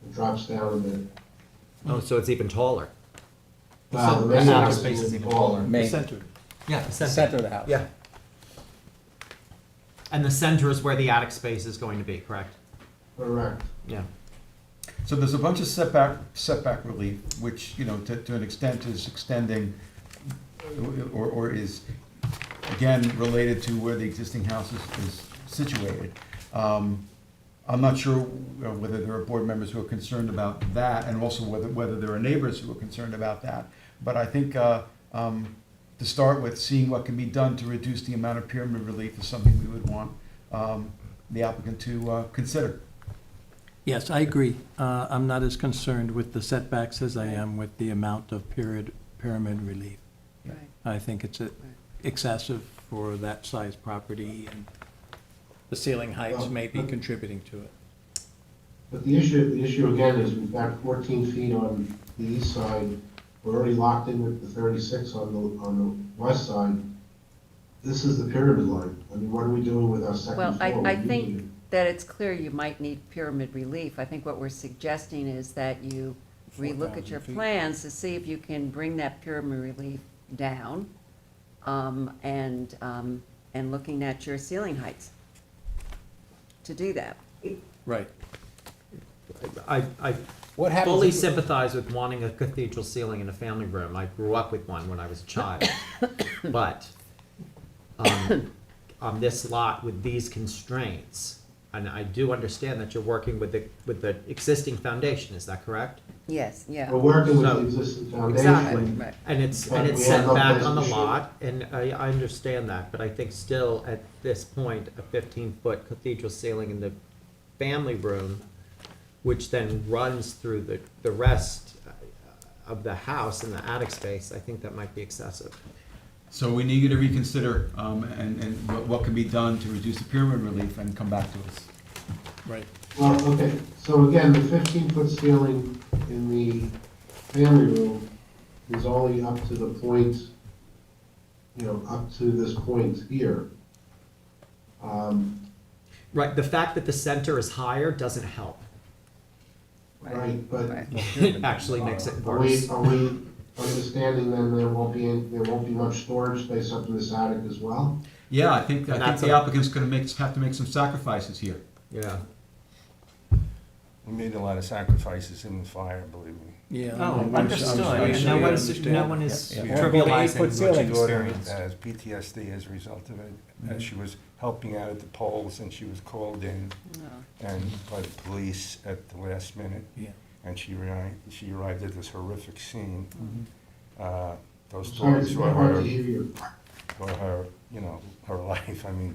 S8: It drops down a bit.
S12: Oh, so it's even taller.
S8: Wow, the main house is even taller.
S6: The center.
S12: Yeah,
S20: The center of the house.
S12: Yeah. And the center is where the attic space is going to be, correct?
S8: Correct.
S12: Yeah.
S13: So there's a bunch of setback relief, which, you know, to an extent is extending, or is, again, related to where the existing house is situated. I'm not sure whether there are board members who are concerned about that, and also whether there are neighbors who are concerned about that. But I think, to start with, seeing what can be done to reduce the amount of pyramid relief is something we would want the applicant to consider.
S6: Yes, I agree. I'm not as concerned with the setbacks as I am with the amount of pyramid relief.
S7: Right.
S6: I think it's excessive for that size property, and the ceiling heights may be contributing to it.
S8: But the issue again is we've got 14 feet on the east side. We're already locked in with the 36 on the west side. This is the pyramid line. I mean, what are we doing with our second
S7: Well,
S8: floor?
S7: I think that it's clear you might need pyramid relief. I think what we're suggesting is that you relook at your
S21: 4,000 feet.
S7: plans to see if you can bring that pyramid relief down, and looking at your ceiling heights to do that.
S6: Right.
S12: I
S20: What happens
S12: fully
S20: if-
S12: sympathize with wanting a cathedral ceiling in a family room. I grew up with one when I was a child. But on this lot with these constraints, and I do understand that you're working with the existing foundation, is that correct?
S7: Yes, yeah.
S8: We're working with
S12: So-
S8: the existing
S7: Exactly,
S8: foundation.
S7: right.
S12: And it's
S8: But we
S12: set
S8: have no
S12: back
S8: place
S12: on the
S8: to shoot.
S12: lot, and I understand that, but I think still at this point, a 15-foot cathedral ceiling in the family room, which then runs through the rest of the house and the attic space, I think that might be excessive.
S13: So we need you to reconsider, and what can be done to reduce the pyramid relief and come back to us.
S6: Right.
S8: Well, okay, so again, the 15-foot ceiling in the family room is only up to the point, you know, up to this point here.
S12: Right, the fact that the center is higher doesn't help.
S8: Right, but
S12: It actually makes it
S8: are
S12: worse.
S8: we understanding then there won't be much storage space up in this attic as well?
S13: Yeah, I think
S12: that's
S13: the
S12: a-
S13: applicant's gonna have to make some sacrifices here.
S12: Yeah.
S21: We made a lot of sacrifices in the fire, believe me.
S6: Yeah.
S12: Oh,
S6: I'm
S12: understood.
S6: sure
S12: And
S6: you
S12: no one's-
S6: understand.
S12: no one is
S21: Yeah.
S12: trivializing what you
S21: My daughter
S12: experienced.
S21: has PTSD as a result of it. She was helping out at the polls, and she was called in and by the police at the last minute.
S6: Yeah.
S21: And she arrived at this horrific scene. Those
S8: Sorry, it's
S21: stories
S8: very hard to hear you.
S21: were her, you know, her life. I mean,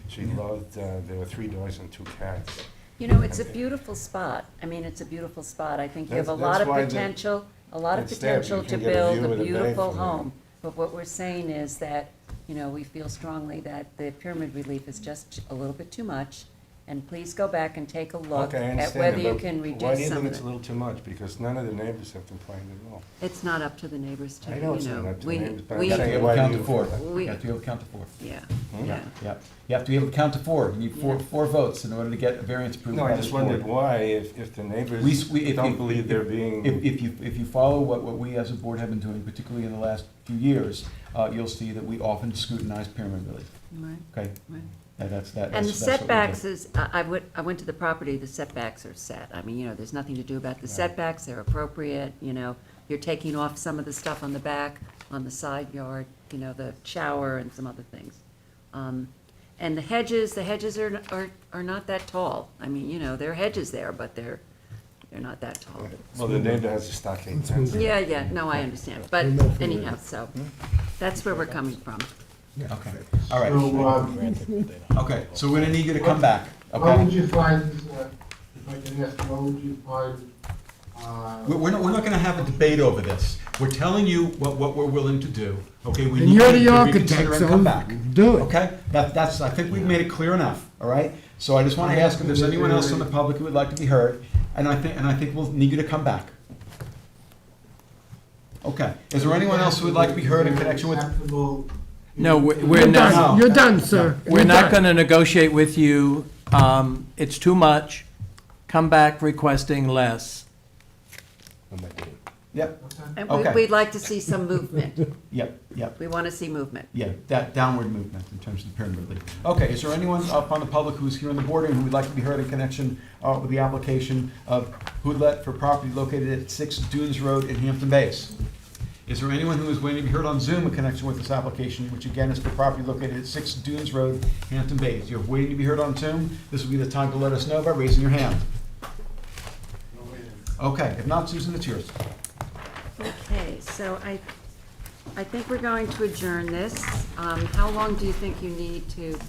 S21: she loved, there were 3 dogs and 2 cats.
S7: You know, it's a beautiful spot. I mean, it's a beautiful spot. I think you have a
S21: That's
S7: lot of
S21: why the-
S7: potential,
S21: it's there. You
S7: to
S21: can get a
S7: build
S21: view
S7: a
S21: of the bay
S7: beautiful
S21: from there.
S7: home. But what we're saying is that, you know, we feel strongly that the pyramid relief is just a little bit too much. And please go back and take a look
S21: Okay, I
S7: at
S21: understand
S7: whether
S21: that,
S7: you
S21: but
S7: can
S21: why do
S7: reduce
S21: you
S7: some
S21: think
S7: of
S21: it's a
S7: it.
S21: little too much? Because none of the neighbors have complained at all.
S7: It's not up to the neighbors to,
S21: I
S7: you
S21: know it's not
S7: know,
S21: up to the
S7: we,
S21: neighbors, but I'm
S7: we,
S13: You have to be
S21: saying,
S13: able
S21: why
S13: to
S21: do
S13: count
S21: you
S13: to 4.
S21: feel that?
S7: We-
S13: You have to be able to count to 4.
S7: yeah,
S21: Hmm?
S7: yeah.
S13: Yep. You have to be able to count to 4. You need
S7: Yeah.
S13: four votes in order to get a variance approved
S21: No,
S13: by
S21: I
S13: this
S21: just
S13: board.
S21: wondered why, if the neighbors
S13: If
S21: don't
S13: you-
S21: believe they're being.
S13: If you follow what we as a board have been doing, particularly in the last few years, you'll see that we often scrutinize pyramid relief.
S7: Right,
S13: Okay?
S7: right.
S13: And that's that.
S7: And the
S13: that's what we do.
S7: setbacks is, I went to the property, the setbacks are set. I mean, you know, there's nothing to do about the setbacks, they're appropriate, you know. you're taking off some of the stuff on the back, on the side yard, you know, the shower and some other things. And the hedges are not that tall. I mean, you know, there are hedges there, but they're not that tall.
S21: Well, the neighbor has a stockade fence.
S7: Yeah, no, I understand, but anyhow, so, that's where we're coming from.
S1: Okay, all right.
S8: So,
S1: Okay, so we're gonna need you to come back,
S8: what
S1: okay?
S8: would you find, if I can ask, what would you find,
S1: We're not gonna have a debate over this. We're telling you what we're willing to do, okay? We
S4: And
S1: need
S4: you're
S1: you
S4: the
S1: to
S4: architect,
S1: reconsider and
S4: so
S1: come back.
S4: do it.
S1: Okay? That's, I think we've made it clear enough, all right? So I just wanna ask if there's anyone else in the public who would like to be heard, and I think we'll need you to come back. Okay, is there anyone else who would like to be heard in connection with?
S8: acceptable?
S6: No, we're
S4: You're
S6: not,
S4: done, you're done, sir.
S6: we're
S4: You're
S6: not
S4: done.
S6: gonna negotiate with you. It's too much. Come back requesting less.
S1: Yep,
S7: And
S1: Okay.
S7: we'd like to see some movement.
S1: yep.
S7: We want to see movement.
S1: Yeah, that downward movement in terms of the pyramid relief. Okay, is there anyone up on the public who's here in the boardroom who would like to be heard in connection with the application of Hoodlet for property located at 6 Dunes Road in Hampton Bays? Is there anyone who is waiting to be heard on Zoom in connection with this application, which again is for property located at 6 Dunes Road, Hampton Bays? You're waiting to be heard on Zoom? This will be the time to let us know by raising your hand. Okay, if not, Susan, it's yours.
S7: Okay, so I think we're going to adjourn this. How long do you think you need to,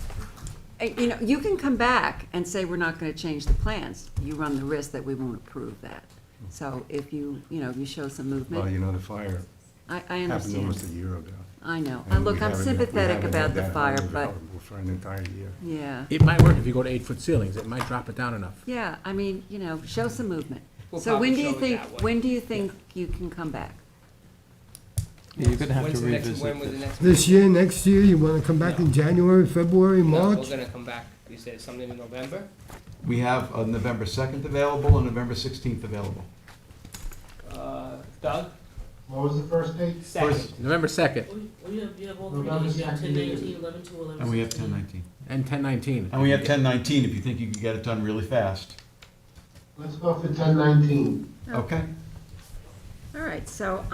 S7: you know, you can come back and say we're not gonna change the plans. You run the risk that we won't approve that. So if you show some
S21: Well,
S7: movement,
S21: you know, the fire
S7: I
S21: happened
S7: understand.
S21: almost a year ago.
S7: I know.
S21: And
S7: Look,
S21: we
S7: I'm
S21: haven't-
S7: sympathetic
S21: we haven't
S7: about
S21: had
S7: the
S21: that
S7: fire, but,
S21: available for an entire year.
S7: yeah.
S11: It might work if you go to 8-foot ceilings, it might drop it down enough.
S7: Yeah, I mean, you know, show some movement.
S20: We'll
S7: So when
S20: probably
S7: do you
S20: show it
S7: think,
S20: that way.
S7: when do you think you can come back?
S6: You're gonna have
S20: When's
S6: to
S20: the next-
S6: revisit
S20: when was the
S6: this.
S20: next
S4: This
S20: meeting?
S4: year, next year, you wanna come back in January, February,
S20: No,
S4: March?
S20: we're gonna come back, you said something in November?
S1: We have November 2nd available and November 16th available.
S20: Doug?
S8: What was the first date?
S20: Second.
S11: November 2nd
S3: You have all
S8: three days. You have 10/19,
S3: 11/2, 11/16.
S1: And we have 10/19.
S11: and 10/19.
S1: And we have 10/19 if you think you can get it done really fast.
S8: Let's go for 10/19.
S1: Okay?
S7: All right, so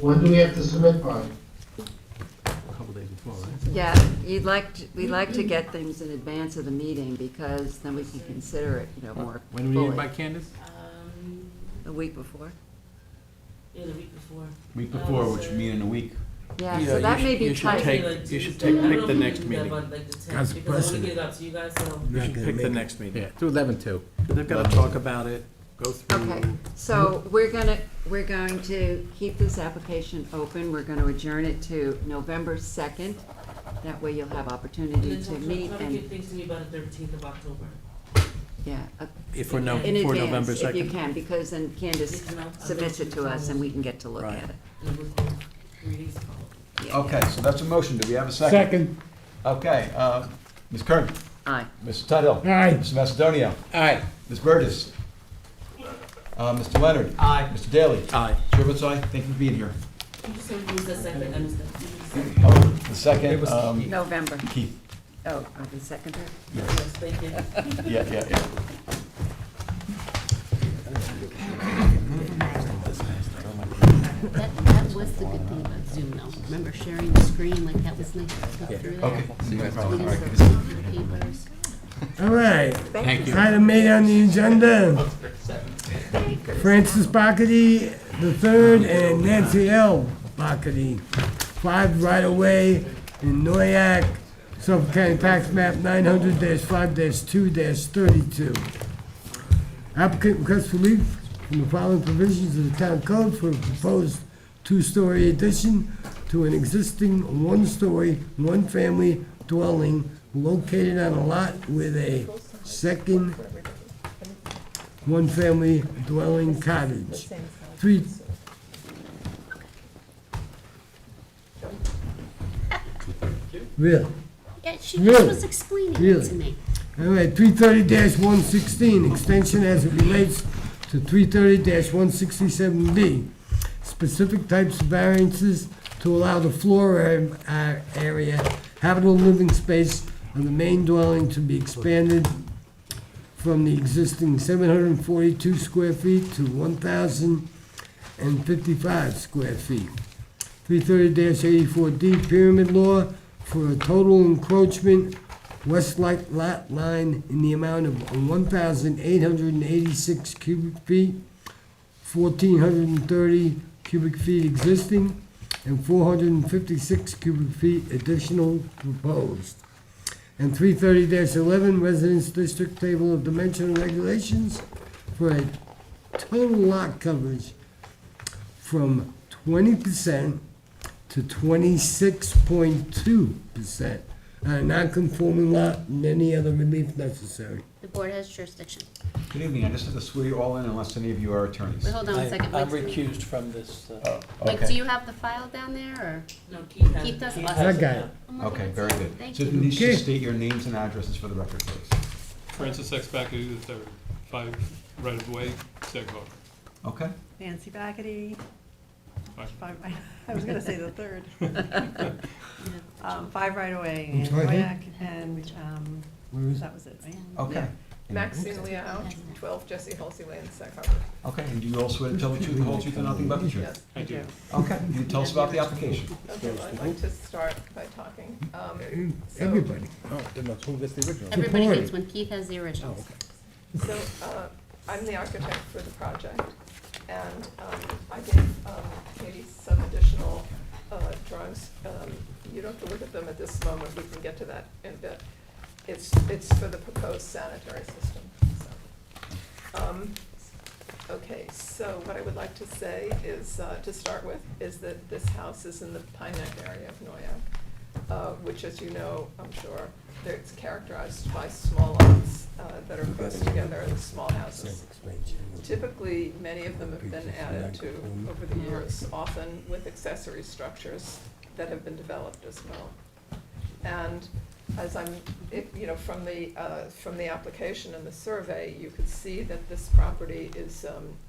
S8: When do we have to submit by?
S11: A couple days before, right?
S7: yeah, we'd like to get things in advance of the meeting, because then we can consider it, you know, more
S11: When do we need
S7: fully.
S11: by Candace?
S7: A week before?
S3: Yeah, the week before.
S1: Week before, which would mean in a week.
S7: Yeah, so that may be
S6: you should
S7: tight.
S6: you should pick the next meeting.
S4: That's precedent.
S3: it out to you guys, so.
S6: You should pick the next meeting.
S11: Yeah, do 11/2.
S6: They've gotta talk about it, go through.
S7: Okay, so we're going to keep this application open. We're gonna adjourn it to November 2nd. That way you'll have opportunity to meet and,
S3: things to me by the 13th of October.
S7: yeah,
S6: If we're
S7: in
S6: for
S7: advance,
S6: November
S7: if you
S6: 2nd.
S7: can, because then Candace submits it to us and we can get to look
S6: Right.
S7: at it.
S3: And it was 3 days ago.
S7: Yeah.
S1: Okay, so that's a motion. Do we have a second?
S4: Second.
S1: Okay, Ms. Kern?
S7: Aye.
S1: Mr. Tuthill?
S4: Aye.
S1: Mr. Macedonio?
S11: Aye.
S1: Ms. Burgess? Mr. Leonard?
S20: Aye.
S1: Mr. Daly?
S6: Aye.
S1: Chair votes aye. Thank you for being here.
S3: You just said who's the second, and
S1: Oh, the second,
S7: November.
S1: Keith.
S7: Oh, the second?
S1: Yes.
S3: thank you.
S1: Yeah.
S5: That was the good thing about Zoom though. Remember sharing the screen, like that was nice to go through that.
S1: Okay.
S5: We
S1: No problem.
S5: didn't
S1: All
S5: go
S1: right.
S5: through the papers.
S4: All right.
S7: Thank you.
S4: Item 8 on the agenda, Francis Bacady III and Nancy L. Bacady, 5 right-of-way in Noyak, Suffolk County Tax Map 900-5-2-32. Applicant requests relief from the following provisions of the town code for a proposed 2-story addition to an existing 1-story, 1-family dwelling located on a lot with a second 1-family dwelling cottage. Really?
S5: Yeah, she
S4: Really?
S5: just was explaining it
S4: Really?
S5: to me.
S4: All right, 330-116, extension as it relates to 330-167B. Specific types of variances to allow the floor area, habitable living space of the main dwelling to be expanded from the existing 742 square feet to 1,000 155 square feet. 330-84D Pyramid Law for a total encroachment west lot line in the amount of 1,886 cubic feet, 1,430 cubic feet existing, and 456 cubic feet additional proposed. And 330-11 Residence District Table of Dimensional Regulations for a total lot coverage from 20% to 26.2% on a non-conforming lot and any other relief necessary.
S5: The board has jurisdiction.
S1: Good evening, I just have to swear you all in unless any of you are attorneys.
S5: Wait, hold on a second.
S6: I'm
S5: Wait,
S6: recused from this.
S5: Mike,
S1: Okay.
S5: do you have the file down there, or?
S17: No, Keith has
S5: Keith does?
S6: Keith
S5: Awesome.
S6: has
S4: I got it.
S5: I'm looking
S1: Okay,
S5: at
S1: very
S5: it.
S1: good.
S5: Thank
S1: So
S5: you.
S1: please
S4: Okay.
S1: just state your names and addresses for the record, please.
S15: Francis X. Backady III, 5 right-of-way, Sag Harbor.
S1: Okay?
S22: Nancy Backety,
S15: Fine.
S22: I was gonna say the third. 5 right away
S4: I'm
S22: in
S4: sorry?
S22: Noyak, and,
S4: Where is it?
S22: that was it, right?
S1: Okay.
S22: Maxine Liao, 12 Jesse Halsey Lane, Sag Harbor.
S1: Okay, and do you all swear to tell the truth, the whole truth, and nothing but the truth?
S22: Yes,
S15: I do.
S1: Okay, you tell us about the application.
S22: Okay, well, I'd like to start by talking.
S4: Everybody.
S11: Oh, then that's who gets the original?
S5: Everybody
S4: Support.
S5: gets one. Keith has the originals.
S22: So, I'm the architect for the project, and I gave Katie some additional drawings. You don't have to look at them at this moment, we can get to that in a bit. It's for the proposed sanitary system, so. Okay, so what I would like to say is, to start with, is that this house is in the Pine Neck area of Noyak, which, as you know, I'm sure, it's characterized by small lots that are close together and small houses. Typically, many of them have been added to over the years, often with accessory structures that have been developed as well. And as from the application and the survey, you could see that this property is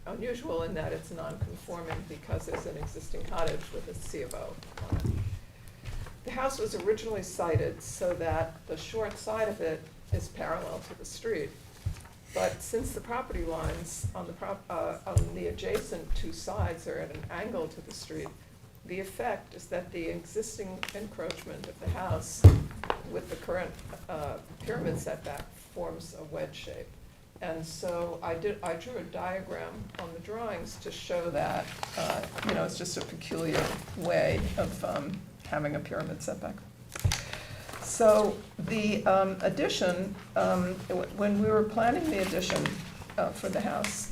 S22: unusual in that it's non-conforming because there's an existing cottage with a C of O on it. The house was originally sited so that the short side of it is parallel to the street. But since the property lines on the adjacent two sides are at an angle to the street, the effect is that the existing encroachment of the house with the current pyramid setback forms a wedge shape. And so I drew a diagram on the drawings to show that, it's just a peculiar way of having a pyramid setback. So the addition, when we were planning the addition for the house,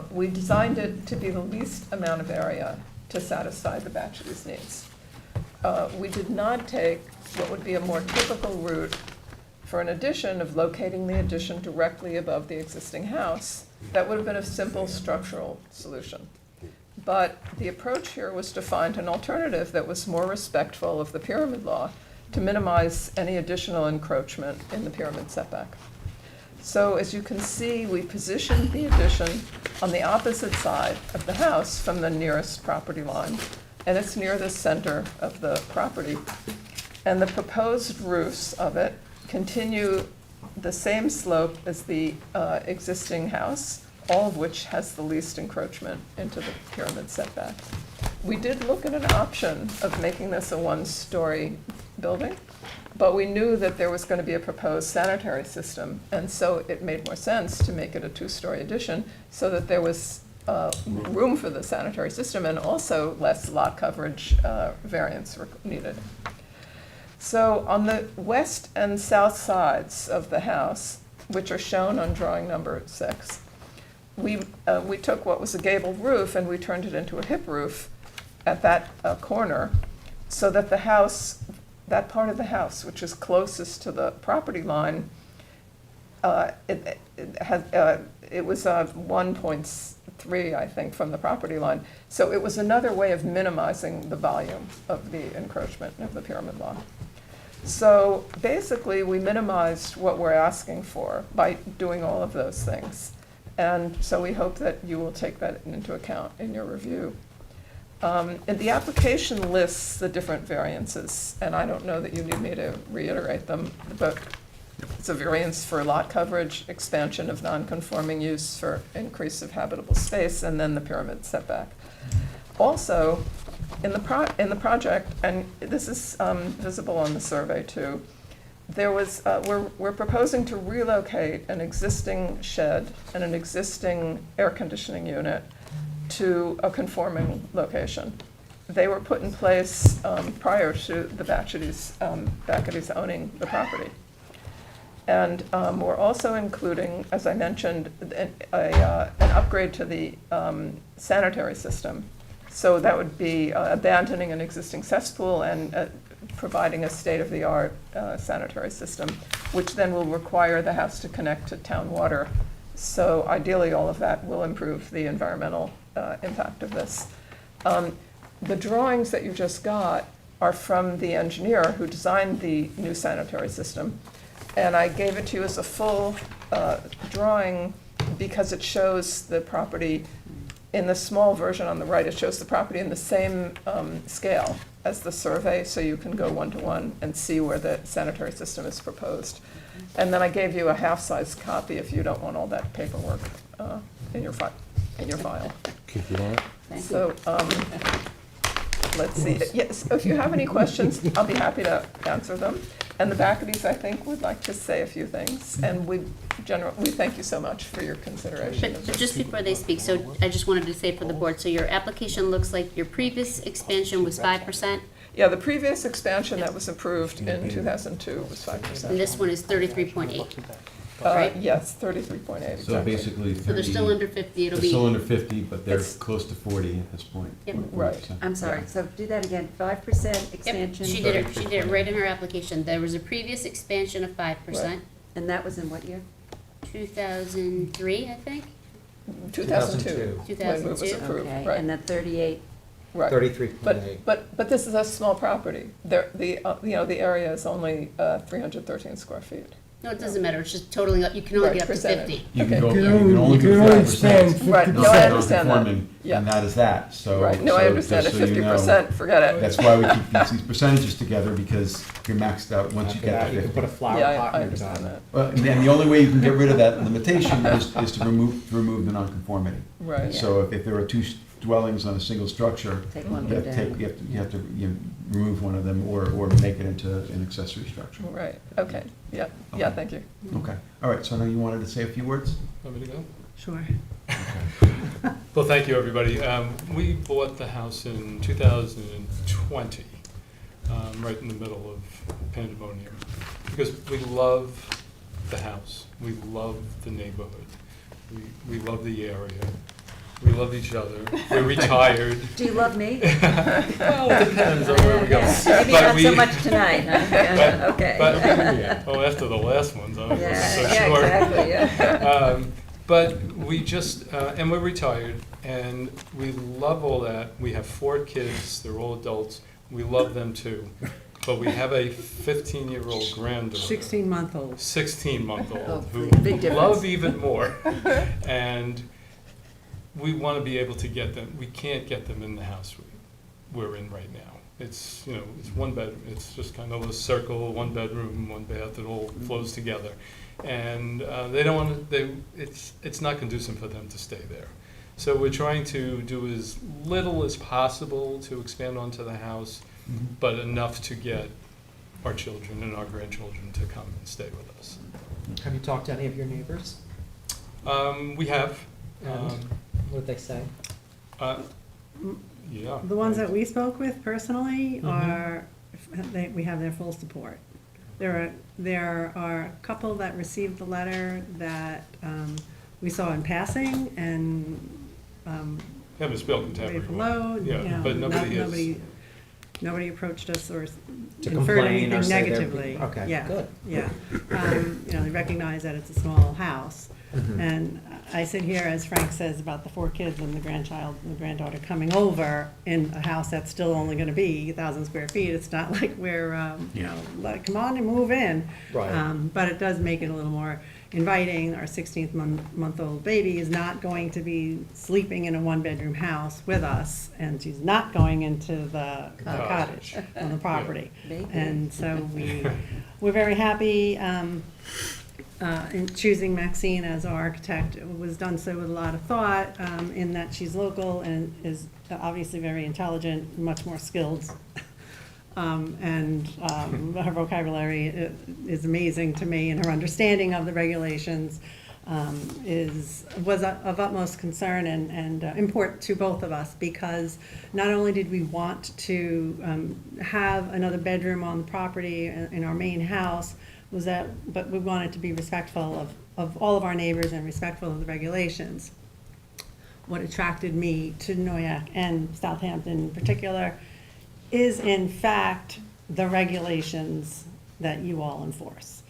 S22: we designed it to be the least amount of area to satisfy the bachelor's needs. We did not take what would be a more typical route for an addition of locating the addition directly above the existing house. That would have been a simple structural solution. But the approach here was to find an alternative that was more respectful of the pyramid law to minimize any additional encroachment in the pyramid setback. So as you can see, we positioned the addition on the opposite side of the house from the nearest property line, and it's near the center of the property. And the proposed roofs of it continue the same slope as the existing house, all of which has the least encroachment into the pyramid setback. We did look at an option of making this a one-story building, but we knew that there was going to be a proposed sanitary system, and so it made more sense to make it a two-story addition so that there was room for the sanitary system and also less lot coverage variance needed. So on the west and south sides of the house, which are shown on drawing number 6, we took what was a gabled roof and we turned it into a hip roof at that corner, so that the house, that part of the house which is closest to the property line, it was 1.3, I think, from the property line. So it was another way of minimizing the volume of the encroachment of the pyramid law. So basically, we minimized what we're asking for by doing all of those things. And so we hope that you will take that into account in your review. And the application lists the different variances, and I don't know that you need me to reiterate them, but It's a variance for lot coverage, expansion of non-conforming use for increase of habitable space, and then the pyramid setback. Also, in the project, and this is visible on the survey too, there was, we're proposing to relocate an existing shed and an existing air conditioning unit to a conforming location. They were put in place prior to the Bacchides owning the property. And we're also including, as I mentioned, an upgrade to the sanitary system. So that would be abandoning an existing cesspool and providing a state-of-the-art sanitary system, which then will require the house to connect to town water. So ideally, all of that will improve the environmental impact of this. The drawings that you just got are from the engineer who designed the new sanitary system. And I gave it to you as a full drawing because it shows the property in the small version on the right. It shows the property in the same scale as the survey, so you can go one-to-one and see where the sanitary system is proposed. And then I gave you a half-size copy if you don't want all that paperwork in your file.
S11: Keep it on.
S22: So, let's see. Yes, if you have any questions, I'll be happy to answer them. And the Bacchides, I think, would like to say a few things. And we thank you so much for your consideration.
S5: But just before they speak, so I just wanted to say for the board, so your application looks like your previous expansion was 5%,
S22: Yeah, the previous expansion that was approved in 2002 was
S5: and
S22: 5%.
S5: this one is 33.8. right?
S22: Yes, 33.8, exactly.
S13: So basically 30.
S5: So they're still under 50, it'll
S13: They're
S5: be.
S13: still under 50, but they're
S22: It's-
S13: close to 40 at this point.
S5: Yep.
S22: Right.
S7: I'm sorry, so do that again, 5%
S5: Yep,
S7: expansion?
S5: she did it right in her application. There was a previous expansion of 5%,
S7: And that was in what year?
S5: 2003, I think.
S22: 2002.
S5: 2002.
S22: When it was approved,
S7: Okay,
S22: right.
S7: and then 38,
S22: Right.
S12: 33.8.
S22: But this is a small property. The area is only 313 square feet.
S5: No, it doesn't matter, it's just totaling up, you can only
S22: Right,
S5: get up to
S22: percentage.
S5: 50.
S13: You can
S22: Okay.
S13: go,
S4: You
S13: you
S4: can
S13: can only
S4: only
S13: do 5%.
S4: expand
S22: Right, no, I understand that.
S13: Non-conforming,
S22: Yeah.
S13: and that is that, so.
S22: Right, no, I
S13: so
S22: understand it,
S13: just so you know,
S22: 50%, forget it.
S13: That's why we keep these percentages together, because you're maxed out once you
S12: After
S13: get
S12: that,
S13: to
S12: you can
S13: 50.
S12: put a flower
S22: Yeah,
S12: pot
S22: I
S12: in your
S22: understand
S12: garden.
S22: that.
S13: Well, and then the only way you can get rid of that limitation is to remove the nonconformity.
S22: Right.
S13: So if there are two dwellings on a single structure,
S7: take one
S13: you
S7: of
S13: have
S7: them
S13: to
S7: down.
S13: take, you have to remove one of them or make it into an accessory structure.
S22: Right, okay, yeah,
S13: Okay.
S22: thank you.
S13: Okay, all right, so now you wanted to say a few words?
S15: Want me to go?
S19: Sure.
S15: Well, thank you, everybody. We bought the house in 2020, right in the middle of pandemonium, because we love the house, we love the neighborhood, we love the area, we love each other, we're retired.
S7: Do you love me?
S15: Well, it depends on where we go.
S7: Maybe
S15: But
S7: not
S15: we-
S7: so much tonight, huh? Okay.
S15: Oh, after the last ones, I wasn't so
S7: Yeah,
S15: sure.
S7: exactly, yeah.
S15: But we just, and we're retired, and we love all that. We have 4 kids, they're all adults, we love them too. But we have a 15-year-old granddaughter.
S19: 16-month-old.
S15: 16-month-old,
S7: Oh,
S15: who
S7: big difference.
S15: love even more. And we want to be able to get them, we can't get them in the house we're in right now. It's, it's one bedroom, it's just kind of a circle, 1 bedroom, 1 bath, it all flows together. And they don't want to, it's not conducive for them to stay there. So we're trying to do as little as possible to expand onto the house, but enough to get our children and our grandchildren to come and stay with us.
S12: Have you talked to any of your neighbors?
S15: We have.
S12: And what did they say?
S15: Yeah.
S19: The ones that we spoke with personally
S15: Mhm.
S19: are, we have their full support. There are a couple that received the letter that we saw in passing and
S15: Haven't spoken to
S19: waved
S15: everyone.
S19: hello,
S15: Yeah, but nobody is.
S19: nobody approached us or
S12: To
S19: inferred
S12: complain or
S19: anything
S12: say they're-
S19: negatively.
S12: okay,
S19: Yeah,
S12: good.
S19: yeah. They recognize that it's a small house.
S12: Mhm.
S19: And I sit here, as Frank says, about the 4 kids and the granddaughter coming over in a house that's still only gonna be 1,000 square feet. It's not like we're, like, come on and move in.
S12: Right.
S19: But it does make it a little more inviting. Our 16-month-old baby is not going to be sleeping in a one-bedroom house with us, and she's not going into the cottage on the property.
S7: Baby.
S19: And so we're very happy in choosing Maxine as our architect. It was done so with a lot of thought, in that she's local and is obviously very intelligent, much more skilled. Her vocabulary is amazing to me, and her understanding of the regulations was of utmost concern and import to both of us, because not only did we want to have another bedroom on the property in our main house, but we wanted to be respectful of all of our neighbors and respectful of the regulations. What attracted me to Noyak and Southampton in particular is in fact the regulations that you all enforce.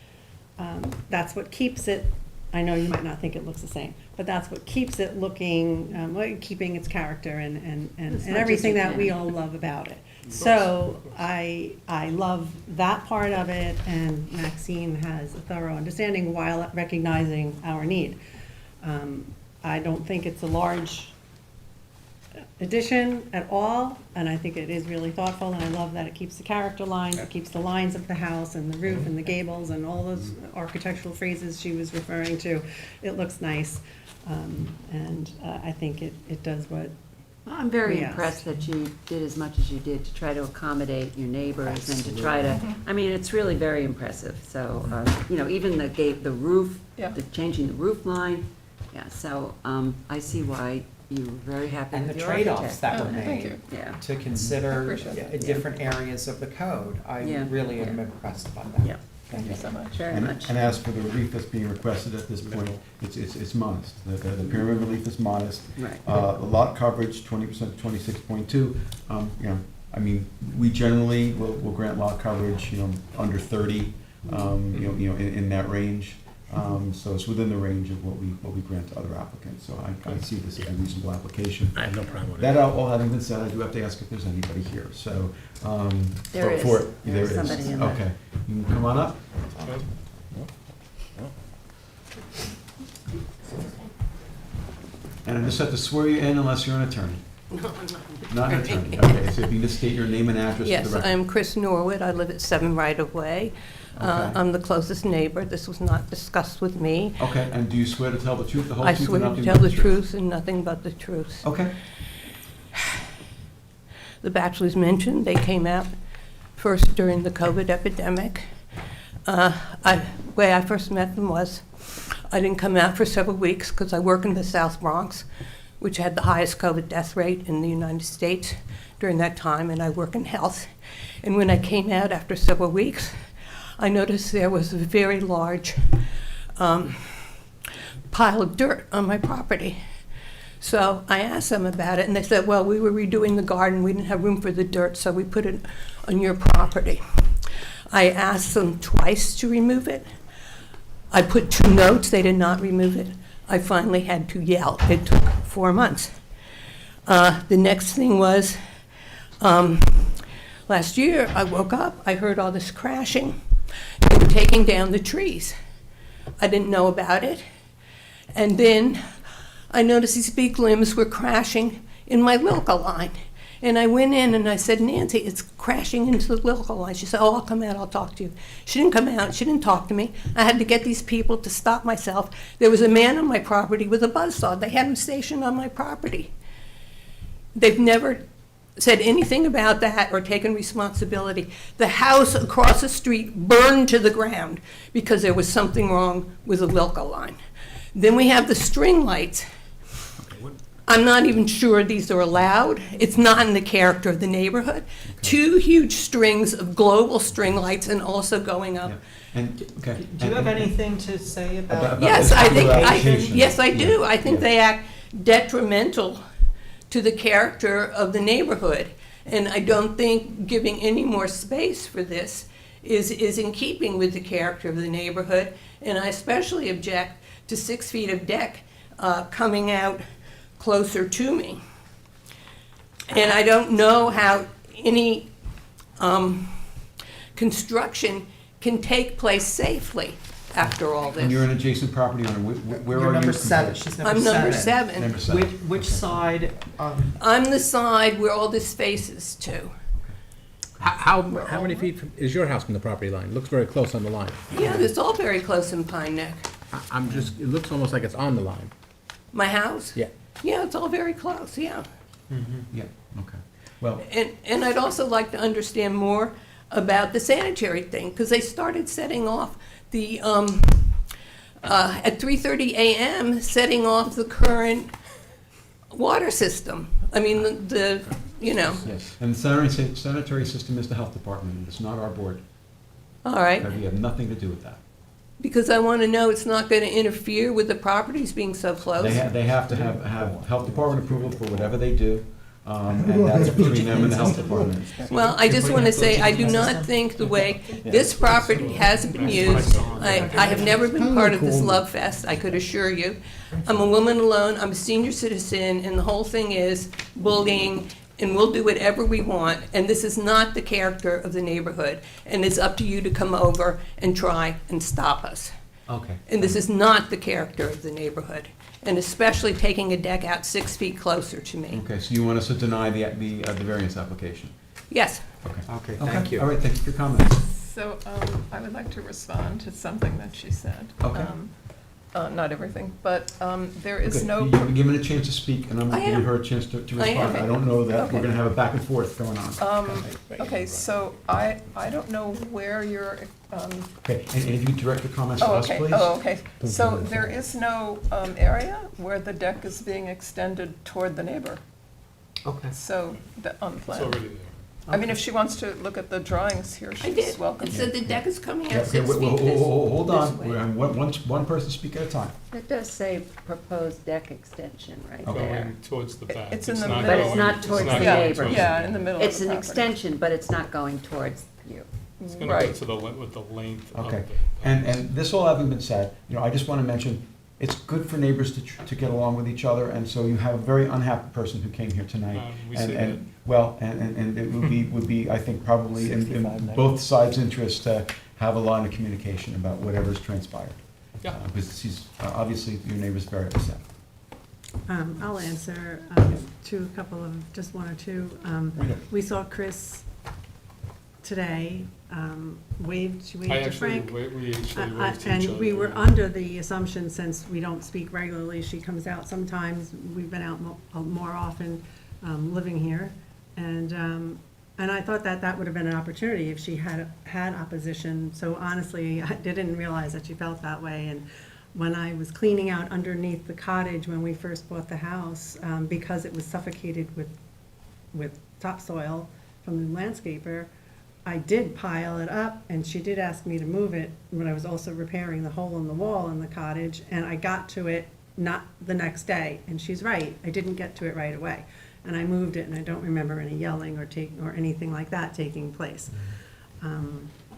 S19: That's what keeps it, I know you might not think it looks the same, but that's what keeps it looking, keeping its character and everything that we all love about it. So I love that part of it, and Maxine has a thorough understanding while recognizing our need. I don't think it's a large addition at all, and I think it is really thoughtful, and I love that it keeps the character lines, it keeps the lines of the house and the roof and the gables and all those architectural phrases she was referring to. It looks nice, and I think it does what
S7: I'm very
S19: we asked.
S7: impressed that you did as much as you did to try to accommodate your neighbors and to try to, I mean, it's really very impressive. So, even the roof, changing the roof line, yeah, so I see why you were very happy
S12: And
S7: with
S12: the
S7: your
S12: trade-offs
S7: architect.
S12: that were
S22: Thank
S12: made
S22: you.
S7: Yeah.
S12: to consider
S22: Appreciate it.
S12: different areas of the code. I
S7: Yeah.
S12: really am
S7: Yeah.
S12: impressed by that.
S7: Yeah.
S22: Thank you so much.
S7: Very
S1: And
S7: much.
S1: and as for the relief that's being requested at this point, it's modest. The pyramid relief is modest.
S7: Right.
S1: The lot coverage, 20% to 26.2, I mean, we generally will grant lot coverage, under 30, in that range. So it's within the range of what we grant to other applicants. So I see this as a reasonable application.
S11: I have no problem with it.
S1: That all having been said, I do have to ask if there's anybody here. So,
S7: There is.
S1: there
S7: There's
S1: is.
S7: somebody in there.
S1: Okay, you can come on up. And I just have to swear you in unless you're an attorney.
S10: No, I'm not.
S1: Not an attorney, okay, so if you can just state your name and address for the
S10: Yes,
S1: record.
S10: I'm Chris Norwood. I live at 7 Right of Way.
S1: Okay.
S10: I'm the closest neighbor. This was not discussed with me.
S1: Okay, and do you swear to tell the truth, the whole
S10: I
S1: truth,
S10: swear
S1: and
S10: to
S1: nothing
S10: tell
S1: but
S10: the truth and nothing but the truth.
S1: Okay.
S10: The bachelors mentioned they came out first during the COVID epidemic. Way I first met them was I didn't come out for several weeks because I work in the South Bronx, which had the highest COVID death rate in the United States during that time, and I work in health. And when I came out after several weeks, I noticed there was a very large pile of dirt on my property. So I asked them about it, and they said, well, we were redoing the garden, we didn't have room for the dirt, so we put it on your property. I asked them twice to remove it. I put 2 notes, they did not remove it. I finally had to yell. It took 4 months. The next thing was, last year I woke up, I heard all this crashing. They were taking down the trees. I didn't know about it. And then I noticed these big limbs were crashing in my Wilco line. And I went in and I said, Nancy, it's crashing into the Wilco line. She said, oh, I'll come out, I'll talk to you. She didn't come out, she didn't talk to me. I had to get these people to stop myself. There was a man on my property with a buzzsaw. They had him stationed on my property. They've never said anything about that or taken responsibility. The house across the street burned to the ground because there was something wrong with the Wilco line. Then we have the string lights. I'm not even sure these are allowed. It's not in the character of the neighborhood. 2 huge strings of global string lights and also going up.
S1: Yeah. Okay.
S12: Do you have anything to say about?
S10: Yes, I think,
S1: application.
S10: yes, I do.
S1: Yeah.
S10: I think they act detrimental to the character of the neighborhood. And I don't think giving any more space for this is in keeping with the character of the neighborhood. And I especially object to 6 feet of deck coming out closer to me. And I don't know how any construction can take place safely. after all
S1: And you're
S10: this.
S1: an adjacent property owner. Where are
S12: You're
S1: you?
S12: number seven,
S1: compared-
S12: she's
S10: I'm number 7.
S1: Number 7.
S12: Which side,
S10: I'm the side where all this faces to.
S11: How many feet is your house from the property line? Looks very close on the line.
S10: Yeah, it's all very close in Pine Neck.
S11: I'm just, it looks almost like it's on the line.
S10: My house?
S11: Yeah.
S10: Yeah, it's all very close, yeah.
S1: Yeah, okay. Well,
S10: And I'd also like to understand more about the sanitary thing, because they started setting off the, at 3:30 a.m., setting off the current water system. I mean, the you know,
S1: yes, and the sanitary system is the health department, it's not our board.
S10: all right.
S1: We have nothing to do with that.
S10: Because I want to know it's not going to interfere with the properties being so close.
S1: They have to have health department approval for whatever they do, and that's between them and the health department.
S10: Well, I just want to say, I do not think the way this property has been used, I have never been part of this love fest, I could assure you. I'm a woman alone, I'm a senior citizen, and the whole thing is bullying, and we'll do whatever we want, and this is not the character of the neighborhood, and it's up to you to come over and try and stop us.
S1: Okay.
S10: And this is not the character of the neighborhood, and especially taking a deck out 6 feet closer to me.
S1: Okay, so you want us to deny the variance application?
S10: Yes.
S1: Okay.
S12: okay, thank you.
S1: All right, thank you for your comments.
S22: So, I would like to respond to something that she said.
S1: Okay.
S22: Not everything, but, there is
S1: Okay,
S22: no.
S1: You've been given a chance to speak, and I'm going
S10: I
S1: to give
S10: am.
S1: her a chance to
S10: I am.
S1: respond. I don't know that
S22: Okay.
S1: we're going to have a back and forth going on.
S22: Okay, so I don't know where you're,
S1: Okay, and if you direct your comments to
S22: oh,
S1: us,
S22: okay,
S1: please?
S22: oh, okay. So there is no, area where the deck is being extended toward the neighbor,
S12: Okay.
S22: so, on the
S15: It's
S22: plan.
S15: already there.
S22: I mean, if she wants to look at the drawings here,
S10: I
S22: she's
S10: did.
S22: welcome.
S10: It said the deck is coming
S1: Yeah,
S10: out
S1: okay,
S10: 6 feet this
S1: hold on.
S10: way.
S1: We're on one person speak at a time.
S7: It does say proposed deck extension right
S1: Okay.
S7: there.
S15: Going towards the back.
S22: It's in the
S15: not
S22: middle.
S7: But it's
S15: going-
S7: not towards
S15: not
S7: the
S15: going
S7: neighbor.
S15: towards
S22: Yeah,
S15: the-
S22: in the middle of the
S7: It's an
S22: property.
S7: extension, but it's not going towards you.
S15: It's gonna go
S22: Right.
S15: to the, with the length of
S1: Okay,
S15: the.
S1: and this all having been said, I just want to mention, it's good for neighbors to get along with each other, and so you have a very unhappy person who came here tonight.
S15: We
S1: And-
S15: see
S1: and-
S15: that.
S1: Well, and it would be, I think, probably in both sides' interest to have a line of communication about whatever's transpired.
S15: Yeah.
S1: Because she's, obviously, your neighbor's very upset.
S19: I'll answer to a couple of, just one or two.
S1: Right.
S19: We saw Chris today, she
S15: I
S19: waved to
S15: actually,
S19: Frank.
S15: we actually waved to each other.
S19: And we were under the assumption, since we don't speak regularly, she comes out sometimes, we've been out more often, living here. And I thought that would have been an opportunity if she had opposition. So honestly, I didn't realize that she felt that way. And when I was cleaning out underneath the cottage when we first bought the house, because it was suffocated with topsoil from the landscaper, I did pile it up, and she did ask me to move it when I was also repairing the hole in the wall in the cottage, and I got to it not the next day. And she's right, I didn't get to it right away. And I moved it, and I don't remember any yelling or anything like that taking place.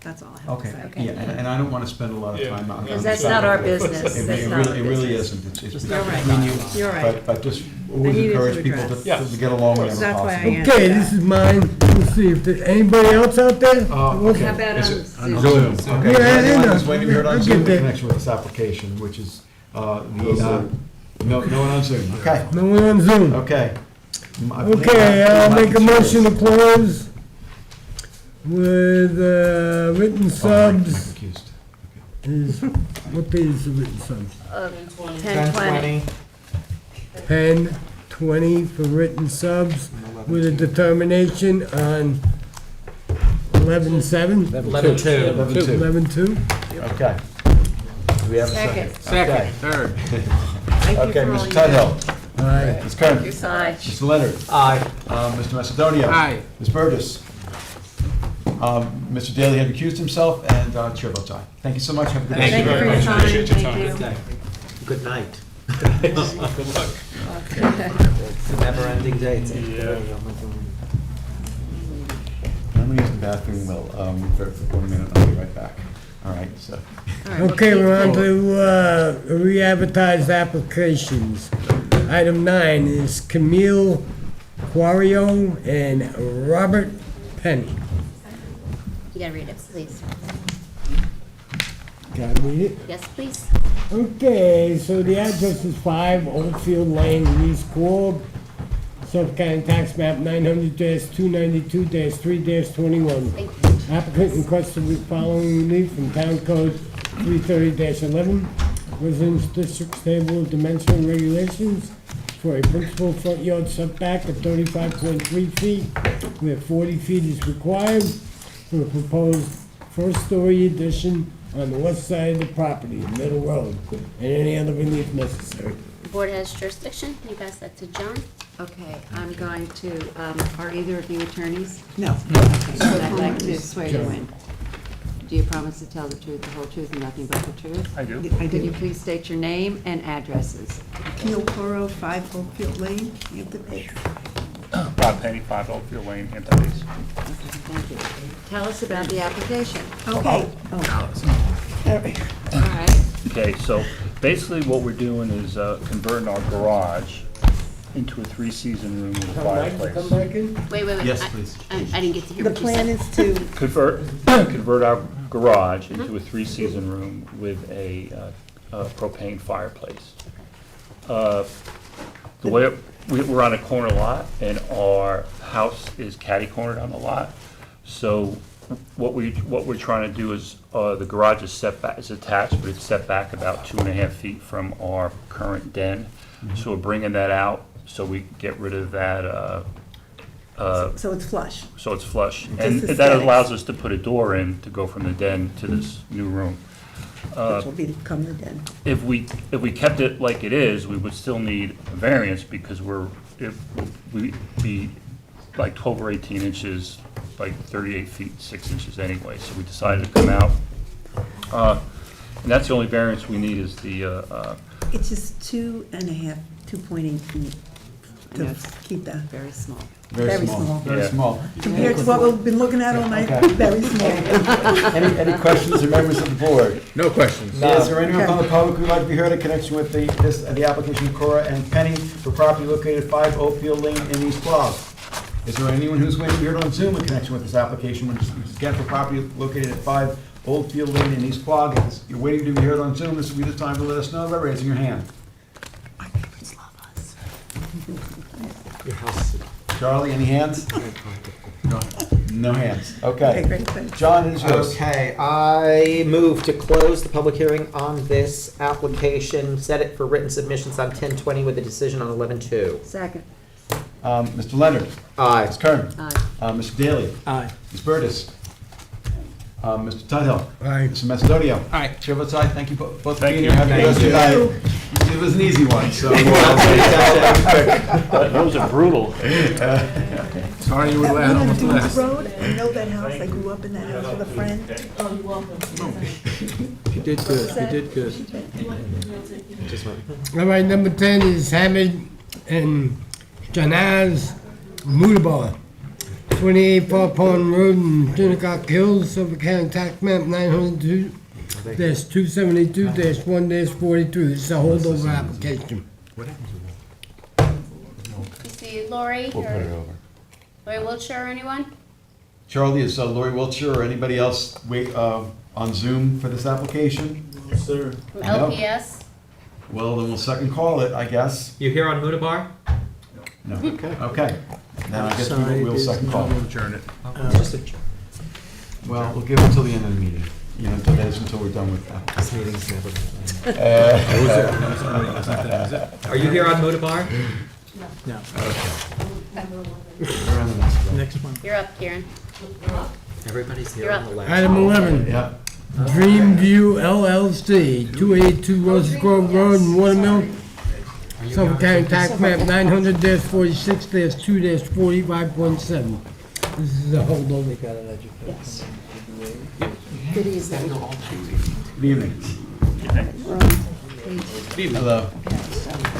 S19: That's all I have to
S1: Okay,
S19: say.
S1: yeah, and I don't want to spend a lot of
S15: Yeah.
S1: time on.
S7: Because that's not our business.
S1: It
S7: That's not our
S1: really
S7: business.
S1: isn't. It's
S19: You're right.
S1: between you.
S19: You're right.
S1: But just always
S19: needed to
S1: encourage people
S19: address.
S15: Yeah.
S1: to get along whenever
S19: That's why I
S1: possible.
S19: answered
S4: Okay,
S19: that.
S4: this is mine. Let's see if there's anybody else out there?
S1: Okay.
S7: How about
S1: Is
S7: on
S1: it-
S7: Zoom?
S1: Zoom, okay.
S4: Yeah, I
S1: Anyone
S4: know.
S1: that's waiting to be heard
S4: I
S1: on
S4: get
S1: Zoom in
S4: that.
S1: connection with this application, which is, no one on Zoom, okay,
S4: No one on Zoom.
S1: okay. I believe
S4: Okay,
S1: I-
S4: I'll
S1: my
S4: make a
S1: concern
S4: motion
S1: is-
S4: to close with written
S1: Oh, Mike
S4: subs.
S1: accused.
S4: Is, what page is the written subs?
S7: 10:20.
S4: 10:20 for written subs with a determination on 11/7?
S12: 11-2.
S1: 11-2.
S4: 11/2?
S1: Okay. Do we have a second?
S7: Second.
S1: Okay.
S11: Third.
S19: Thank you
S1: Okay,
S19: for all
S1: Mr.
S19: you
S1: Tudhill,
S4: Aye.
S1: Ms. Kern,
S22: Thank you so
S7: Aye.
S22: much.
S1: Mr. Leonard,
S12: Aye.
S1: Mr. Macedonia.
S11: Aye.
S1: Ms. Burgess. Mr. Daly had recused himself, and chair votes aye. Thank you so much, have a good night.
S15: Thank you very much. Appreciate your time.
S12: Good day. Good night.
S15: Good luck.
S12: It's a never-ending day. It's
S15: Yeah.
S1: I'm gonna use the bathroom, for 1 minute, I'll be right back. All right, so.
S4: Okay, we're on to re-advertised applications. Item 9 is Camille Quario and Robert Penny.
S5: You gotta read it, please.
S4: Can I read it?
S5: Yes, please.
S4: Okay, so the address is 5 Oldfield Lane, in East Quogue, Suffolk County Tax Map 900-292-3-21.
S5: Thank you.
S4: Applicant requested the following relief from Town Code 330-11, Residence District Table of Dimensional Regulations for a principal front yard setback of 35.3 feet, where 40 feet is required for a proposed first-story addition on the west side of the property, Middle Road, and any other relief necessary.
S5: The board has jurisdiction. Can you pass that to John?
S7: Okay, I'm going to, are either of you attorneys?
S10: No.
S7: Okay, so I'd like to swear you in. Do you promise to tell the truth, the whole truth, and nothing but the truth?
S9: I do.
S10: I
S7: Could you
S10: do.
S7: please state your name and addresses?
S10: Keel Toro, 5 Oakfield Lane, Hampton Bays.
S9: Bob Penny, 5 Oakfield Lane, Hampton Bays.
S7: Thank you. Tell us about the application.
S10: Okay. All right.
S7: All right.
S9: Okay, so basically what we're doing is converting our garage into a 3-season room with a
S4: Come
S9: fireplace.
S4: back in?
S5: Wait.
S1: Yes, please.
S5: I didn't get to hear
S10: The
S5: what you said.
S10: plan is to,
S9: Convert our garage into a 3-season room with a propane fireplace. The way, we're on a corner lot, and our house is catty-cornered on the lot. So what we're trying to do is, the garage is set back, it's attached, but it's set back about 2.5 feet from our current den. So we're bringing that out, so we get rid of that,
S10: so it's flush.
S9: so it's flush.
S10: Just
S9: And that
S10: aesthetics.
S9: allows us to put a door in to go from the den to this new room.
S10: Which will become the den.
S9: If we kept it like it is, we would still need a variance because we'd be like 12 or 18 inches, like 38 feet, 6 inches anyway. So we decided to come out. And that's the only variance we need is the,
S10: It's just 2.8 feet to
S7: Yes.
S10: keep that.
S7: Very small.
S10: Very small.
S1: Very
S9: Yeah.
S1: small.
S10: Compared to what we've been looking at all night,
S1: Okay.
S10: very small.
S1: Any questions or members of the board?
S11: No questions.
S1: Is there anyone from the public who'd like to be heard in connection with the application of Cora and Penny for property located at 5 Oakfield Lane in East Quogue? Is there anyone who's waiting to be heard on Zoom in connection with this application, which is again for property located at 5 Oakfield Lane in East Quogue? If you're waiting to be heard on Zoom, this will be the time to let us know by raising your hand.
S10: Our neighbors love us.
S12: Your house.
S1: Charlie, any hands? No hands.
S10: Okay,
S1: Okay.
S10: great, thanks.
S1: John, it is yours.
S12: Okay, I move to close the public hearing on this application, set it for written submissions on 10/20 with a decision on 11/2.
S7: Second.
S1: Mr. Leonard.
S12: Aye.
S1: Ms. Kern.
S7: Aye.
S1: Mr. Daly.
S6: Aye.
S1: Ms. Burtis. Mr. Tudhill.
S4: Aye.
S1: Mr. Macedonia.
S11: Aye.
S1: Chair votes aye. Thank you both for
S9: Thank
S1: being
S9: you.
S1: here. Have a good rest of your
S10: Thank
S1: night. It was an easy one, so.
S9: those are brutal.
S11: Sorry you were
S10: That
S11: last,
S10: one on
S11: almost
S10: Dunes
S11: last.
S10: Road, I know that house, I grew up in that house with a friend.
S6: You did good, you did good.
S4: All right, number 10 is Hamid and Janaz Mudabar, 28 Far Pond Road in Shinnecock Hills, Suffolk County Tax Map 902-1-42. This is a holdover application.
S5: You see Lori or Lori Wiltshire or anyone?
S1: Charlie, is Lori Wiltshire or anybody else on Zoom for this application?
S5: From
S1: No.
S5: LPS?
S1: Well, then we'll second call it, I guess.
S12: You here on Hudabar?
S1: No. Okay. Then I guess we'll second call.
S11: Adjourn it.
S12: Just a,
S1: Well, we'll give it until the end of the meeting, until we're done with that.
S12: this meeting's never been.
S1: Are
S12: Are you here on Hudabar?
S6: No.
S1: We're on the next one.
S6: Next one.
S5: You're up, Kieran.
S12: Everybody's here
S5: You're
S12: on the
S5: up.
S12: left.
S4: Item 11,
S1: Yep.
S4: Dreamview LLC, 282 Roses Grove Road in Watermill, Suffolk County Tax Map 900-46-2-45.7. This is a holdover.
S10: Yes.
S7: Good evening.
S1: Good evening.
S7: We're on page
S1: Hello.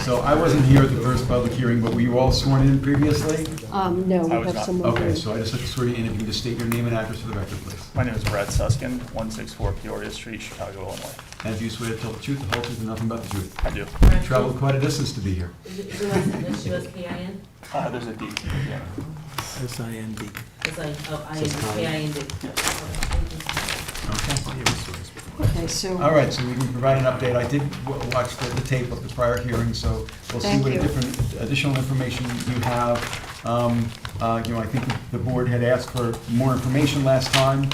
S1: So I wasn't here at the first public hearing, but were you all sworn in previously?
S19: No, we have someone.
S1: Okay, so I just have to swear you in. If you can just state your name and address for the record, please.
S9: My name is Brad Suskin, 164 Peoria Street, Chicago, Illinois.
S1: And do you swear to tell the truth, the whole truth, and nothing but the truth?
S9: I do.
S1: You traveled quite a distance to be here.
S16: Is it USPIN?
S9: There's a D, yeah.
S6: SIND.
S16: It's like, oh, IN, KIND.
S1: Okay.
S7: Okay,
S14: Okay, so.
S1: All right, so we can provide an update. I did watch the tape of the prior hearing, so we'll see
S14: Thank
S1: what
S14: you.
S1: different additional information you have. You know, I think the board had asked for more information last time,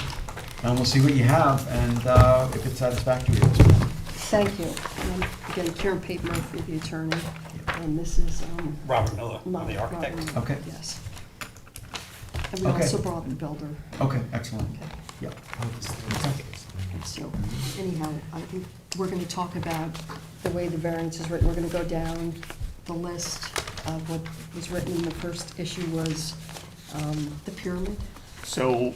S1: and we'll see what you have, and if it's satisfactory at this point.
S14: Thank you. Again, Karen Pate Murphy, the attorney, and this is.
S18: Robert Miller, I'm the architect.
S14: Robert Miller,
S1: Okay.
S14: Yes. And we
S1: Okay.
S14: also brought in builder.
S1: Okay, excellent.
S14: Okay.
S1: Yep.
S14: So anyhow, I think we're going to talk about the way the variance is written. We're going to go down the list of what was written in the first issue was the pyramid.
S9: So,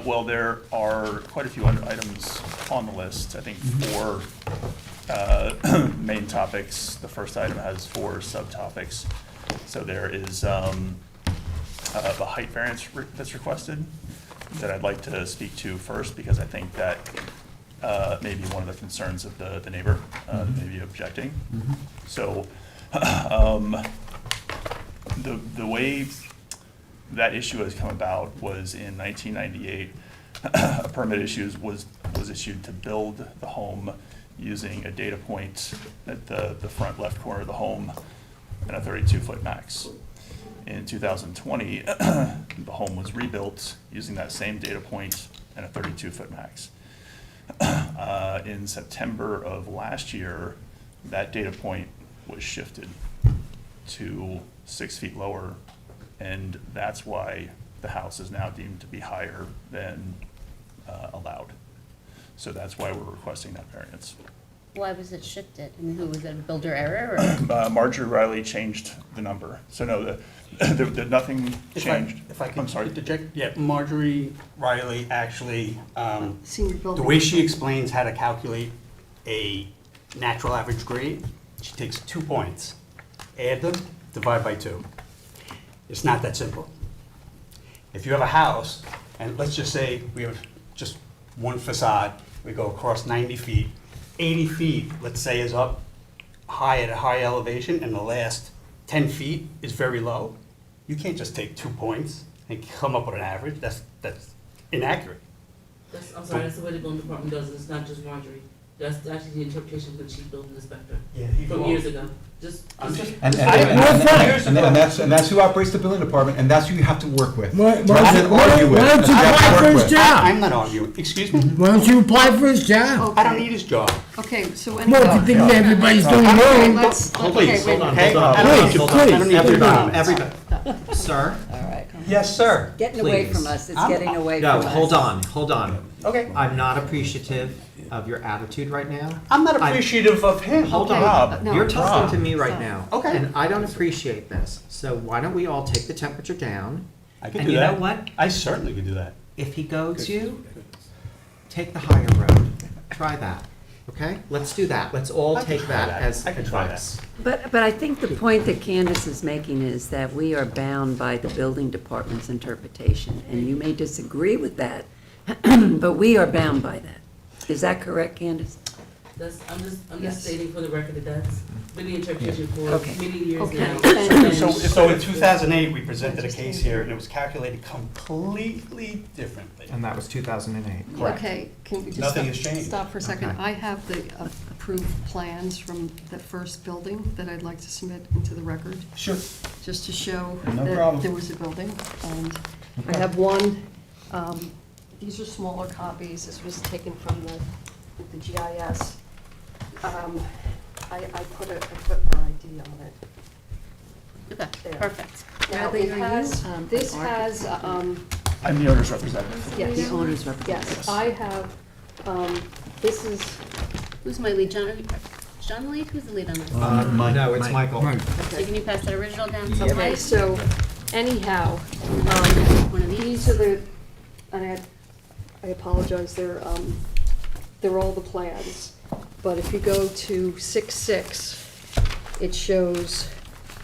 S9: well, there are quite a few items on the list. I think 4 main topics. The first item has 4 subtopics. So there is the height variance that's requested that I'd like to speak to first, because I think that may be one of the concerns of the neighbor that may be objecting. So the way that issue has come about was in 1998. A permit was issued to build the home using a data point at the front left corner of the home and a 32-foot max. In 2020, the home was rebuilt using that same data point and a 32-foot max. In September of last year, that data point was shifted to 6 feet lower, and that's why the house is now deemed to be higher than allowed. So that's why we're requesting that variance.
S5: Why was it shifted? I mean, who, was it a builder error or?
S9: Marjorie Riley changed the number. So no, nothing changed.
S18: If I
S9: I'm
S18: could
S9: sorry.
S18: interject, yeah, Marjorie Riley actually,
S14: Senior
S18: the
S14: building.
S18: way she explains how to calculate a natural average grade, she takes 2 points, add them, divide by 2. It's not that simple. If you have a house, and let's just say we have just one facade, we go across 90 feet, 80 feet, let's say, is up high at a high elevation, and the last 10 feet is very low. You can't just take 2 points and come up with an average. That's inaccurate.
S16: I'm sorry, that's the way the building department does it, it's not just Marjorie. That's actually the interpretation of the chief building inspector
S18: Yeah,
S16: from years ago.
S1: And that's who operates the building department, and that's who you have to work with.
S4: Why
S1: Rather than argue with.
S4: don't you
S1: That's who you have to
S4: apply for
S1: work
S4: his
S1: with.
S4: job?
S18: I'm not arguing. Excuse me?
S4: Why don't you apply for his job?
S18: I don't need his job.
S14: Okay, so
S4: Well,
S14: anyhow.
S4: if you think everybody's doing
S14: Okay,
S4: wrong.
S14: let's,
S18: Please,
S14: okay, wait a
S18: okay?
S14: minute.
S18: I don't need your-
S4: Please,
S18: I don't need your job.
S12: Everybody. Sir?
S7: All right.
S12: Yes, sir.
S7: Getting away
S12: Please.
S7: from us, it's getting away
S12: No,
S7: from us.
S12: hold on.
S18: Okay.
S12: I'm not appreciative of your attitude right now.
S18: I'm not appreciative of him.
S12: Hold
S14: Okay,
S12: on.
S14: no,
S12: You're talking
S14: stop,
S12: to me right
S14: stop.
S12: now.
S18: Okay.
S12: And I don't appreciate this. So why don't we all take the temperature down?
S18: I can
S12: And
S18: do
S12: you
S18: that.
S12: know what?
S18: I certainly could do that.
S12: If he goads you, take the higher road. Try that. Okay? Let's do that. Let's all
S18: I can
S12: take
S18: try
S12: that
S18: that.
S12: as
S18: I can try
S12: advice.
S7: But I think the point that Candace is making is that we are bound by the building department's interpretation, and you may disagree with that, but we are bound by that. Is that correct, Candace?
S16: I'm just
S14: Yes.
S16: stating for the record that that's been the interpretation for
S7: Okay.
S16: many years
S14: Okay.
S16: now.
S14: And-
S18: So in 2008, we presented a case here, and it was calculated completely differently.
S12: And that was 2008.
S18: Correct.
S14: Okay, can we just
S18: Nothing
S14: stop,
S18: has changed.
S14: stop for a second?
S12: Okay.
S14: I have the approved plans from the first building that I'd like to submit into the record,
S1: Sure.
S14: just to show
S1: No
S14: that
S1: problem.
S14: there was a building. And I have one, these are smaller copies, this was taken from the GIS. I put my ID on it.
S5: Okay,
S14: There.
S5: perfect.
S14: Now,
S7: Bradley,
S14: it
S7: are you,
S14: has, this
S7: an
S14: has,
S9: I'm the owner's representative.
S14: yes.
S7: The owner's representative.
S14: Yes, I have, this is,
S5: Who's my lead? John the lead? Who's the lead on this?
S12: No, it's Michael.
S5: So can you pass that original down to
S14: okay,
S5: Mike?
S14: so anyhow,
S5: One of
S14: these
S5: these?
S14: are the, and I apologize, they're all the plans. But if you go to 6.6, it shows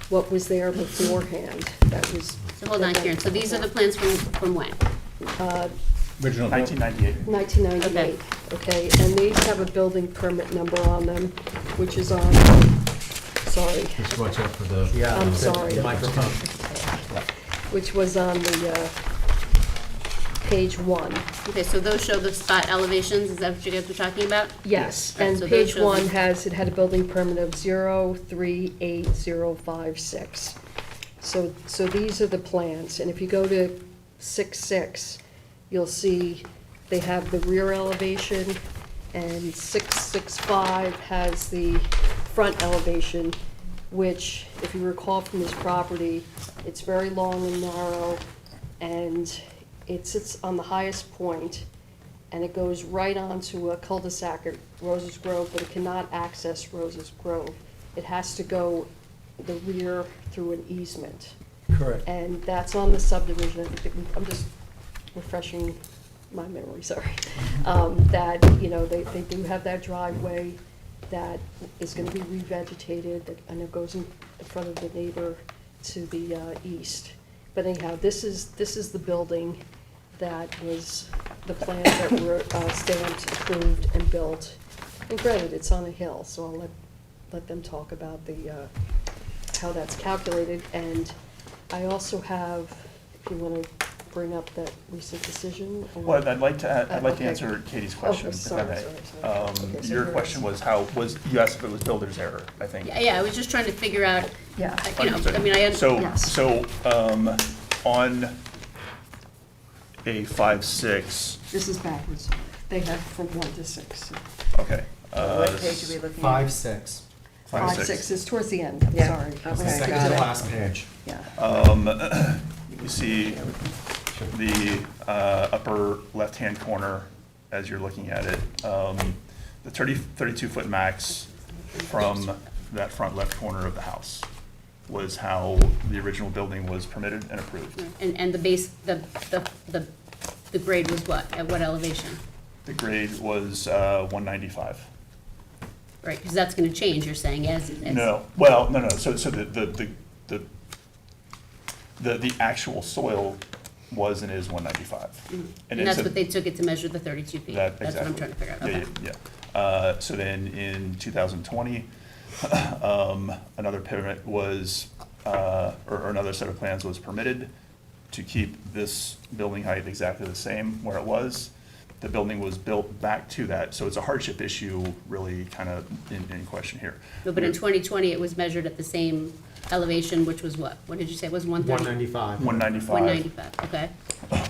S14: what was there beforehand. That was.
S5: So hold on, Karen, so these are the plans from when?
S9: Original 1998.
S14: 1998, okay? And these have a building permit number on them, which is on, sorry,
S11: Just watch out for the.
S12: Yeah.
S14: I'm sorry.
S12: the Microphone.
S14: which was on the page 1.
S5: Okay, so those show the spot elevations, is that what you guys were talking about?
S14: Yes,
S5: Alright,
S14: and
S5: so those
S14: page
S5: show
S14: 1
S5: the-
S14: it had a building permit of 038056. So these are the plans, and if you go to 6.6, you'll see they have the rear elevation, and 6.65 has the front elevation, which, if you recall from this property, it's very long and narrow, and it sits on the highest point, and it goes right onto a cul-de-sac at Roses Grove, but it cannot access Roses Grove. It has to go the rear through an easement.
S1: Correct.
S14: And that's on the subdivision. I'm just refreshing my memory, sorry. That, they do have that driveway that is gonna be revegetated, and it goes in front of the neighbor to the east. But anyhow, this is the building that was, the plans that were stamped, approved, and built. And granted, it's on a hill, so I'll let them talk about how that's calculated. And I also have, if you want to bring up that recent decision. Or-
S9: Well, I'd like to
S14: Okay.
S9: answer Katie's question.
S14: Oh,
S9: if I
S14: sorry.
S9: may.
S14: Okay, so
S9: Your
S14: here
S9: question
S14: it is.
S9: you asked if it was builder's error, I think.
S5: Yeah, I was just trying to figure out,
S14: Yeah.
S9: Understood.
S5: I mean, I,
S9: So, on A56,
S14: This is backwards. They have from 1 to 6.
S9: okay.
S7: What page are we looking at?
S12: 5.6.
S14: 5.6 is towards the end, I'm
S7: Yeah.
S14: sorry.
S7: Okay.
S12: Second to the last page.
S14: Yeah.
S9: You see the upper left-hand corner as you're looking at it. The 32-foot max from that front left corner of the house was how the original building was permitted and approved.
S5: and the base, the grade was what, at what elevation?
S9: The grade was 195.
S5: Right, because that's gonna change, you're saying, as.
S9: No, so the actual soil was and is 195.
S5: And that's what they took it to measure the 32 feet?
S9: That,
S5: That's what I'm
S9: exactly.
S5: trying to figure out, okay.
S9: Yeah. So then in 2020, another permit was, or another set of plans was permitted to keep this building height exactly the same where it was. The building was built back to that, so it's a hardship issue really kind of in question here.
S5: No, but in 2020, it was measured at the same elevation, which was what? What did you say, it was 130?
S12: 195.
S9: 195.
S5: 195, okay.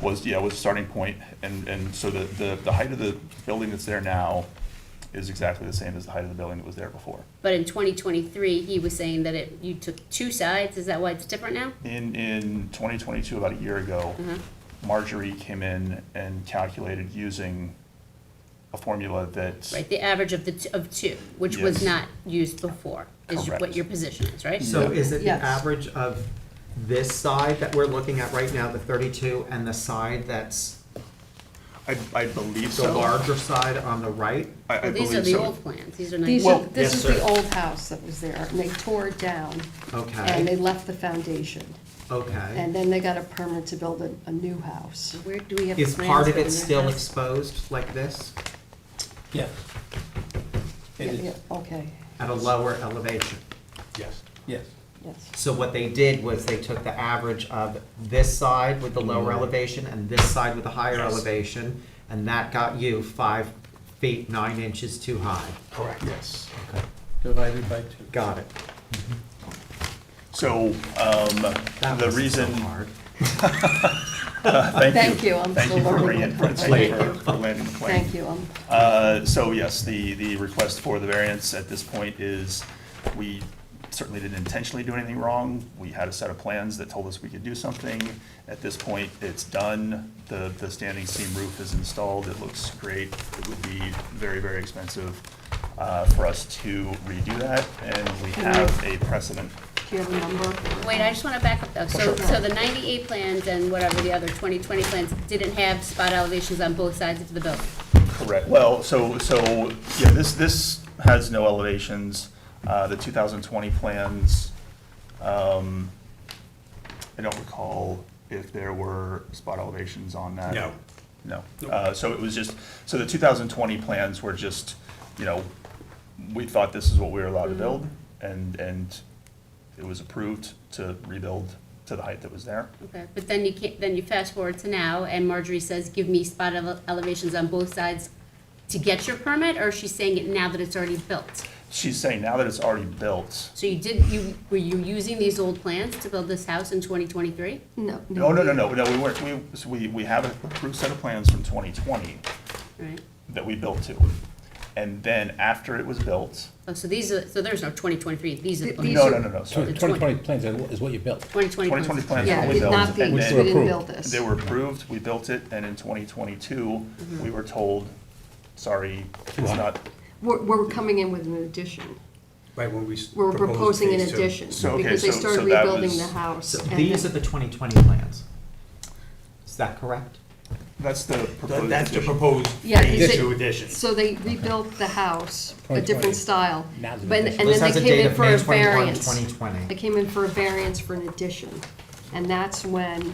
S9: Was the starting point, and so the height of the building that's there now is exactly the same as the height of the building that was there before.
S5: But in 2023, he was saying that you took two sides, is that why it's different now?
S9: In 2022, about a year ago, Marjorie came in and calculated using a formula that.
S5: Right, the average of two, which was
S9: Yes.
S5: not used before, is
S9: Correct.
S5: what your position is, right?
S12: So is it the
S14: Yes.
S12: average of this side that we're looking at right now, the 32, and the side that's
S9: I believe
S12: the
S9: so.
S12: larger side on the right?
S9: I
S5: Well, these
S9: believe
S5: are the
S9: so.
S5: old plans, these are
S14: These
S5: not.
S14: are, this
S12: yes,
S14: is the
S12: sir.
S14: old house that was there, and they tore it down, and
S12: Okay,
S14: they left the foundation.
S12: okay.
S14: And then they got a permit to build a new house.
S7: Where do we have?
S12: Is
S7: plans
S12: part of
S7: for
S12: it
S7: the new
S12: still
S7: house?
S12: exposed like this,
S11: Yes.
S14: Yeah, yeah, okay,
S12: at a lower elevation?
S11: Yes. Yes.
S14: yes.
S12: So what they did was they took the average of this side with the lower elevation and this side with the higher
S11: Yes.
S12: elevation, and that got you 5 feet 9 inches too high.
S11: Correct.
S9: Yes.
S11: Divided by 2.
S12: Got it.
S9: So,
S12: That
S9: the
S12: wasn't so
S9: reason.
S12: hard.
S14: Thank you, I'm
S9: Thank
S14: still
S9: you for
S14: learning.
S9: bringing, thank you for landing the plane.
S14: Thank you,
S9: So yes, the request for the variance at this point is, we certainly didn't intentionally do anything wrong. We had a set of plans that told us we could do something. At this point, it's done. The standing seam roof is installed. It looks great. It would be very, very expensive for us to redo that, and we have a precedent.
S14: do you have a number?
S5: Wait, I just want to back up though. So the 98 plans and whatever the other 2020 plans didn't have spot elevations on both sides of the building?
S9: Correct. Well, so yeah, this has no elevations. The 2020 plans, I don't recall if there were spot elevations on that.
S18: No.
S9: No. So it was just, so the 2020 plans were just, we thought this is what we were allowed to build, and it was approved to rebuild to the height that was there.
S5: Okay, but then you can't, then you fast forward to now, and Marjorie says, give me spot elevations on both sides to get your permit, or is she saying it now that it's already built?
S9: She's saying now that it's already built.
S5: So were you using these old plans to build this house in 2023?
S19: No.
S9: No, we weren't, we have an approved set of plans from 2020
S5: Right.
S9: that we built to. And then after it was built,
S5: Oh, so these are, so there's no 2023, these are the plans?
S9: no, sorry.
S11: 2020 plans is what you built.
S5: 2020 plans.
S9: 2020 plans
S19: Yeah,
S9: were
S19: it
S9: we
S19: did
S9: built.
S19: not be,
S9: and
S19: we
S9: then
S19: didn't
S11: approved.
S19: build this.
S9: They were approved, we built it, and in 2022, we were told, sorry, it's not.
S14: We're coming in with an addition.
S18: Right, when we
S14: We're
S18: proposed
S14: proposing an
S18: phase two.
S14: addition,
S9: So, okay,
S14: because they
S9: so
S14: started
S9: that
S14: rebuilding
S9: was-
S14: the house.
S12: So
S14: and
S12: these are
S14: then-
S12: the 2020 plans. Is that correct?
S9: That's the proposed
S18: That's the
S9: addition.
S18: proposed
S14: Yeah,
S18: phase
S14: they-
S18: two addition.
S14: So they rebuilt the house, a
S11: 2020.
S14: different style.
S11: Now it's an
S14: But-
S11: addition.
S14: And
S12: This
S14: then
S12: has
S14: they
S12: a
S14: came
S12: date
S14: in
S12: of
S14: for
S12: May
S14: a
S12: 21,
S14: variance.
S12: 2020.
S14: They came in for a variance for an addition. And that's when this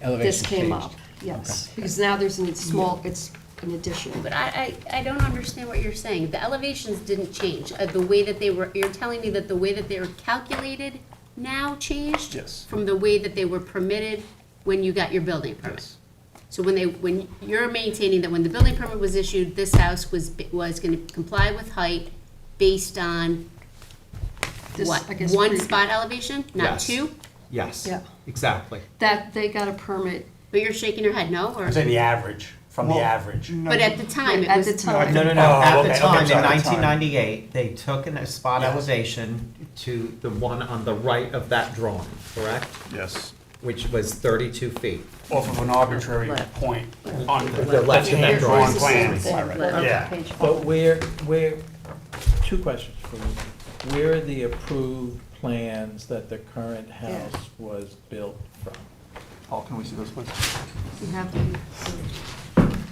S11: Elevation
S14: came
S11: changed.
S14: up, yes. Because now there's a small, it's an addition.
S5: But I don't understand what you're saying. The elevations didn't change. The way that they were, you're telling me that the way that they were calculated now changed?
S9: Yes.
S5: From the way that they were permitted when you got your building permit?
S9: Yes.
S5: So when you're maintaining that when the building permit was issued, this house was gonna comply with height based on
S14: This,
S5: what?
S14: I guess,
S5: One
S14: pre-
S5: spot elevation, not
S12: Yes.
S5: two?
S12: Yes.
S14: Yeah.
S12: Exactly.
S14: That, they got a permit.
S5: But you're shaking your head, no? Or,
S18: I'm saying the average, from the average.
S5: but at the time, it
S14: At
S5: was.
S14: the time.
S12: No,
S18: Oh,
S12: at
S18: okay,
S12: the
S18: okay,
S12: time, in
S18: sorry, at the time.
S12: 1998, they took a spot
S18: Yes.
S12: elevation to the one on the right of that drawing, correct?
S9: Yes.
S12: Which was 32 feet.
S18: Off of an arbitrary point on
S12: The left of that
S18: the
S12: drawing.
S18: drawn plans. Yeah.
S6: But where, two questions for you. Where are the approved plans that the current house was built from?
S9: Paul, can we see those, please?
S14: You have to,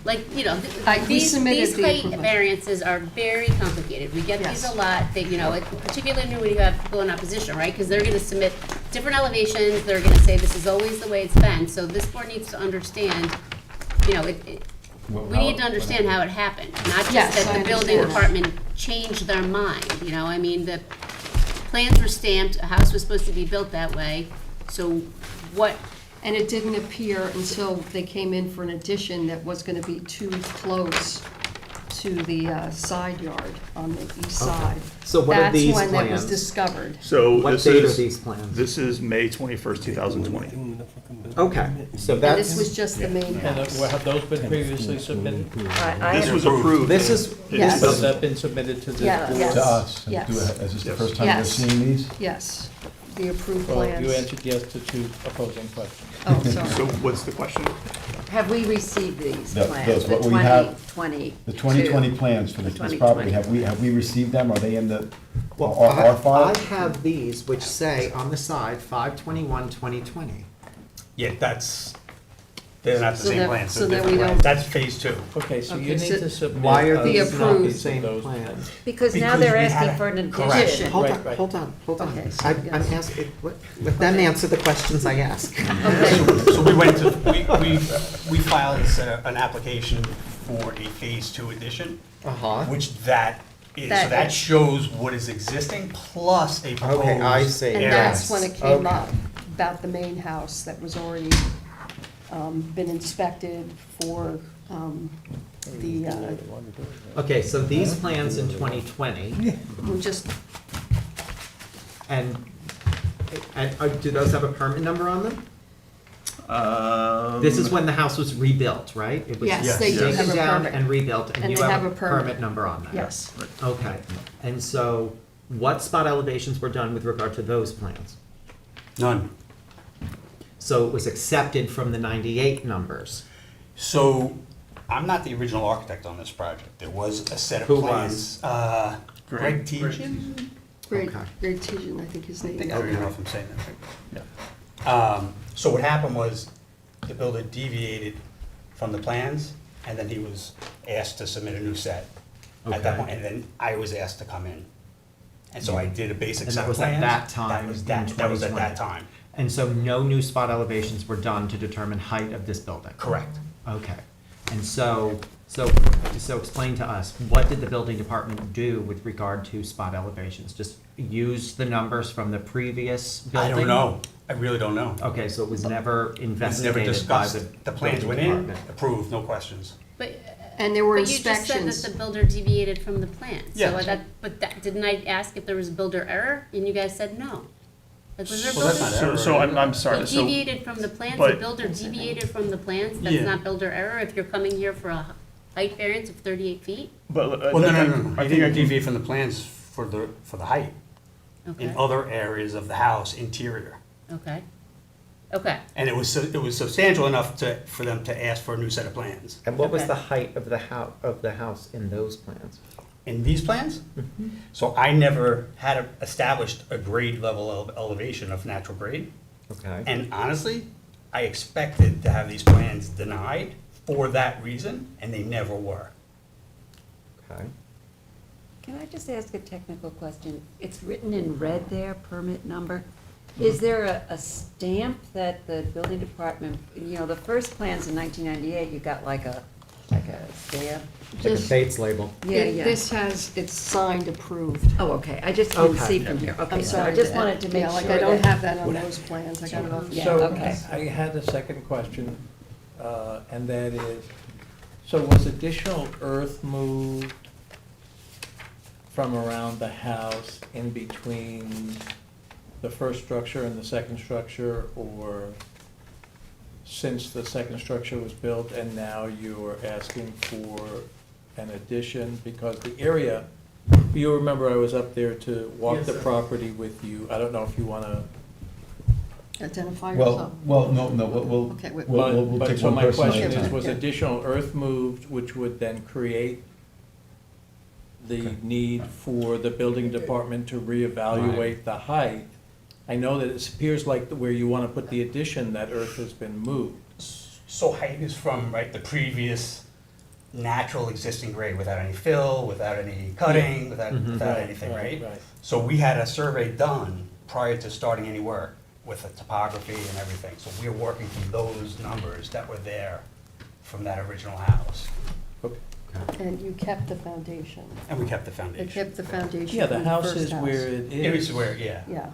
S5: Like, you know,
S14: we
S5: these
S14: submitted the
S5: height
S14: approval.
S5: variances are very complicated. We get these
S14: Yes.
S5: a lot, that, you know, particularly when you have people in opposition, right? Because they're gonna submit different elevations, they're gonna say this is always the way it's been. So this board needs to understand, you know, we need to understand how it happened. Not
S14: Yes,
S5: just that
S14: I
S5: the building
S14: understand.
S5: department changed their mind, you know? I mean, the plans were stamped, a house was supposed to be built that way. So what,
S14: and it didn't appear until they came in for an addition that was gonna be too close to the side yard on the east side.
S12: So what are these
S14: That's when it was
S12: plans?
S14: discovered.
S9: So
S12: What
S9: this
S12: date are
S9: is,
S12: these plans?
S9: this is May 21st, 2020.
S12: Okay, so
S14: And
S12: that's.
S14: this was just the main
S6: And
S14: house.
S6: have those been previously submitted?
S9: This was approved.
S12: This is,
S14: Yes.
S6: Has that been submitted to this
S14: Yeah,
S6: board?
S14: yes.
S1: To us?
S14: Yes.
S1: Is this the
S9: Yes.
S1: first time you're
S14: Yes.
S1: seeing these?
S14: Yes, the approved
S6: Well,
S14: plans.
S6: you answered yes to two opposing questions.
S14: Oh,
S9: So
S14: sorry.
S9: what's the question?
S7: Have we received these
S1: Those,
S7: plans?
S1: what
S7: The
S1: we have-
S7: 2020?
S1: The 2020 plans for this property,
S7: 2020.
S1: have we received them? Are they in the,
S12: well,
S1: our file?
S12: I have these which say on the side, 5/21/2020.
S18: Yeah, they're not the
S14: So
S18: same
S14: that-
S18: plans.
S14: so
S18: they're
S14: then we
S18: different
S14: don't-
S18: plans. That's phase two.
S6: Okay, so
S14: Okay,
S6: you
S14: so
S6: need to submit.
S12: Why are
S14: The
S12: these not the
S14: approved.
S12: same
S6: Those
S12: plans?
S7: Because now
S18: Because
S7: they're
S18: we
S7: asking
S18: had-
S7: for an
S18: correct.
S7: addition.
S12: Hold
S6: Right,
S12: on,
S6: right.
S12: hold on, hold on.
S14: Okay, so
S12: I'm
S14: yes.
S12: asking, let them answer the questions I ask.
S18: So we went to, we filed an application for a phase two addition,
S12: Uh-huh.
S18: which that is, so
S14: That
S18: that
S14: is-
S18: shows what is existing plus a proposed.
S12: Okay, I see.
S14: And
S18: area.
S14: that's when it came
S12: Okay.
S14: up, about the main house that was already been inspected for the,
S12: Okay, so these plans in 2020,
S14: were just,
S12: and do those have a permit number on them? This is when the house was rebuilt, right? It was
S14: Yes, they do have
S12: taken
S14: a
S12: down
S14: permit.
S12: and rebuilt, and
S14: And
S12: you
S14: they
S12: have
S14: have
S12: a
S14: a permit.
S12: permit number on that?
S14: yes.
S12: Okay, and so what spot elevations were done with regard to those plans?
S18: None.
S12: So it was accepted from the 98 numbers.
S18: So I'm not the original architect on this project. There was a set of
S12: Who
S18: plans. Greg Tejan?
S14: Great,
S12: Okay.
S14: Great Tejan, I think his
S18: I
S14: name.
S18: think I don't know if I'm saying that right. So what happened was the builder deviated from the plans, and then he was asked to submit a new set at that
S12: Okay.
S18: point, and then I was asked to come in. And so I did a basic
S12: And
S18: set
S12: that
S18: of
S12: was
S18: plans.
S12: at that time,
S18: That was
S12: in
S18: that was at
S12: 2020.
S18: that time.
S12: And so no new spot elevations were done to determine height of this building?
S18: Correct.
S12: Okay. And so explain to us, what did the building department do with regard to spot elevations? Just use the numbers from the previous
S18: I
S12: building?
S18: don't know. I really don't know.
S12: Okay, so it was never
S18: It was never
S12: investigated by
S18: discussed.
S12: the
S18: The plans
S12: building
S18: went in,
S12: department?
S18: approved, no questions.
S5: But,
S14: And there were
S5: but you just said
S14: inspections.
S5: that the builder deviated from the plan.
S18: Yeah.
S5: So didn't I ask if there was builder error? And you guys said no. Like, was there
S18: Well, that's
S5: builder?
S18: not error.
S9: So I'm sorry,
S5: He
S9: so,
S5: deviated from the plans, the
S9: but-
S5: builder deviated from the plans, that's
S18: Yeah.
S5: not builder error if you're coming here for a height variance of 38 feet?
S9: but.
S18: Well, no.
S9: I
S18: I
S9: think I
S18: didn't
S9: can,
S18: deviate from the plans for the height
S5: Okay,
S18: in other areas of the house, interior.
S5: okay, okay.
S18: And it was substantial enough for them to ask for a new set of plans.
S12: And what was
S5: Okay.
S12: the height of the house in those plans?
S18: In these plans? So I never had established a grade level of elevation of natural grade.
S12: Okay.
S18: And honestly, I expected to have these plans denied for that reason, and they never were.
S12: Okay.
S7: Can I just ask a technical question? It's written in red there, permit number. Is there a stamp that the building department, you know, the first plans in 1998, you got like a stamp?
S12: Like a
S14: This-
S12: Bates label.
S7: Yeah, yeah.
S14: This has, it's signed, approved.
S7: Oh, okay, I just couldn't
S12: Okay.
S7: see from here. Okay,
S14: I'm
S7: so
S14: sorry.
S7: I just wanted to make
S14: Yeah,
S7: sure
S14: like I don't
S7: that-
S14: have that on those plans, I got it off.
S7: Yeah,
S6: So,
S7: okay.
S6: I had a second question, and that is, so was additional earth moved from around the house in between the first structure and the second structure, or since the second structure was built and now you're asking for an addition? Because the area, you remember I was up there to walk
S16: Yes,
S6: the
S16: sir.
S6: property with you. I don't know if you want to.
S14: Identify yourself.
S13: Well, no, we'll
S14: Okay, wait.
S13: we'll
S6: But
S13: take
S6: so
S13: one
S6: my
S13: person at a
S6: question is,
S13: time.
S6: was
S14: Yeah.
S6: additional earth moved, which would then create the need for the building department to reevaluate the height? I know that it appears like where you want to put the addition, that earth has been moved.
S18: So height is from, right, the previous natural existing grade without any fill, without any cutting, without anything, right?
S6: Right.
S18: So we had a survey done prior to starting any work with the topography and everything. So we were working from those numbers that were there from that original house.
S14: And you kept the foundation.
S18: And we kept the foundation.
S14: It kept the foundation
S6: Yeah,
S14: from
S6: the
S14: the
S6: house
S14: first
S6: is where it
S18: It
S6: is.
S18: was where, yeah.
S14: Yeah.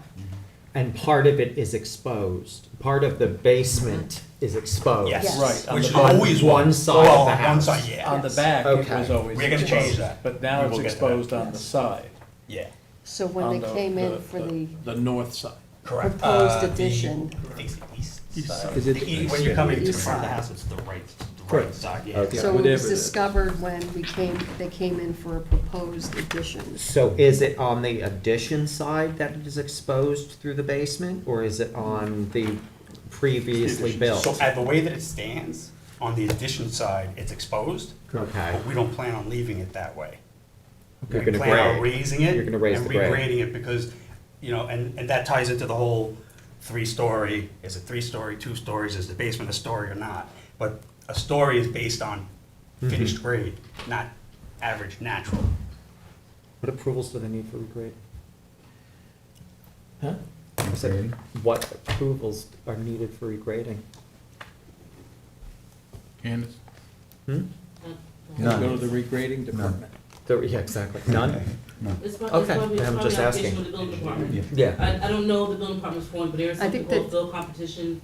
S12: And part of it is exposed. Part of the basement is exposed.
S18: Yes.
S6: Right, on
S18: Which
S6: the
S18: is
S6: back.
S18: always
S12: One side of the
S18: One
S12: house.
S18: side, yeah.
S6: On the back, it
S12: Okay.
S6: was always
S18: We're gonna
S6: exposed,
S18: change that.
S6: but now
S18: We
S6: it's
S18: will get to that.
S6: exposed on the side.
S18: Yeah,
S14: So when
S6: on
S14: they
S6: the-
S14: came in
S6: the-
S14: for the
S6: The north side.
S18: correct.
S14: proposed
S18: The-
S14: addition,
S18: I think it's the east side.
S12: Is it
S18: The
S12: the
S18: east-
S12: east
S18: When you're coming to the
S14: east
S18: front of the
S14: side?
S18: house, it's the right
S6: Correct.
S18: side, yeah.
S12: Okay.
S14: so it
S6: whatever
S14: was
S6: it is.
S14: discovered when they came in for a proposed addition.
S12: So is it on the addition side that it is exposed through the basement, or is it on the previously built?
S18: So the way that it stands, on the addition side, it's exposed,
S12: Okay.
S18: but we don't plan on leaving it that way.
S12: You're
S18: We
S12: gonna
S18: plan on
S12: grade.
S18: raising it
S12: You're gonna raise
S18: and
S12: the grade.
S18: regrading it because, you know, and that ties into the whole three-story, is it three-story, 2 stories, is the basement a story or not? But a story is based on
S12: Mm-hmm.
S18: finished grade, not average natural.
S12: What approvals do they need for regrading?
S6: Huh?
S12: I said, what approvals are needed for regrading?
S11: Candace?
S6: You go to the regrading department.
S12: Yeah, exactly. None?
S16: It's
S12: Okay,
S16: probably,
S12: I'm just
S16: an application
S12: asking.
S16: with the building department.
S12: Yeah.
S16: I don't know the building department's form, but there's
S14: I
S16: something
S14: think
S16: called fill composition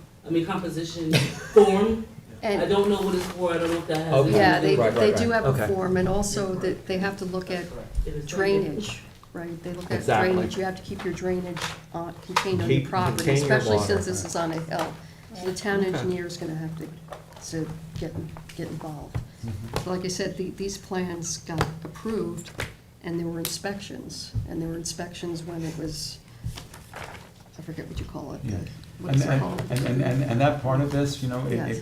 S16: form. I
S14: And,
S16: don't know what it's for, I don't know if that has.
S12: Okay.
S14: yeah, they,
S12: Right,
S14: they
S12: right,
S14: do
S12: right.
S14: have a
S12: Okay.
S14: form, and also that they have to look at
S16: If it's
S14: drainage, right? They look at
S12: Exactly.
S14: drainage, you have to keep your drainage contained on your
S12: Keep-
S14: property,
S12: contain your
S14: especially
S12: water.
S14: since this is on a hill. So the town
S12: Okay.
S14: engineer's gonna have to get involved. So like I said, these plans got approved, and there were inspections, when it was, I forget what you call it.
S13: Yeah.
S14: What is it called?
S13: And that part of this, you know,
S14: Yes.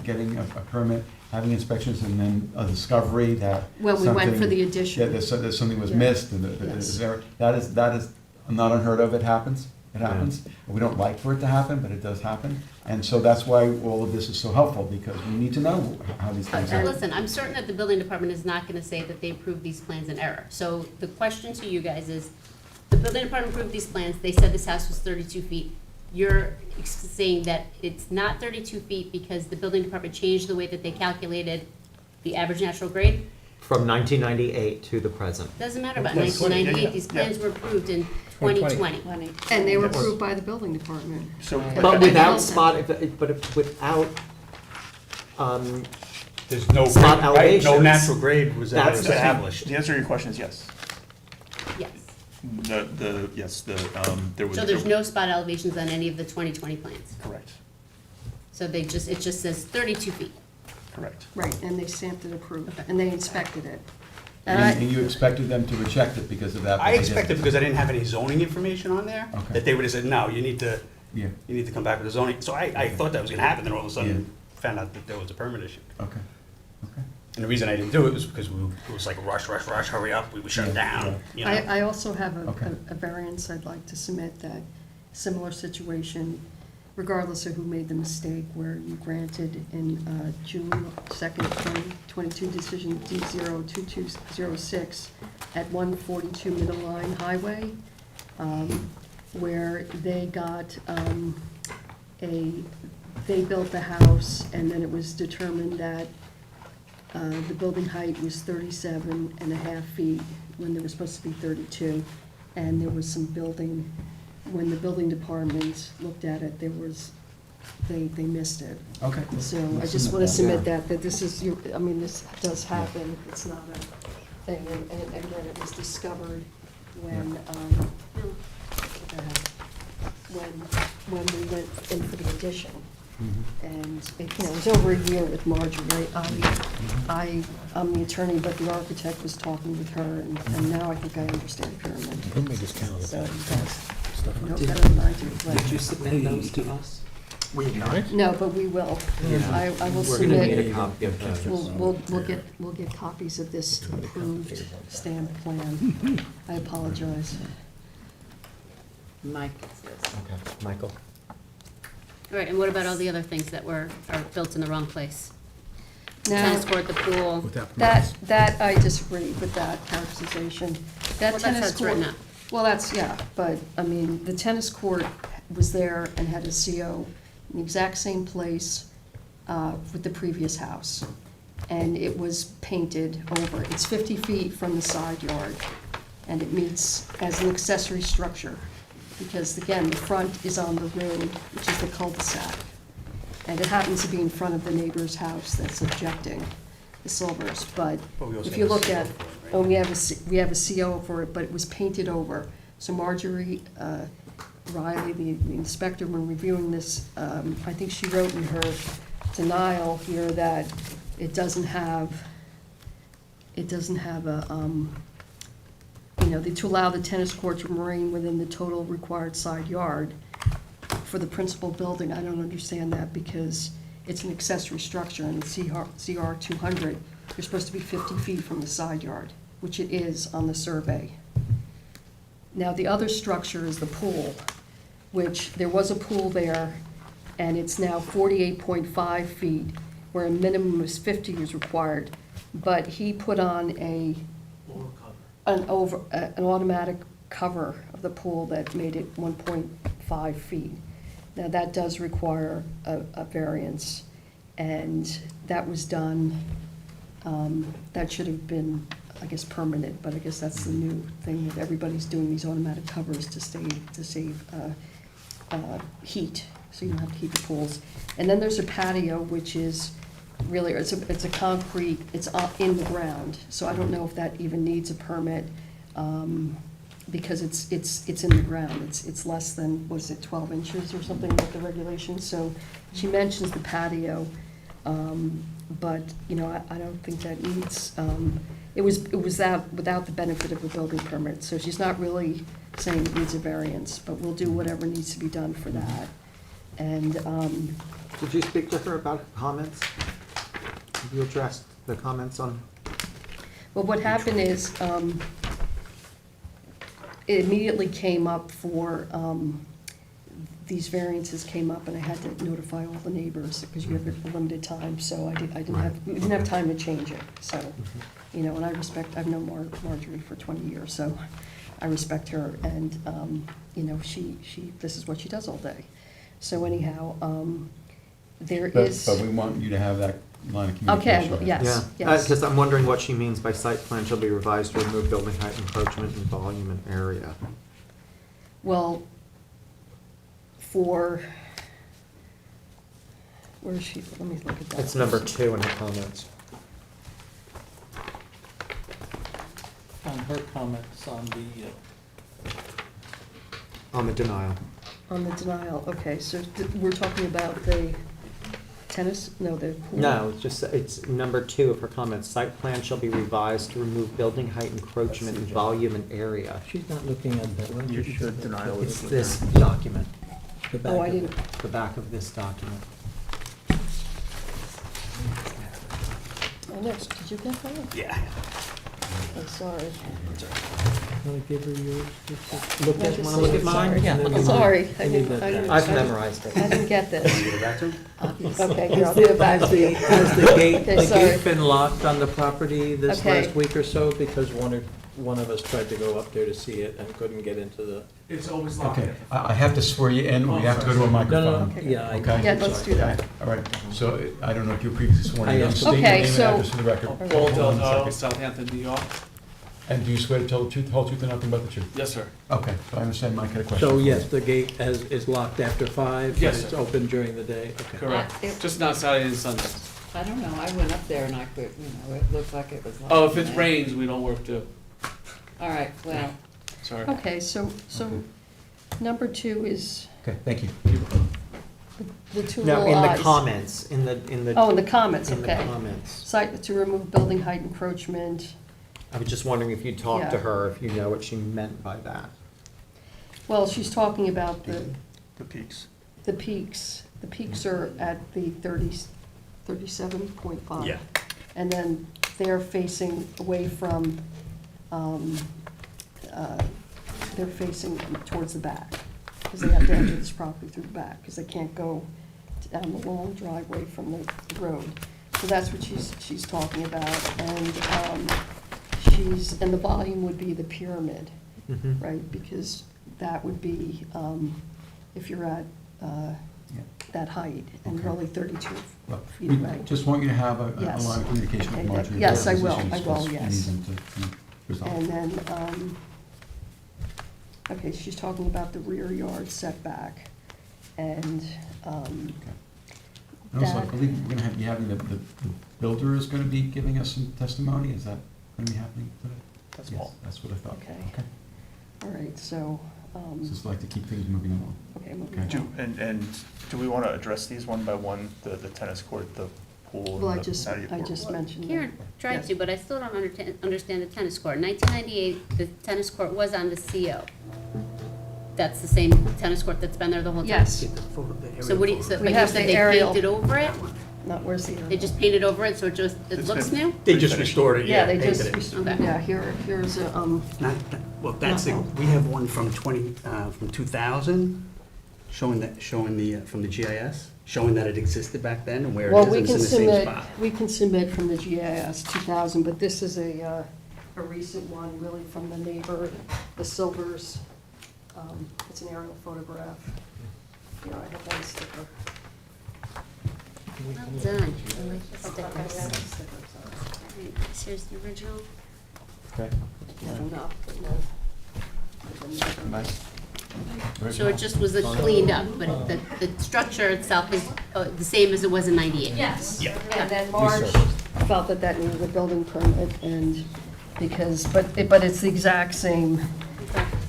S13: getting a permit, having inspections, and then a discovery that
S14: Well, we went for
S13: something-
S14: the addition.
S13: Yeah, there's something was
S14: Yeah.
S13: missed, and
S14: Yes.
S13: that is not unheard of, it happens. We don't like for it to happen, but it does happen. And so that's why all of this is so helpful, because we need to know how these things happen.
S5: Listen, I'm certain that the building department is not gonna say that they approved these plans in error. So the question to you guys is, the building department approved these plans, they said this house was 32 feet you're saying that it's not 32 feet because the building department changed the way that they calculated the average natural grade?
S12: From 1998 to the present.
S5: Doesn't matter about
S11: Yes.
S5: 1998, these
S11: Yeah.
S5: plans were approved in
S11: 2020.
S5: 2020.
S14: And they were
S12: Yes.
S14: approved by the building department.
S11: So,
S12: But without spot, without,
S18: There's no,
S12: spot
S18: right, no
S12: elevations.
S18: natural grade was ever
S12: That's the-
S18: established.
S2: The answer to your question is yes.
S5: Yes.
S2: There was.
S5: So there's no spot elevations on any of the 2020 plans?
S2: Correct,
S5: So it just says 32 feet?
S2: correct.
S14: Right, and they stamped it approved, and they inspected it. And I,
S13: And you expected them to reject it because of that? but
S18: I
S13: they didn't.
S18: expected, because I didn't have any zoning information on there,
S13: Okay.
S18: that they would have said, no, you need to
S13: Yeah,
S18: come back with the zoning. So I thought that was gonna happen, then all of a sudden, found out that there was a permit issue.
S13: okay, okay.
S18: And the reason I didn't do it was because it was like rush, hurry up, we would shut it down, you know?
S14: I also have
S13: Okay.
S14: a variance I'd like to submit, that similar situation, regardless of who made the mistake, where you granted in June 2nd, 2022 decision D02206 at 142 Middle Line Highway, where they got they built the house, and then it was determined that the building height was 37 and a half feet when there was supposed to be 32. And there was some building, when the building department looked at it, they missed it.
S13: Okay.
S14: So I just want to submit that this is, this does happen, it's not a thing. And again, it was discovered when, when we went in for the addition. And it was over a year with Marjorie. I'm the attorney, but the architect was talking with her, and now I think I understand pyramid. So you guys know better than I do. but-
S12: Did you submit those to us?
S11: we did not.
S14: No, but we will. I will
S12: We're gonna need a
S14: submit,
S12: copy of those.
S14: we'll get copies of this approved stamped plan. I apologize.
S7: Mike says.
S12: Okay, Michael?
S5: All right, and what about all the other things that are built in the wrong place?
S14: Now-
S5: Tennis court, the pool.
S14: That I disagree with that characterization. That
S5: Well, that's how
S14: tennis
S5: it's written
S14: court,
S5: up.
S14: well, but, the tennis court was there and had a CO in the exact same place with the previous house. And it was painted over. It's 50 feet from the side yard, and it meets as an accessory structure. Because again, the front is on the road, which is the cul-de-sac. And it happens to be in front of the neighbor's house that's objecting, the Silvers. But
S18: But we also
S14: if you
S18: have a
S14: look
S18: CO
S14: at,
S18: for it, right?
S14: oh, we have a CO for it, but it was painted over. So Marjorie Riley, the inspector, when reviewing this, I think she wrote in her denial here that it doesn't have a, to allow the tennis court to remain within the total required side yard for the principal building. I don't understand that, because it's an accessory structure, and CR 200, you're supposed to be 50 feet from the side yard, which it is on the survey. Now, the other structure is the pool, which there was a pool there, and it's now 48.5 feet, where a minimum of 50 is required. But he put on an automatic cover of the pool that made it 1.5 feet. Now, that does require a variance, and that was done, that should have been, I guess, permanent, but I guess that's the new thing, that everybody's doing these automatic covers to save heat, so you don't have to heat the pools. And then there's a patio, which is really, it's a concrete, it's in the ground, so I don't know if that even needs a permit, because it's in the ground. It's less than, what is it, 12 inches or something with the regulations. So she mentions the patio, but, I don't think that needs, it was without the benefit of a building permit, so she's not really saying it needs a variance, but we'll do whatever needs to be done for that. And,
S12: Did you speak to her about comments? Have you addressed the comments on?
S14: well, what happened is, it immediately came up for, these variances came up, and I had to notify all the neighbors, because you have a limited time, so we didn't have time to change it, so, and I've known Marjorie for 20 years, so I respect her, and, this is what she does all day. So anyhow, there
S1: But
S14: is.
S1: we want you to have that line of
S14: Okay,
S1: communication.
S14: yes,
S12: Yeah,
S14: yes.
S12: because I'm wondering what she means by site plan shall be revised to remove building height, encroachment, and volume and area.
S14: Well, where is she, let me look at that.
S12: It's number 2 in her comments.
S6: On her comments on
S12: On the denial.
S14: On the denial, okay, so we're talking about the tennis, no, the pool?
S12: No, it's number 2 of her comments. Site plan shall be revised to remove building height, encroachment, and volume and area.
S6: she's not looking at that one.
S18: You should denial
S12: It's this document,
S6: The back
S14: Oh, I
S6: of it.
S14: didn't,
S12: the back of this document.
S14: oh, next, did you get that?
S18: Yeah.
S14: I'm sorry.
S6: Want to give her yours?
S12: Look
S14: I
S12: at,
S14: just
S12: wanna look
S14: said
S12: at mine?
S6: Yeah, look at
S14: Sorry, I
S6: I need
S14: didn't,
S6: that
S14: I didn't.
S12: I've
S14: I didn't-
S12: memorized it.
S14: I didn't get this.
S18: Give it back to him?
S14: Okay, here, I'll give it back to you.
S6: Has the gate,
S14: Okay,
S6: the
S14: sorry.
S6: gate been locked on the property this
S14: Okay.
S6: last week or so? Because one of us tried to go up there to see it and couldn't get into the.
S16: It's always locked.
S1: Okay, I have to swear you in, we have to go to a microphone.
S6: No, yeah, I.
S1: Okay?
S14: Yeah, let's do that.
S1: All right, so I don't know if you're previously sworn in.
S6: I am.
S1: State your
S14: Okay,
S1: name and
S14: so-
S1: address for the record.
S14: Paul
S1: Hold on a
S16: Delgado,
S1: second.
S16: Southampton, New York.
S1: And do you swear to tell the truth, the whole truth, and nothing but the truth?
S16: Yes, sir.
S1: Okay, so I understand Mike had a question.
S6: So yes, the gate is locked after 5?
S16: Yes,
S6: But it's
S16: sir.
S6: open during the day? Okay.
S16: Correct.
S7: It-
S16: Just not Saturday and Sundays.
S7: I don't know, I went up there and I could, it looked like it was locked.
S16: Oh, if it
S7: Yeah.
S16: rains, we don't work too.
S7: All right, well,
S16: Sorry.
S14: Okay, so number 2 is
S1: Okay, thank you.
S14: the two
S12: No,
S14: little
S12: in
S14: eyes.
S12: the comments, in the.
S14: Oh, in the comments,
S12: In the
S14: okay.
S12: comments.
S14: Site to remove building height encroachment.
S12: I was just wondering if you talked to
S14: Yeah.
S12: her, if you know what she meant by that.
S14: Well, she's talking about
S18: The peaks.
S14: the peaks. The peaks are at the 37.5.
S18: Yeah.
S14: And then they're facing away from, they're facing towards the back. Because they have to enter this property through the back, because they can't go down the long driveway from the road. So that's what she's talking about. And and the volume would be the pyramid, right? Because that would be, if you're at that height, and
S1: Okay.
S14: really 32
S1: Well,
S14: feet
S1: we
S14: away.
S1: just want you to have a
S14: Yes.
S1: line of communication with
S14: Okay,
S1: Marjorie.
S14: yes,
S1: about
S14: I will,
S1: these
S14: I
S1: issues,
S14: will,
S1: because we
S14: yes.
S1: need them to be resolved.
S14: And then, okay, she's talking about the rear yard setback, and,
S1: And also, I
S14: that-
S1: believe we're gonna be having the builder is gonna be giving us some testimony, is that gonna be happening today?
S18: That's
S1: Yes,
S18: Paul.
S1: that's what I thought.
S14: Okay.
S1: Okay,
S14: all right, so,
S1: just like to keep things moving along.
S14: okay, moving
S1: Okay.
S14: on.
S2: And do we want to address these one by one, the tennis court, the pool,
S14: Well, I
S2: and the
S14: just
S2: patio court?
S14: mentioned that.
S5: Karen tried
S14: Yes.
S5: to, but I still don't understand the tennis court. 1998, the tennis court was on the CO. That's the same tennis court that's been there the whole time?
S14: Yes.
S18: Get the photo, the
S5: So what do you,
S18: aerial
S5: so,
S18: photo.
S5: but
S14: We
S5: you
S14: have
S5: said
S14: the
S5: they
S14: aerial.
S5: painted over it?
S14: Not, where's the?
S5: They just painted over it, so it
S2: It's
S5: looks
S2: been-
S5: new?
S18: They just restored it,
S14: Yeah,
S18: yeah.
S14: they just,
S18: painted it.
S5: Okay.
S14: yeah, here's a,
S18: Well, that's, we have one from from 2000, showing from the GIS, showing that it existed back then and where it
S14: well,
S18: is,
S14: we
S18: and it's
S14: can
S18: in the same
S14: submit,
S18: spot.
S14: we can submit from the GIS 2000, but this is a recent one, really, from the neighbor, the Silvers. It's an aerial photograph. Here, I have one sticker.
S5: Well done. I like the
S14: Okay, I have
S5: stickers.
S14: the stickers.
S5: Alright, here's the original.
S1: Okay.
S14: Not enough, but no.
S1: Nice.
S5: So it just was cleaned up, but the structure itself is the same as it was in 98?
S14: Yes.
S18: Yeah.
S14: And then Marge felt that that needed a building permit, and because, but it's the exact same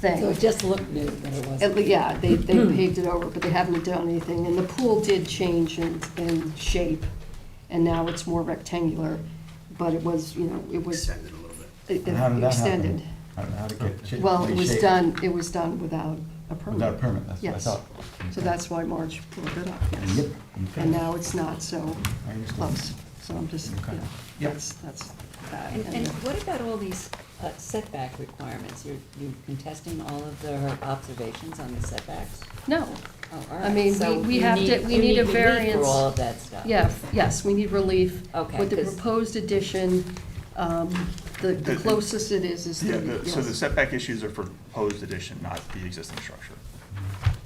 S14: thing.
S7: so it just looked new, but it wasn't.
S14: Yeah, they paved it over, but they haven't done anything, and the pool did change in shape, and now it's more rectangular, but it was, it was
S18: Extended a little bit.
S1: And how did that happen?
S14: extended.
S1: I don't know how to get shit
S14: Well, it was
S1: reshaped.
S14: done without a permit.
S1: Without a permit, that's what I
S14: Yes.
S1: thought.
S14: So that's why Marge brought it up, yes.
S1: Yep. Okay.
S14: And now it's not so
S1: I understand.
S14: close, so I'm just,
S1: Okay. Yep.
S14: that's that.
S7: And what about all these setback requirements? You contesting all of her observations on the setbacks?
S14: No,
S7: Oh, all
S14: I
S7: right.
S14: mean,
S7: So
S14: we
S7: you
S14: have to, we
S7: you
S14: need a
S7: relief
S14: variance.
S7: for all of that stuff?
S14: Yes, we need relief.
S7: Okay,
S14: With the
S7: 'cause-
S14: proposed addition, the closest it is
S2: Yeah,
S14: 30,
S2: so the
S14: yes.
S2: setback issues are for proposed addition, not the existing structure.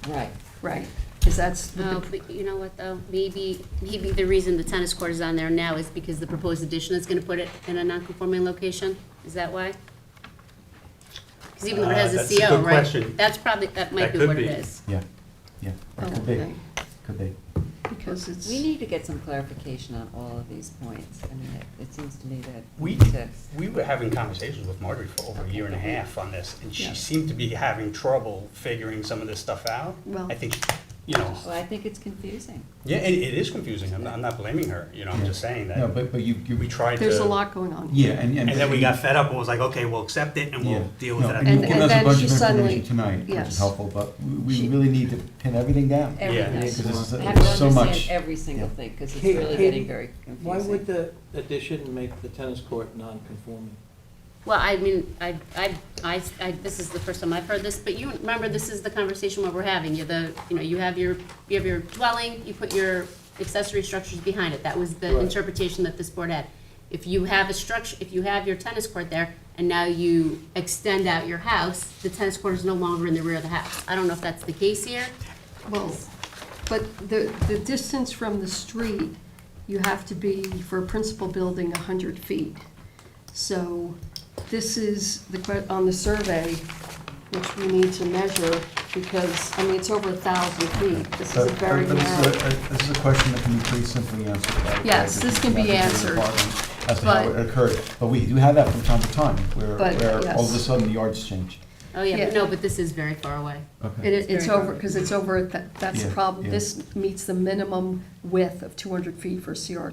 S7: Right.
S14: Right, Because that's,
S5: Oh, but you know what, though? Maybe the reason the tennis court is on there now is because the proposed addition is gonna put it in a non-conforming location? Is that why? Because even though it has a
S18: That's a
S5: CO,
S18: good
S5: right?
S18: question.
S5: That might
S18: That
S5: be
S18: could
S5: what it
S18: be.
S5: is.
S1: Yeah, yeah, it could be,
S14: Okay.
S1: could be.
S14: because it's.
S7: We need to get some clarification on all of these points. I mean, it seems to me that
S18: We,
S7: need to-
S18: we were having conversations with Marjorie for over a year and a half on this, and she
S14: Yeah.
S18: seemed to be having trouble figuring some of this stuff out.
S14: Well-
S18: I think, you know,
S7: Well, I think it's confusing.
S18: yeah, it is confusing. I'm not blaming her, you know, I'm
S1: Yeah.
S18: just saying
S1: No,
S18: that
S1: but you,
S18: we tried to.
S14: There's a lot going on.
S1: yeah,
S18: And then we got fed up and was like, okay, we'll accept it and
S1: Yeah.
S18: we'll deal with
S1: No,
S18: it.
S1: and
S18: at
S1: you've
S18: the
S1: given
S18: end.
S1: us a
S14: then
S1: bunch
S14: she
S1: of
S14: suddenly-
S1: information tonight, which
S14: yes.
S1: is helpful, but we
S14: She-
S1: really need to pin everything down.
S7: Everything.
S1: Because this is
S7: I have to
S1: so
S7: understand
S1: much.
S7: every single
S1: Yeah.
S7: thing, because it's
S6: Katie-
S7: really
S6: Katie,
S7: getting very confusing.
S6: Why would the addition make the tennis court non-conforming?
S5: Well, I mean, this is the first time I've heard this, but you remember, this is the conversation what we're having. You have your dwelling, you put your accessory structures behind it. That was the
S6: Right.
S5: interpretation that this board had. If you have a structure, if you have your tennis court there, and now you extend out your house, the tennis court is no longer in the rear of the house. I don't know if that's the case here.
S14: Well, but the distance from the street, you have to be, for a principal building, 100 feet. So this is on the survey, which we need to measure, because, I mean, it's over 1,000 feet. This is a very
S1: But
S14: narrow.
S1: this is a question that can be pretty simply answered.
S14: Yes,
S1: by the
S14: this can be
S1: people in the
S14: answered,
S1: department As to how
S14: but-
S1: it occurred. But we do have that from time to time, where
S14: But,
S1: all of a
S14: yes.
S1: sudden the yards change.
S5: Oh, yeah,
S14: Yeah.
S5: but no, but this is very far away.
S1: Okay.
S14: It's
S7: very
S14: over, because it's over, that's the
S1: Yeah,
S14: problem.
S1: yeah.
S14: This meets the minimum width of 200 feet for CR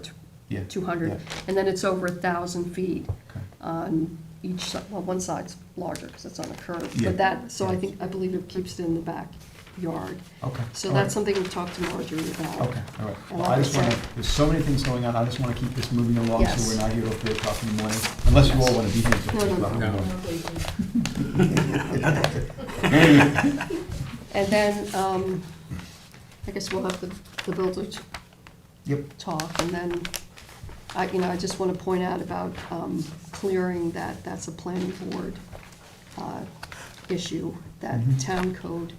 S1: Yeah,
S14: 200,
S1: yeah.
S14: and then it's over 1,000 feet
S1: Okay.
S14: on each side. Well, one side's larger because it's on a curve,
S1: Yeah,
S14: but that, so
S1: yeah.
S14: I believe it keeps it in the backyard.
S1: Okay.
S14: So
S1: all
S14: that's
S1: right.
S14: something we talked to Marjorie about.
S1: Okay, all right.
S14: And
S1: Well,
S14: like
S1: I
S14: I
S1: just want to,
S14: said-
S1: there's so many things going on, I just want to keep this moving along,
S14: Yes.
S1: so we're not here till 3 o'clock in the morning, unless you all want to be here till
S14: No,
S1: 3
S14: no,
S1: o'clock in the
S11: no.
S1: morning.
S14: And then, I guess we'll have the builder
S1: Yep.
S14: talk, and then, I just want to point out about clearing that, that's a planning board issue, that
S1: Mhm.
S14: town code,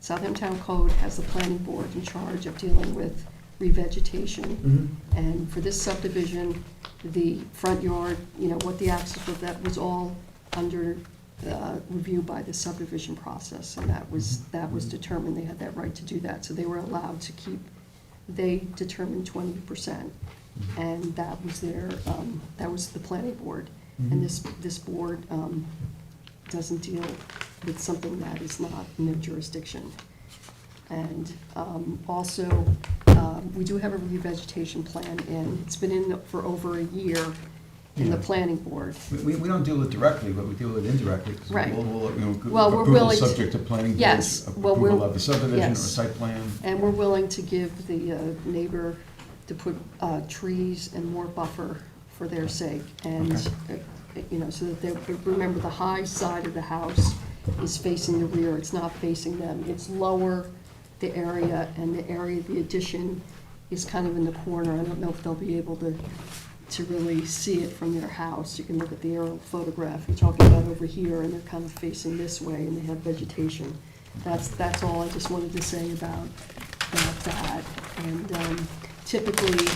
S14: Southampton Town Code has the planning board in charge of dealing with revegetation.
S1: Mhm.
S14: And for this subdivision, the front yard, what the access was, that was all under review by the subdivision process, and that was determined, they had that right to do that, so they were allowed to keep, they determined 20%, and that was that was the planning board. And this board doesn't deal with something that is not in their jurisdiction. And also, we do have a revegetation plan, and it's been in for over a year in the
S1: Yeah.
S14: planning board.
S1: We don't deal with it directly, but we deal with it indirectly, because
S14: Right.
S1: we'll,
S14: Well, we're
S1: approval
S14: willing to-
S1: subject to planning
S14: Yes,
S1: board's
S14: well,
S1: approval
S14: we're-
S1: of the subdivision or
S14: yes.
S1: site plan.
S14: And we're willing to give the neighbor to put trees and more buffer for their sake. And, so that they, remember, the high side of the house is facing the rear, it's not facing them. It's lower, the area, and the area of the addition is kind of in the corner. I don't know if they'll be able to really see it from their house. You can look at the aerial photograph. You're talking about over here, and they're kind of facing this way, and they have vegetation. That's all I just wanted to say about that. And typically,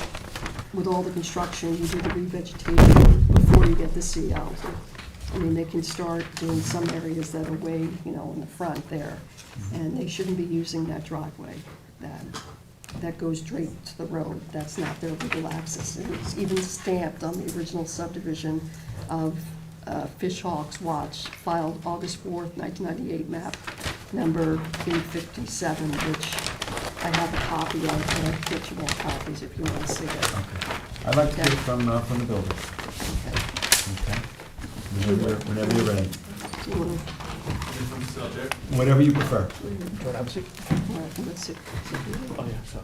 S14: with all the construction, you do the revegetation before you get the CO. I mean, they can start doing some areas that are way, in the front there, and they shouldn't be using that driveway that goes straight to the road. That's not their legal access. It was even stamped on the original subdivision of Fish Hawks Watch, filed August 4th, 1998, map number 857, which I have a copy of, and I can get you all copies if you want to see it.
S1: Okay. I'd like to
S14: Okay.
S1: get it from the builder.
S14: Okay.
S1: Okay? Whenever you're ready.
S14: Do you want
S1: Whatever you prefer.
S14: to, let's see.
S2: Oh, yeah, so.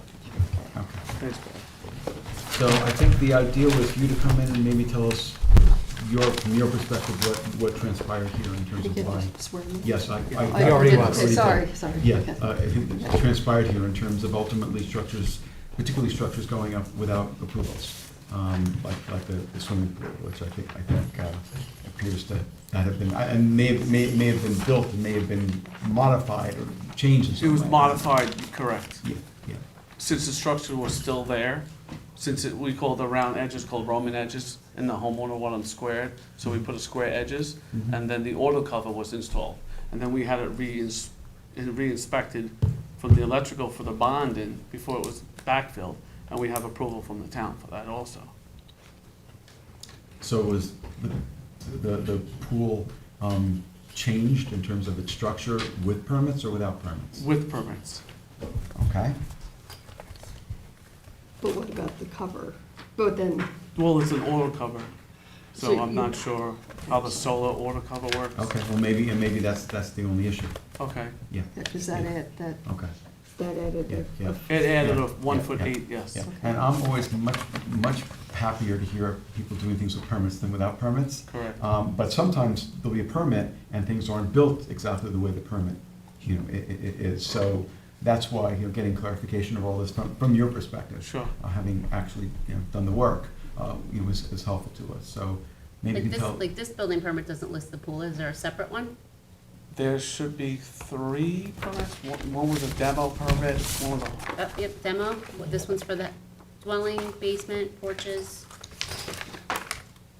S1: Okay. So I think the idea was you to come in and maybe tell us from your perspective, what transpired here in terms
S14: You
S1: of
S14: get
S1: why.
S14: to swear me?
S1: Yes, I
S14: I
S1: already
S14: did.
S1: was.
S14: Sorry.
S1: Yeah,
S14: Okay.
S1: it transpired here in terms of ultimately structures, particularly structures going up without approvals, like the swimming pool, which I think appears to not have been, and may have been built and may have been modified or changed in some
S8: It was
S1: way.
S8: modified, correct.
S1: Yeah, yeah.
S8: Since the structure was still there, we call the round edges called Roman edges, and the homeowner wanted them squared, so we put a square edges, and then the auto cover was installed. And then we had it re-inspected from the electrical for the bonding before it was backfilled, and we have approval from the town for that also.
S1: So was the pool changed in terms of its structure with permits or without permits?
S8: With permits.
S1: Okay.
S14: But what about the cover? But then,
S8: Well, it's an auto cover, so
S14: So
S8: I'm
S14: you-
S8: not sure how the solar auto cover works.
S1: Okay, well, maybe that's the only issue.
S8: Okay.
S1: Yeah.
S14: does that add, that
S1: Okay.
S14: added
S1: Yeah,
S14: a
S1: yeah.
S8: It added a
S1: Yeah,
S8: 1'8",
S1: yeah,
S8: yes.
S1: yeah. And I'm always much happier to hear people doing things with permits than without permits.
S8: Correct.
S1: But sometimes there'll be a permit and things aren't built exactly the way the permit, it is. So that's why, getting clarification of all this from your perspective.
S8: Sure.
S1: Having actually, done the work, is helpful to us. So maybe you can tell.
S5: Like this building permit doesn't list the pool, is there a separate one?
S8: There should be 3 permits. One was a demo permit, one was a
S5: Yep, demo, this one's for the dwelling, basement, porches,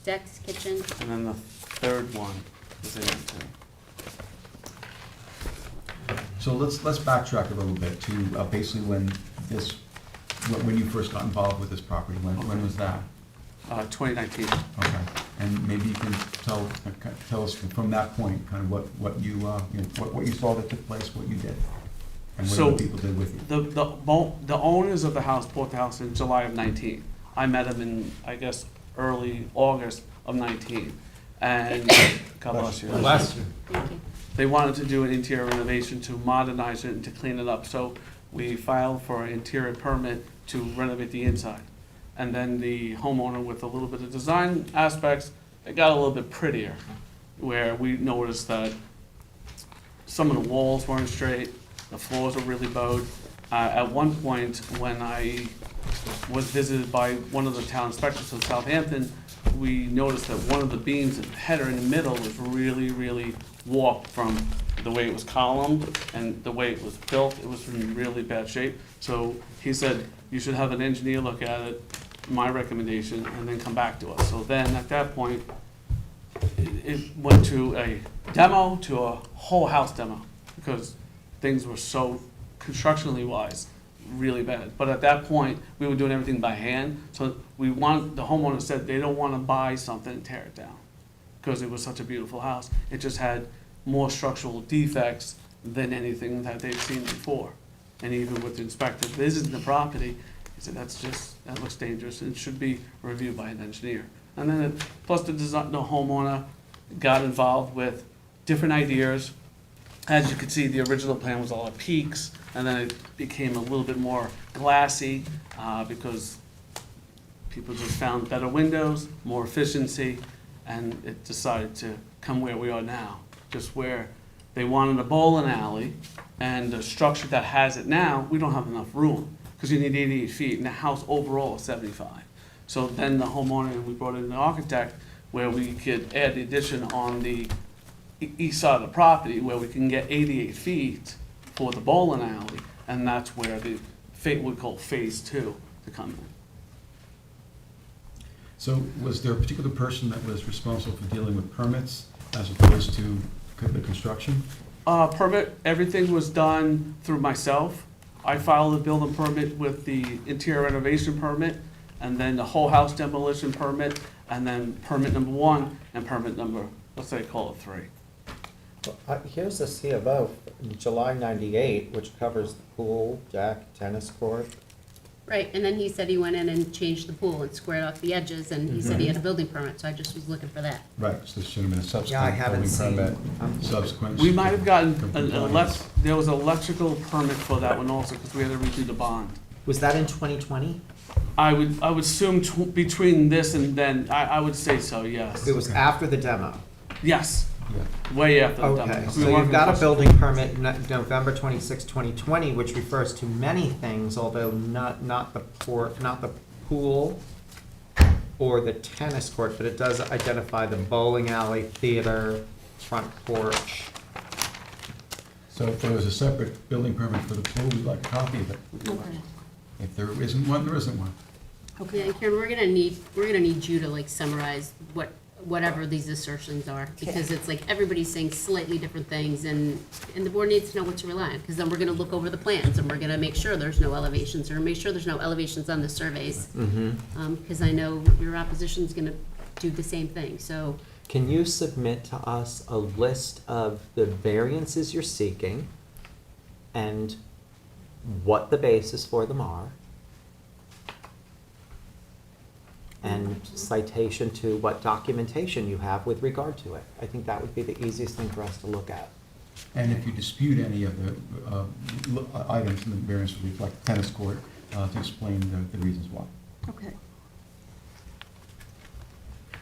S5: decks, kitchen.
S8: and then the 3rd one is in it too.
S1: So let's backtrack a little bit to basically when you first got involved with this property. When was that?
S8: 2019.
S1: Okay, and maybe you can tell us from that point, kind of what you saw that took place, what you did, and what other people did with you.
S8: The owners of the house bought the house in July of 19. I met them in, I guess, early August of 19. And, God bless you.
S11: Bless you.
S5: Thank you.
S8: They wanted to do an interior renovation to modernize it and to clean it up. So we filed for an interior permit to renovate the inside. And then the homeowner, with a little bit of design aspects, it got a little bit prettier, where we noticed that some of the walls weren't straight, the floors were really bowed. At one point, when I was visited by one of the town inspectors of Southampton, we noticed that one of the beams, the header in the middle, was really, really warped from the way it was columned and the way it was built. It was in really bad shape. So he said, you should have an engineer look at it, my recommendation, and then come back to us. So then, at that point, it went to a demo, to a whole house demo, because things were so, constructionally wise, really bad. But at that point, we were doing everything by hand, so the homeowner said they don't want to buy something and tear it down, because it was such a beautiful house. It just had more structural defects than anything that they've seen before. And even with the inspector visiting the property, he said, that looks dangerous, and it should be reviewed by an engineer. And then, plus the homeowner got involved with different ideas. As you can see, the original plan was all peaks, and then it became a little bit more glassy, because people just found better windows, more efficiency, and it decided to come where we are now, just where they wanted a bowling alley, and the structure that has it now, we don't have enough room, because you need 88 feet, and the house overall is 75. So then the homeowner, and we brought in an architect, where we could add the addition on the east side of the property, where we can get 88 feet for the bowling alley, and that's where we call phase 2 to come in.
S1: So was there a particular person that was responsible for dealing with permits as opposed to the construction?
S8: Permit, everything was done through myself. I filed a building permit with the interior renovation permit, and then the whole house demolition permit, and then permit number 1 and permit number, let's say, call it 3.
S12: Here's the C of O, July 98, which covers the pool, deck, tennis court.
S5: Right, and then he said he went in and changed the pool and squared off the edges, and he said he had a building permit, so I just was looking for that.
S1: Right, so there should have been a
S12: Yeah, I
S1: subsequent
S12: haven't
S1: building
S12: seen.
S1: permit, subsequent.
S8: We might have gotten,
S1: compliance.
S8: there was an electrical permit for that one also, because we had to redo the bond.
S12: Was that in 2020?
S8: I would assume between this and then, I would say so, yes.
S12: It was after the demo.
S8: Yes, way after the demo.
S12: Okay,
S8: We
S12: so
S8: weren't
S12: you've got a
S8: gonna-
S12: building permit November 26, 2020, which refers to many things, although not the pool, or the tennis court, but it does identify the bowling alley, theater, front porch.
S13: So if there was a separate building permit for the pool, we'd like a copy of it.
S5: Okay.
S13: If there isn't one, there isn't one.
S5: Yeah, and Karen, we're gonna need you to like summarize whatever these assertions are, because it's like everybody's saying slightly different things, and the board needs to know what to rely on, because then we're gonna look over the plans, and we're gonna make sure there's no elevations, or make sure there's no elevations on the surveys. Because I know your opposition's gonna do the same thing, so.
S12: Can you submit to us a list of the variances you're seeking and what the basis for them are? And citation to what documentation you have with regard to it. I think that would be the easiest thing for us to look at.
S13: And if you dispute any of the items in the variance relief, like the tennis court, to explain the reasons why.
S19: Okay.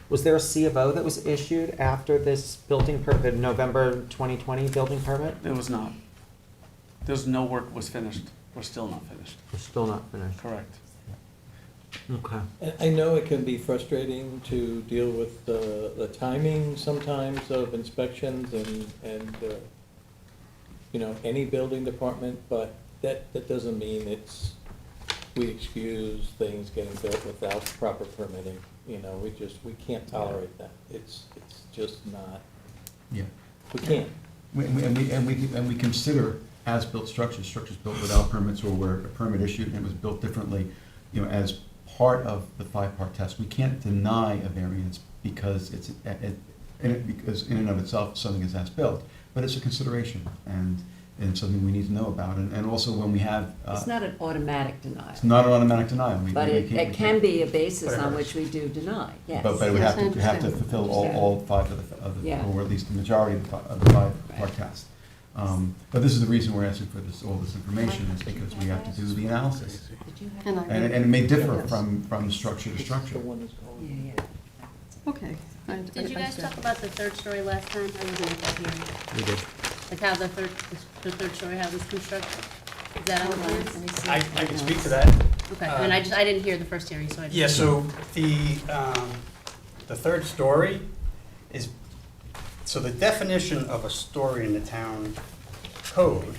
S12: Was there a C of O that was issued after this building permit, November 2020 building permit?
S8: It was not. There's no work was finished. We're still not finished.
S12: We're still not finished.
S8: Correct.
S12: Okay.
S6: I know it can be frustrating to deal with the timing sometimes of inspections and you know, any building department, but that doesn't mean we excuse things getting built without proper permitting. You know, we can't tolerate that. It's just not,
S13: Yeah.
S6: we can't.
S13: And we consider as-built structures built without permits or where a permit issued and it was built differently, you know, as part of the five-part test. We can't deny a variance because because in and of itself something is as-built, but it's a consideration and something we need to know about. And also when we have.
S7: It's not an automatic denial.
S13: It's not an automatic denial.
S7: But it can be a basis on which we do deny, yes.
S13: But we
S7: Yes,
S13: have to fulfill all five of the,
S7: Yeah.
S13: or at least the majority of the five-part test. But this is the reason we're asking for all this information, is because we have to do the analysis. And it may differ from structure to structure.
S19: Okay.
S5: Did you guys talk about the third story last time? I wasn't at that hearing.
S12: We did.
S5: Like how the third story, how it was constructed? Is that on the plans?
S18: I can speak to that.
S5: Okay, and I didn't hear the first hearing, so I just.
S18: Yeah, so the third story is, so the definition of a story in the town code,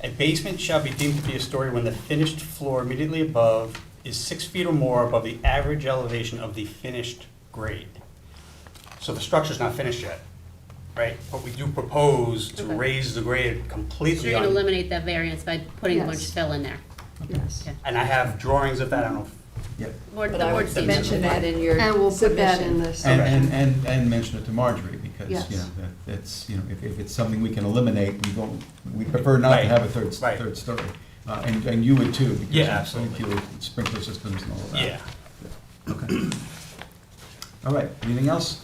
S18: a basement shall be deemed to be a story when the finished floor immediately above is 6 feet or more above the average elevation of the finished grade. So the structure's not finished yet, right? But we do propose to
S5: Okay.
S18: raise the grade
S5: So
S18: completely
S5: you're gonna
S18: on,
S5: eliminate that variance by putting a bunch of
S19: Yes.
S5: fill in there?
S19: Yes.
S5: Okay.
S18: and I have drawings of that, I don't know if
S5: Board-
S7: But
S5: the
S7: I
S5: board
S7: would
S5: seems-
S7: mention that in your
S19: And we'll put that in
S7: submission.
S19: this.
S13: And mention it to Marjorie, because,
S19: Yes.
S13: you know, that's, you know, if it's something we can eliminate, we prefer not to have a third story. And you would too, because.
S18: Yeah,
S13: you
S18: absolutely.
S13: feel sprinkler systems and all of that.
S18: Yeah.
S13: Okay. All right, anything else?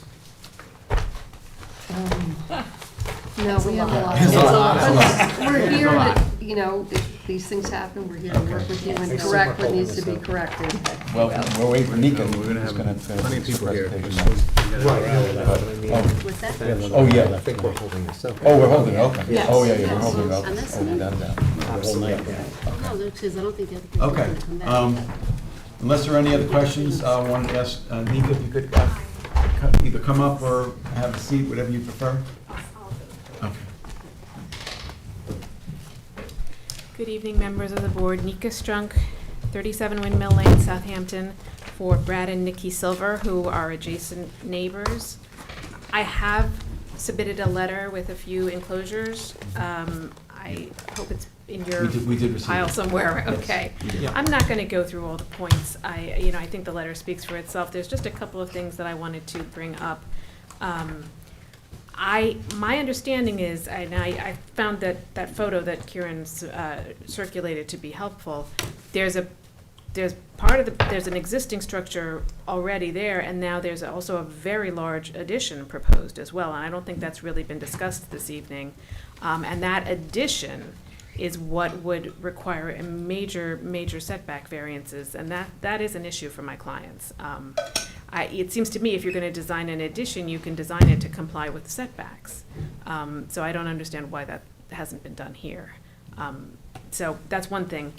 S19: No, we have a lot.
S13: It's a lot. It's a lot.
S19: We're
S13: It's a
S19: here,
S13: lot.
S19: to- you know, if these things happen, we're here to work with you and correct what needs to be corrected.
S13: Well, we're waiting for Nika.
S11: We're gonna have plenty of people here.
S5: What's that?
S13: Oh, yeah.
S12: I think we're holding this up.
S13: Oh, we're holding, okay.
S19: Yes.
S13: Oh, yeah, we're
S5: Yes.
S13: holding up.
S5: On this
S13: Oh,
S5: one?
S13: without a doubt.
S5: No, because I don't think the other people are
S13: Okay,
S5: gonna come back.
S13: Unless there are any other questions, I wanted to ask Nika if you could either come up or have a seat, whatever you prefer. Okay.
S20: Good evening, members of the board. Nika Strunk, 37 Windmill Lane, Southampton, for Brad and Nikki Silver, who are adjacent neighbors. I have submitted a letter with a few enclosures. I hope it's in your
S13: We did receive
S20: pile
S13: it.
S20: somewhere.
S13: Yes,
S20: Okay.
S13: we did.
S20: I'm not going to go through all the points. I think the letter speaks for itself. There's just a couple of things that I wanted to bring up. My understanding is, and I found that photo that Kieran circulated to be helpful. There's an existing structure already there, and now there's also a very large addition proposed as well. And I don't think that's really been discussed this evening. And that addition is what would require a major setback variances, and that is an issue for my clients. It seems to me if you're going to design an addition, you can design it to comply with setbacks. So I don't understand why that hasn't been done here. So that's one thing.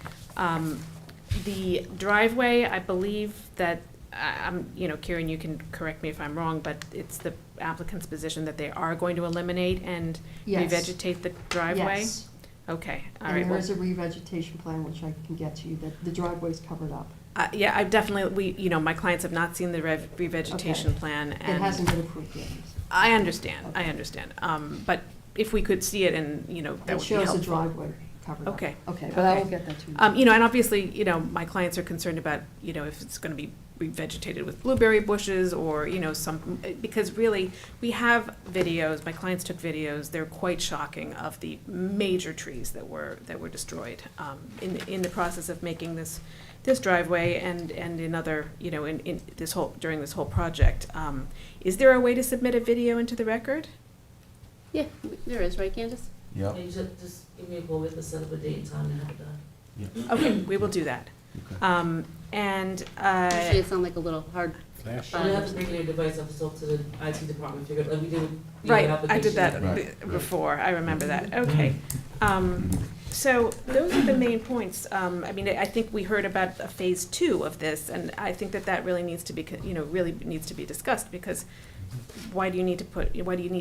S20: The driveway, I believe that I'm, Kieran, you can correct me if I'm wrong, but it's the applicant's position that they are going to eliminate and
S14: Yes.
S20: revegetate the driveway?
S14: Yes.
S20: Okay, all
S14: And
S20: right.
S14: there
S20: well-
S14: is a revegetation plan, which I can get to you, that the driveway's covered up.
S20: Yeah, I definitely, my clients have not seen the revegetation
S14: Okay.
S20: plan,
S14: It
S20: and
S14: hasn't been approved yet.
S20: I understand, But if we could see it and, that would be helpful.
S14: It shows the driveway covered up.
S20: Okay.
S14: Okay, but I will
S20: Okay.
S14: get that to you.
S20: And obviously, my clients are concerned about, if it's gonna be revegetated with blueberry bushes or, because really, we have videos, my clients took videos, they're quite shocking of the major trees that were destroyed, in the process of making this driveway and in other, in this during this whole project. Is there a way to submit a video into the record?
S5: Yeah, there is, right, Candace?
S13: Yeah.
S16: And you just give me a call with the set up a date and time and have it done.
S20: Okay, we will do that.
S5: Usually it sounds like a little hard.
S16: You don't have to bring your device up, talk to the IT department, figure, like we did with the
S20: Right, I
S16: application.
S20: did that before, I remember that, okay. So those are the main points. I think we heard about a phase 2 of this, and I think that really needs to be, really needs to be discussed, because why do you need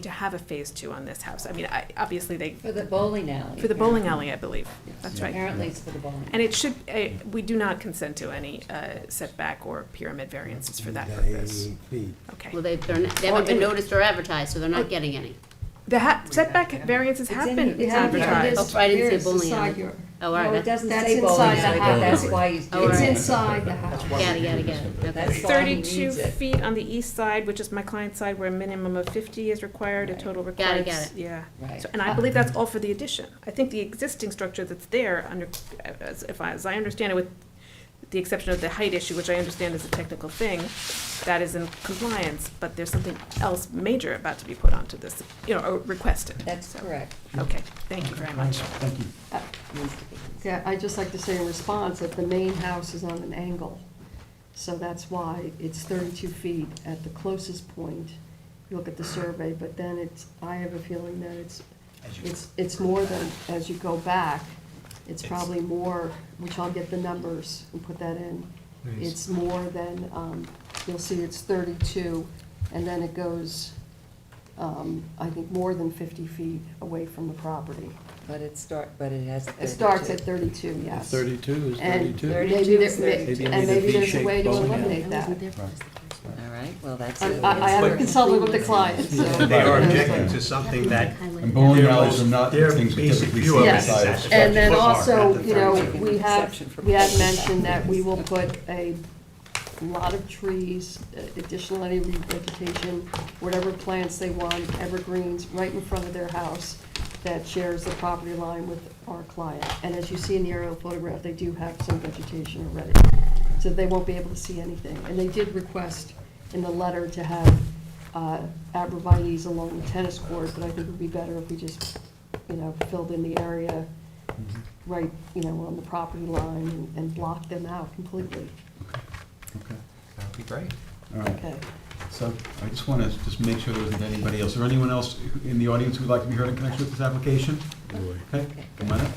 S20: to have a phase 2 on this house? Obviously they.
S7: For the bowling alley.
S20: For the bowling alley, I believe, that's right.
S7: Apparently it's for the bowling.
S20: And it should, we do not consent to any setback or pyramid variances for that purpose. Okay.
S5: Well, they haven't been noticed or advertised, so they're not getting any.
S20: The setback variances have been
S14: It's in-
S20: advertised.
S5: Oh, I didn't
S14: Here,
S5: say
S14: it's
S5: bowling
S14: inside
S5: alley.
S14: your-
S5: Oh, all
S7: No,
S5: right.
S7: it doesn't
S14: That's
S7: say bowling
S14: inside the
S7: alley,
S14: house.
S7: that's why he's doing
S14: It's
S7: it.
S14: inside the house.
S5: Got it. Okay.
S7: That's
S20: It's
S7: why he needs
S20: 32
S7: it.
S20: feet on the east side, which is my client's side, where a minimum of 50 is required, a total required.
S5: Got it.
S20: Yeah.
S7: Right.
S20: So, and I believe that's all for the addition. I think the existing structure that's there, as I understand it, with the exception of the height issue, which I understand is a technical thing, that is in compliance, but there's something else major about to be put onto this, or requested.
S7: That's correct.
S20: Okay, thank you very much.
S13: Thank you.
S14: Yeah, I'd just like to say in response that the main house is on an angle. So that's why it's 32 feet at the closest point. You look at the survey, but then I have a feeling that it's more than, as you go back, it's probably more, which I'll get the numbers and put that in. It's more than, you'll see it's 32, and then it goes, I think, more than 50 feet away from the property.
S7: But it has 32.
S14: It starts at 32, yes.
S6: 32 is
S14: And
S6: 32.
S14: maybe there's a way to eliminate that.
S7: All right, well, that's.
S14: I haven't consulted with the client, so.
S3: They are objecting to something that.
S13: And bowling alleys are not
S3: Their
S13: things we
S3: basic
S13: typically
S3: view
S13: see
S3: of it
S14: Yes,
S3: is as
S14: and then
S3: foot mark
S14: also,
S3: at the
S14: we had mentioned that we will put a lot of trees, additional any revegetation, whatever plants they want, evergreens, right in front of their house that shares the property line with our client. And as you see in the aerial photograph, they do have some vegetation already, so they won't be able to see anything. And they did request in the letter to have arborvitaes along the tennis court, but I think it would be better if we just, filled in the area right, on the property line and blocked them out completely.
S13: Okay.
S3: That would be great.
S13: All right.
S14: Okay.
S13: So I just want to just make sure there isn't anybody else. Is there anyone else in the audience who would like to be heard in connection with this application? Okay, come on up.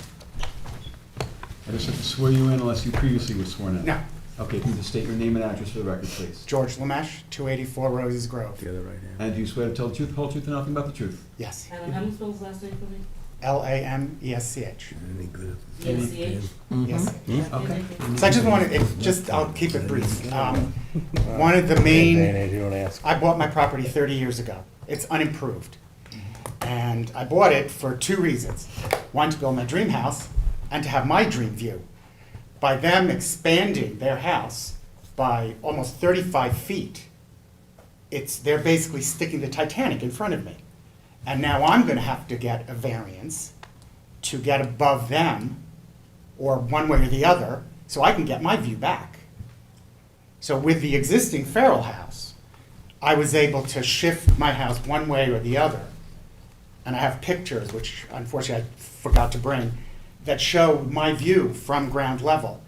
S13: I just have to swear you in unless you previously were sworn in.
S21: No.
S13: Okay, can you just state your name and address for the record, please?
S21: George Lamesh, 284 Roses Grove.
S6: The other right hand.
S13: And do you swear to tell the truth, the whole truth, and nothing but the truth?
S21: Yes.
S16: And how do you spell his last name for me?
S21: Lamesch.
S16: E-S-C-H?
S21: Yes.
S13: Okay.
S21: So I just wanted, I'll keep it brief. One of the main, I bought my property 30 years ago. It's unimproved. And I bought it for 2 reasons. One, to build my dream house, and to have my dream view. By them expanding their house by almost 35 feet, they're basically sticking the Titanic in front of me. And now I'm gonna have to get a variance to get above them, or one way or the other, so I can get my view back. So with the existing Farrell house, I was able to shift my house one way or the other. And I have pictures, which unfortunately I forgot to bring, that show my view from ground level,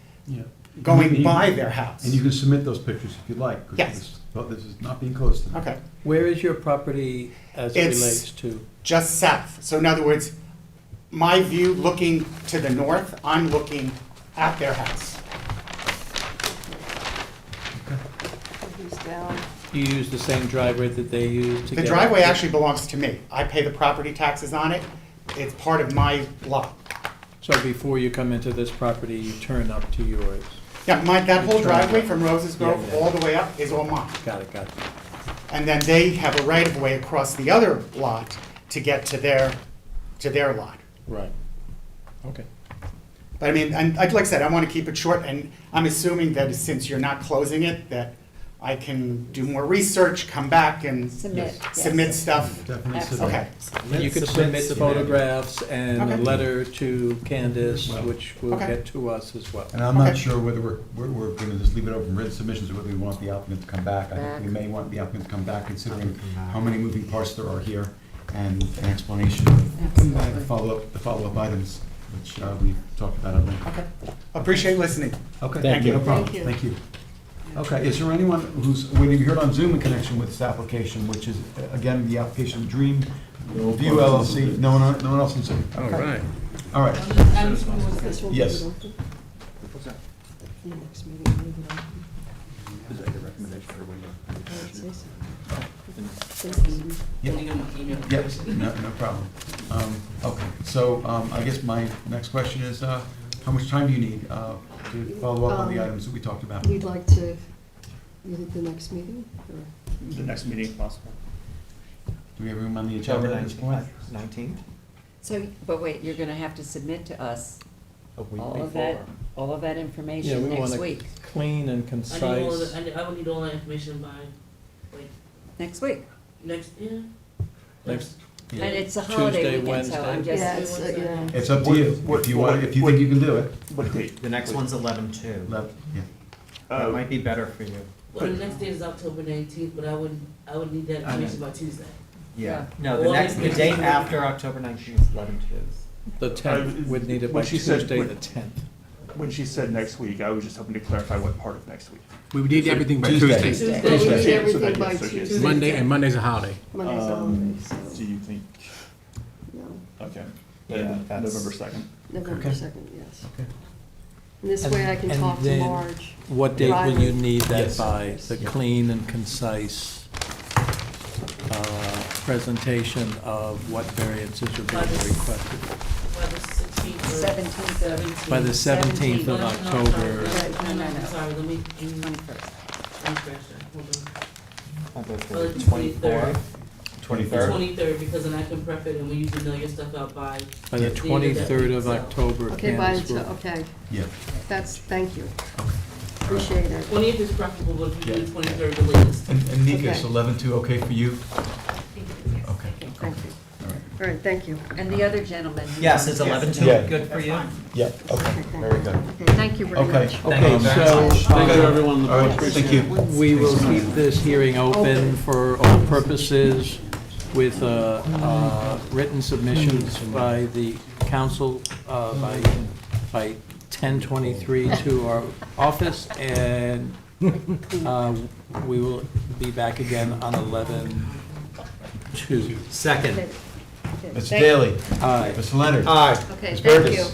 S21: going by their house.
S13: And you can submit those pictures if you'd like. 'Cause
S21: Yes.
S13: This is not being closed tonight.
S21: Okay.
S6: Where is your property as it
S21: It's
S6: relates to?
S21: just south. So in other words, my view looking to the north, I'm looking at their house.
S14: down.
S6: You use the same driveway that they use to
S21: The
S6: get...
S21: driveway actually belongs to me. I pay the property taxes on it. It's part of my lot.
S6: So before you come into this property, you turn up to yours.
S21: Yeah, that whole
S6: Turn
S21: driveway
S6: up.
S21: from Roses Grove
S6: Yeah, yeah.
S21: all the way up is all mine.
S6: Got it, got it.
S21: And then they have a right-of-way across the other lot to get to their lot.
S6: Right. Okay.
S21: But I mean, and like I said, I want to keep it short, and I'm assuming that since you're not closing it, that I can do more research, come back and
S7: Submit, yes.
S21: submit stuff.
S1: Definitely submit.
S21: Okay.
S6: You can submit photographs and a
S21: Okay.
S6: letter to Candace, which will
S21: Okay.
S6: get to us as well.
S1: And I'm not
S21: Okay.
S1: sure whether we're gonna just leave it open written submissions or whether we want the applicant to come back. I think we may want the applicant to come back considering how many moving parts there are here and an explanation of the follow-up items, which we've talked about at length.
S21: Okay. Appreciate listening.
S1: Okay,
S21: Thank you.
S1: no problem,
S14: Thank you.
S1: thank you. Okay, is there anyone who's, when you heard on Zoom in connection with this application, which is, again, the application of Dream View LLC, no one else in Zoom?
S11: All right.
S1: All right,
S14: This one,
S1: Yes.
S14: leave it open.
S2: What's that?
S14: The next meeting, leave it open.
S2: Is that your recommendation for when
S14: I would say so.
S1: Yep.
S16: Can you give them an email?
S1: Yep, no problem. Okay, so I guess my next question is, how much time do you need to follow up on the items that we talked about?
S14: You'd like to, the next meeting, or?
S2: The next meeting, if possible.
S1: Do we have room on the agenda at this point?
S12: 19th?
S7: So, but wait, you're gonna have to submit to us
S12: A week
S7: all
S12: before.
S7: of that
S6: Yeah,
S7: information
S6: we
S7: next
S6: want
S7: week.
S6: to clean and
S16: I need all
S6: concise.
S16: I would need all that information by, like,
S7: Next week.
S16: next, yeah.
S6: Next,
S7: And it's a holiday
S6: Tuesday,
S7: weekend, so I'm
S6: Wednesday.
S7: just.
S14: Yeah, it's, yeah.
S1: It's up to you, if you want, if you think you can do it.
S2: What date?
S12: The next one's 11/2.
S1: Yeah.
S12: That might be better for you.
S16: Well, the next day is October 19th, but I would need that
S12: I know.
S16: information by Tuesday.
S12: Yeah.
S16: Yeah.
S12: No, the date after October 19th is 11/2.
S6: The 10th, would need it by
S2: When she said-
S6: Tuesday,
S2: when-
S6: the 10th.
S2: When she said next week, I was just hoping to clarify what part of next week.
S11: We would need everything by
S1: Tuesday.
S11: Tuesday.
S14: Tuesday, we need
S2: So
S14: everything
S2: that-
S14: by
S2: so yes.
S14: Tuesday.
S11: Monday, and Monday's a holiday.
S14: Monday's a holiday, so,
S2: Do you think,
S14: no,
S2: okay,
S12: Yeah,
S2: then
S12: that's-
S2: November 2nd?
S14: November
S1: Okay.
S14: 2nd, yes.
S1: Okay.
S14: And this way I can
S6: And
S14: talk to
S6: then
S14: Marge.
S6: What date will you
S14: Riley.
S6: need that
S1: Yes.
S6: by? The clean and concise presentation of what variances are being requested.
S16: By the 16th or
S7: 17th.
S6: By the 17th of
S16: No,
S6: October.
S16: sorry,
S7: No.
S16: I'm sorry, let me,
S7: 21st.
S16: hold on. Well, the 23rd.
S1: 23rd?
S16: 23rd, because then I can prep it and we usually mail your stuff out by.
S6: By the
S16: end of that
S6: 23rd
S16: week,
S6: of
S16: so.
S6: October,
S14: Okay, by,
S6: Candace will.
S14: okay,
S1: Yeah.
S14: thank you. Appreciate it.
S16: 20th is preferable, but if you do
S1: Yeah.
S16: 23rd, the latest.
S1: And Nika, is
S14: Okay.
S1: 11/2 okay for you? Okay.
S14: Thank you.
S1: All right.
S14: All right, thank you.
S7: And the other gentleman. who
S12: Yes,
S7: comes
S12: is 11/2
S1: Yeah.
S12: good for you?
S1: Yeah, okay, very good.
S14: Okay, thank you very
S1: Okay,
S14: much.
S1: okay,
S6: So,
S8: Thank you, everyone.
S1: All right, thank you.
S6: we will keep this hearing open for all purposes with written submissions by the council by 10:23 to our office, and we will be back again on 11/2.
S12: Second.
S1: Mr. Daly.
S6: Aye.
S1: Mr. Leonard.
S12: Aye.
S14: Okay,
S1: Ms.
S14: thank
S1: Burgess.
S14: you.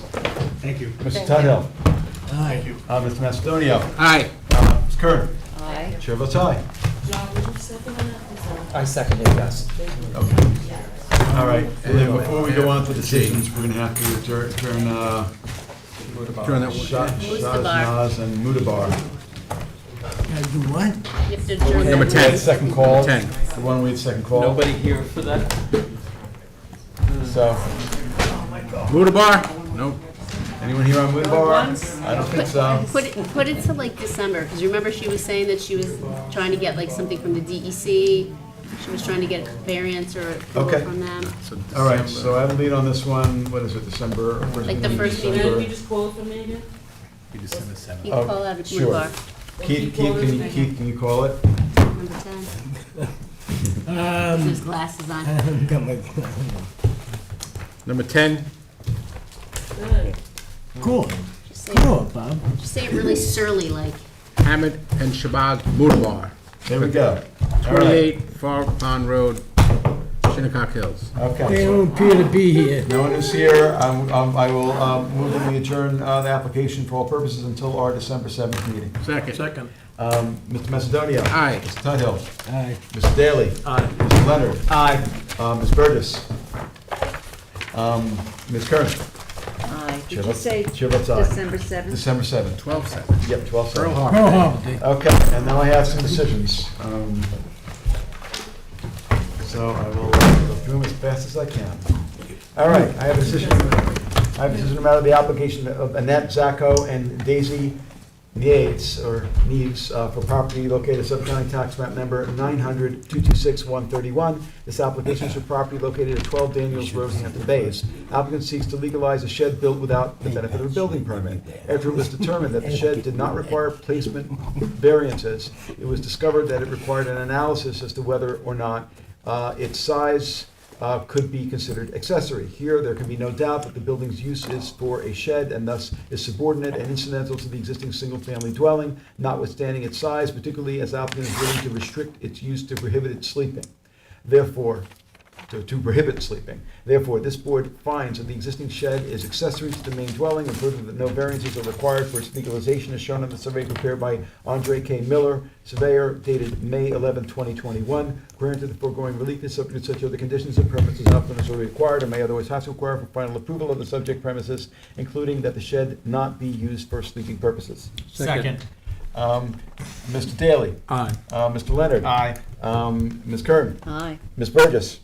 S2: Thank you.
S1: Mr. Tudhill.
S6: Aye.
S1: Mr. Macedonio.
S11: Aye.
S1: Ms. Kern.
S7: Aye.
S1: Chair votes aye.
S16: John, would you second on that? I'm sorry.
S12: I second it, yes.
S1: Okay. All right, and then before we go on to decisions, we're gonna have to turn
S11: Turn that one.
S1: Shaznaz and Mudabar.
S4: Do what?
S5: You have to adjourn
S11: Number
S5: that.
S11: 10.
S1: Second call.
S11: 10.
S1: The one we had second call.
S6: Nobody here for that?
S1: So,
S11: Mudabar? Nope.
S1: anyone here on Mudabar? I don't think so.
S5: Put it to like December, because remember she was saying that she was trying to get like something from the DEC. She was trying to get a variance or approval
S1: Okay.
S5: from them.
S1: All right, so I have a lead on this one, what is it, December?
S5: Like the first
S16: Can
S5: meeting.
S16: you just call it for me again?
S11: December 7th.
S5: You can call out at
S1: Sure.
S5: Woodbar,
S1: Keith, can you call it?
S5: number 10. There's glasses on.
S11: Number 10.
S16: Good.
S4: Cool.
S5: Just say,
S4: Cool, Bob.
S5: just say it really surly like.
S11: Hamid and Shabazz Mudabar.
S1: There we go. All right.
S11: 28 Far Pond Road, Shinnecock Hills.
S13: Okay.
S4: They don't appear to be here.
S13: No one is here. I will move that we adjourn the application for all purposes until our December 7th meeting.
S11: Second.
S13: Mr. Macedonia.
S11: Aye.
S13: Mr. Tudhill.
S4: Aye.
S13: Mr. Daly.
S6: Aye.
S13: Mr. Leonard.
S12: Aye.
S13: Ms. Burgess. Ms. Kern.
S7: Aye.
S13: Chair
S7: Did you
S13: votes-
S7: say
S13: Chair votes aye.
S7: December 7th?
S13: December 7th.
S11: 12-7.
S13: Yep, 12/7.
S11: Pearl
S4: Pearl
S11: Harbor.
S4: Harbor Day.
S13: Okay, and now I have some decisions. So I will go through them as fast as I can. All right, I have a decision about the application of Annette Zacco and Daisy Neves, for property located at Suffolk County Tax Map Number 900-226-131. This application is for property located at 12 Daniels Road, Hampton Bays. Applicant seeks to legalize a shed built without the benefit of a building permit. After it was determined that the shed did not require placement variances, it was discovered that it required an analysis as to whether or not its size could be considered accessory. Here, there can be no doubt that the building's use is for a shed and thus is subordinate and incidental to the existing single-family dwelling, notwithstanding its size, particularly as applicant is willing to restrict its use to prohibit its sleeping. Therefore, to prohibit sleeping. Therefore, this board finds that the existing shed is accessory to the main dwelling and further that no variances are required for its legalization as shown on the survey prepared by Andre K. Miller, surveyor, dated May 11, 2021. Granted, the foregoing relief is subject to such other conditions and permits as often as are required and may otherwise have to require for final approval of the subject premises, including that the shed not be used for sleeping purposes.
S6: Second.
S13: Mr. Daly.
S11: Aye.
S13: Mr. Leonard.
S6: Aye.
S13: Ms. Kern.
S7: Aye.
S13: Ms. Burgess.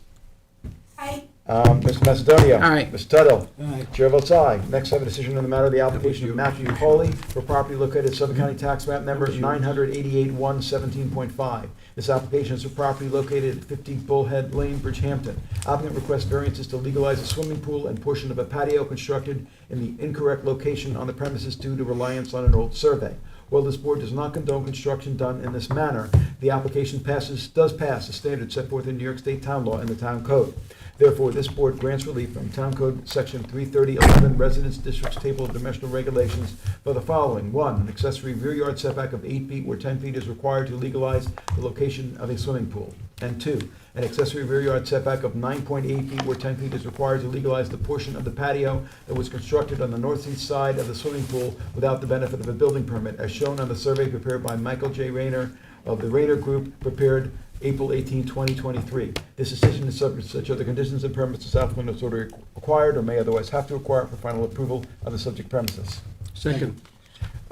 S7: Aye.
S13: Mr. Macedonia.
S11: Aye.
S13: Mr. Tuttle.
S4: Aye.
S13: Chair votes aye. Next, I have a decision on the matter of the application of Matthew Coley for property located at Suffolk County Tax Map Number 988-117.5. This application is for property located at 50 Bullhead Lane, Bridgehampton. Applicant requests variances to legalize a swimming pool and portion of a patio constructed in the incorrect location on the premises due to reliance on an old survey. While this board does not condone construction done in this manner, the application does pass the standards set forth in New York State Town Law and the Town Code. Therefore, this board grants relief from Town Code Section 33011 Residence Districts Table of Dimensional Regulations for the following. 1, an accessory rear yard setback of 8 feet where 10 feet is required to legalize the location of a swimming pool. And 2, an accessory rear yard setback of 9.8 feet where 10 feet is required to legalize the portion of the patio that was constructed on the northeast side of the swimming pool without the benefit of a building permit, as shown on the survey prepared by Michael J. Rayner of the Rayner Group, prepared April 18, 2023. This decision is subject to such other conditions and permits as applicant has already required or may otherwise have to require for final approval of the subject premises.
S11: Second.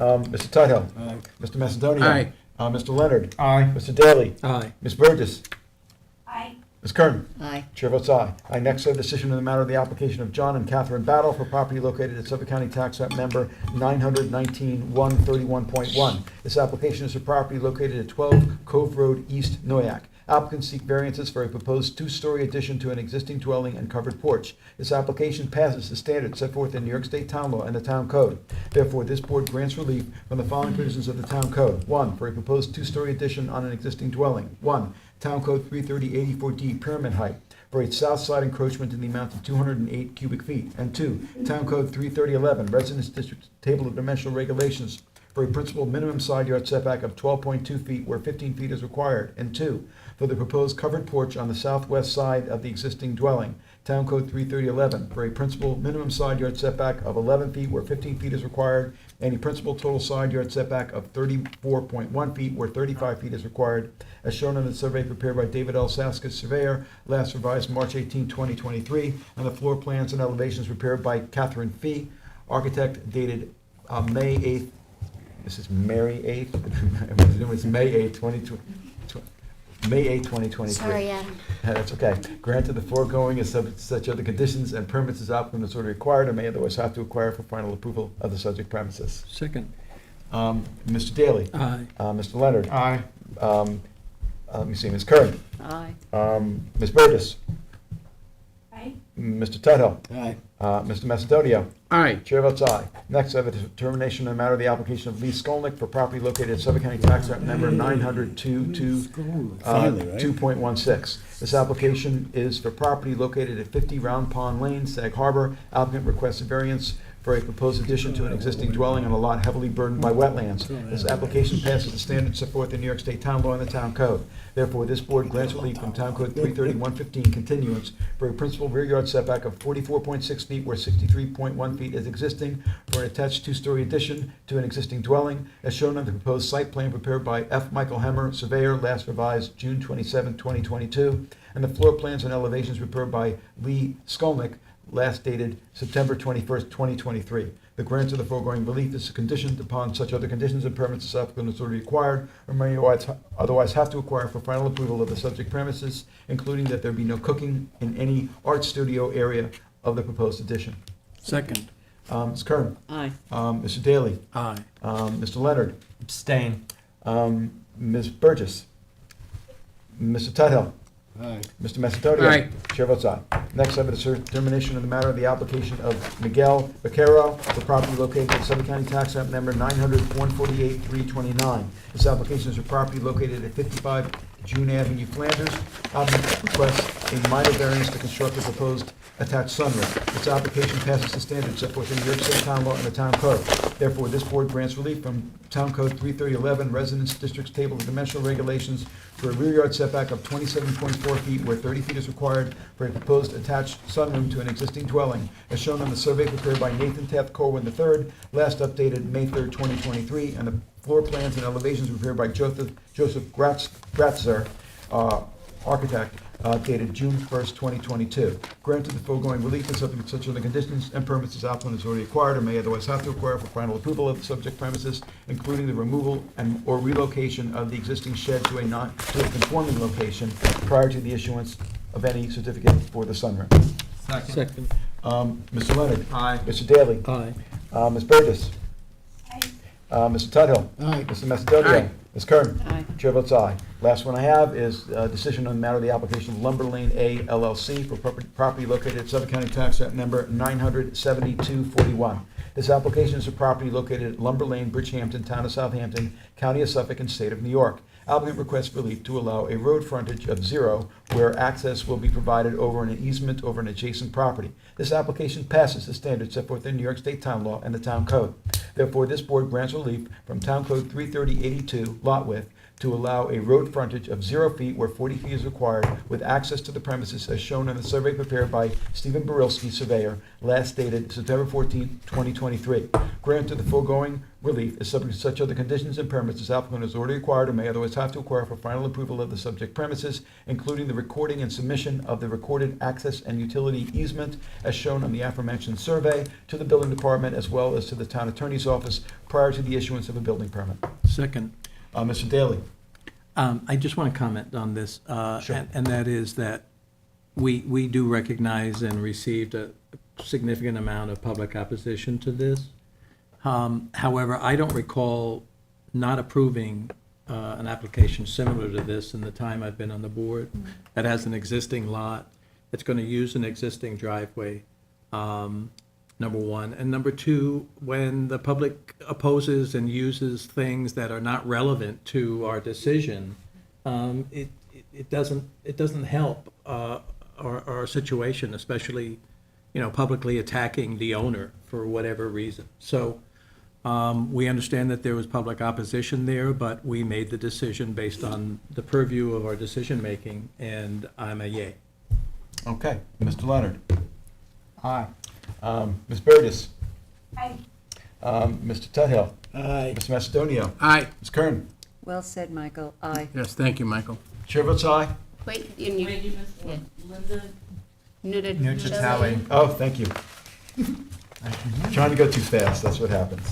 S13: Mr. Tudhill.
S4: Aye.
S13: Mr. Macedonia.
S11: Aye.
S13: Mr. Leonard.
S6: Aye.
S13: Mr. Daly.
S11: Aye.
S13: Ms. Burgess.
S7: Aye.
S13: Ms. Kern.
S7: Aye.
S13: Chair votes aye. I next have a decision in the matter of the application of John and Catherine Battle for property located at Suffolk County Tax Map Number 919-131.1. This application is for property located at 12 Cove Road East, Noyak. Applicants seek variances for a proposed two-story addition to an existing dwelling and covered porch. This application passes the standards set forth in New York State Town Law and the Town Code. Therefore, this board grants relief from the following provisions of the Town Code. 1, for a proposed two-story addition on an existing dwelling. 1, Town Code 330-84D, pyramid height, for a south side encroachment in the amount of 208 cubic feet. And 2, Town Code 33011, Residence District Table of Dimensional Regulations, for a principal minimum side yard setback of 12.2 feet where 15 feet is required. And 2, for the proposed covered porch on the southwest side of the existing dwelling. Town Code 33011, for a principal minimum side yard setback of 11 feet where 15 feet is required, and a principal total side yard setback of 34.1 feet where 35 feet is required, as shown in the survey prepared by David L. Saskis, surveyor, last revised March 18, 2023, and the floor plans and elevations prepared by Catherine Fee, architect, dated May 8th. This is Mary 8th. It's May 8th, 2020. May 8, 2023.
S5: Sorry, Adam.
S13: That's okay. Granted, the foregoing is subject to such other conditions and permits as applicant is already required and may otherwise have to acquire for final approval of the subject premises.
S11: Second.
S13: Mr. Daly.
S11: Aye.
S13: Mr. Leonard.
S6: Aye.
S13: Let me see, Ms. Curran.
S7: Aye.
S13: Ms. Burgess.
S7: Aye.
S13: Mr. Tuthill.
S4: Aye.
S13: Mr. Macedonia.
S11: Aye.
S13: Chair votes aye. Next, I have a determination on the matter of the application of Lee Skolnick for property located at Suffolk County Tax Map Number 900-2.16. This application is for property located at 50 Round Pond Lane, Sag Harbor. Applicant requests a variance
S1: for a proposed addition to an existing dwelling on a lot heavily burdened by wetlands. This application passes the standards set forth in New York State Town Law and the Town Code. Therefore, this board grants relief from Town Code 330-115 continuance for a principal rear yard setback of 44.6 feet where 63.1 feet is existing for an attached two-story addition to an existing dwelling, as shown on the proposed site plan prepared by F. Michael Hemmer, surveyor, last revised June 27, 2022, and the floor plans and elevations prepared by Lee Skolnick, last dated September 21st, 2023. The grant of the foregoing relief is conditioned upon such other conditions and permits as applicant is already required or may otherwise have to acquire for final approval of the subject premises, including that there be no cooking in any art studio area of the proposed addition.
S6: Second.
S1: Ms. Kern.
S7: Aye.
S1: Mr. Daly.
S6: Aye.
S1: Mr. Leonard.
S12: Abstain.
S1: Ms. Burgess. Mr. Tudhill.
S11: Aye.
S1: Mr. Macedonia.
S11: Aye.
S1: Chair votes aye. Next, I have a determination of the matter of the application of Miguel Vaquero for property located at Suffolk County Tax Map Number 900-148-329. This application is for property located at 55 June Avenue, Flanders. Applicant requests a minor variance to construct a proposed attached sunroom. This application passes the standards set forth in New York State Town Law and the Town Code. Therefore, this board grants relief from Town Code 33011, Residence Districts Table of Dimensional Regulations, for a rear yard setback of 27.4 feet where 30 feet is required for a proposed attached sunroom to an existing dwelling, as shown on the survey prepared by Nathan Taft Corwin III, last updated May 3rd, 2023, and the floor plans and elevations prepared by Joseph Gratzer, architect, dated June 1st, 2022. Granted the foregoing relief is subject to such other conditions and permits as applicant has already acquired or may otherwise have to acquire for final approval of the subject premises, including the removal and or relocation of the existing shed to a conforming location prior to the issuance of any certificate for the sunroom.
S6: Second.
S1: Mr. Leonard.
S12: Aye.
S1: Mr. Daly.
S6: Aye.
S1: Ms. Burgess. Mr. Tudhill.
S11: Aye.
S1: Mr. Macedonia.
S11: Aye.
S1: Ms. Kern.
S7: Aye.
S1: Chair votes aye. Last one I have is a decision on the matter of the application of Lumber Lane A LLC for property located at Suffolk County Tax Map Number 97241. This application is for property located at Lumber Lane, Bridgehampton, Town of Southampton, County of Suffolk, and State of New York. Applicant requests relief to allow a road frontage of 0 where access will be provided over an easement over an adjacent property. This application passes the standards set forth in New York State Town Law and the Town Code. Therefore, this board grants relief from Town Code 33082, lot width, to allow a road frontage of 0 feet where 40 feet is required with access to the premises as shown in the survey prepared by Stephen Barilski, surveyor, last dated September 14, 2023. Grant of the foregoing relief is subject to such other conditions and permits as applicant has already acquired or may otherwise have to acquire for final approval of the subject premises, including the recording and submission of the recorded access and utility easement as shown on the aforementioned survey to the building department as well as to the town attorney's office prior to the issuance of a building permit.
S6: Second.
S1: Mr. Daly.
S6: I just want to comment on this,
S1: Sure.
S6: and that is that we do recognize and received a significant amount of public opposition to this. However, I don't recall not approving an application similar to this in the time I've been on the board that has an existing lot, that's going to use an existing driveway, number one. And number two, when the public opposes and uses things that are not relevant to our decision, it doesn't help our situation, especially, publicly attacking the owner for whatever reason. So we understand that there was public opposition there, but we made the decision based on the purview of our decision-making, and I'm a yay.
S1: Okay. Mr. Leonard.
S12: Aye.
S1: Ms. Burgess.
S7: Aye.
S1: Mr. Tudhill.
S11: Aye.
S1: Mr. Macedonio.
S11: Aye.
S1: Ms. Kern.
S7: Well said, Michael. Aye.
S11: Yes, thank you, Michael.
S1: Chair votes aye.
S5: Wait, and you,
S16: Wait, you missed one. Linda,
S1: Nucciatelli. Oh, thank you. Trying to go too fast, that's what happens.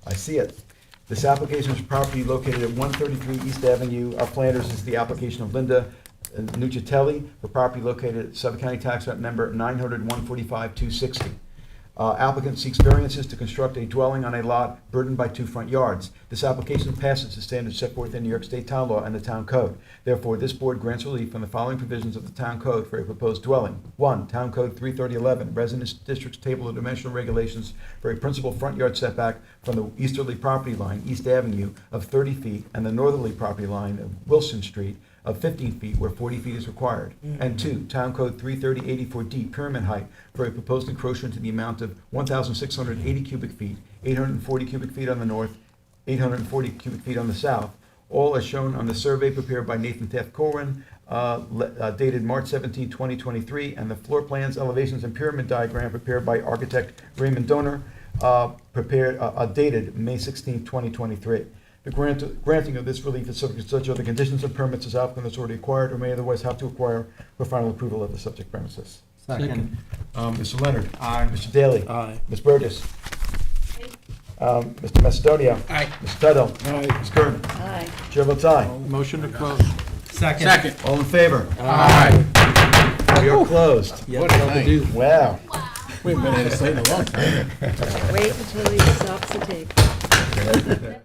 S1: I see it. This application is for property located at 133 East Avenue, Flanders. This is the application of Linda Nucciatelli for property located at Suffolk County Tax Map Number 900-145-260. Applicant seeks variances to construct a dwelling on a lot burdened by 2 front yards. This application passes the standards set forth in New York State Town Law and the Town Code. Therefore, this board grants relief from the following provisions of the Town Code for a proposed dwelling. 1. Town Code 33011, Residence Districts Table of Dimensional Regulations for a principal front yard setback from the easterly property line, East Avenue, of 30 feet, and the northerly property line of Wilson Street of 15 feet where 40 feet is required. And 2, Town Code 33084D, pyramid height for a proposed encroachment to the amount of 1,680 cubic feet, 840 cubic feet on the north, 840 cubic feet on the south, all as shown on the survey prepared by Nathan Taft Corwin, dated March 17, 2023, and the floor plans, elevations, and pyramid diagram prepared by architect Raymond Donor, dated May 16, 2023. The granting of this relief is subject to such other conditions and permits as applicant has already acquired or may otherwise have to acquire for final approval of the subject premises.
S4: Second.
S1: Mr. Leonard.
S11: Aye.
S1: Mr. Daly.
S11: Aye.
S1: Ms. Burgess. Mr. Macedonia.
S11: Aye.
S1: Mr. Tuttle.
S11: Aye.
S1: Ms. Curran.
S7: Aye.
S1: Chair votes aye.
S11: Motion to close.
S4: Second.
S1: All in favor?
S11: Aye.
S1: We are closed.
S11: What a night.
S1: Wow.
S11: We've been in this late a long time.
S7: Wait until he stops the tape.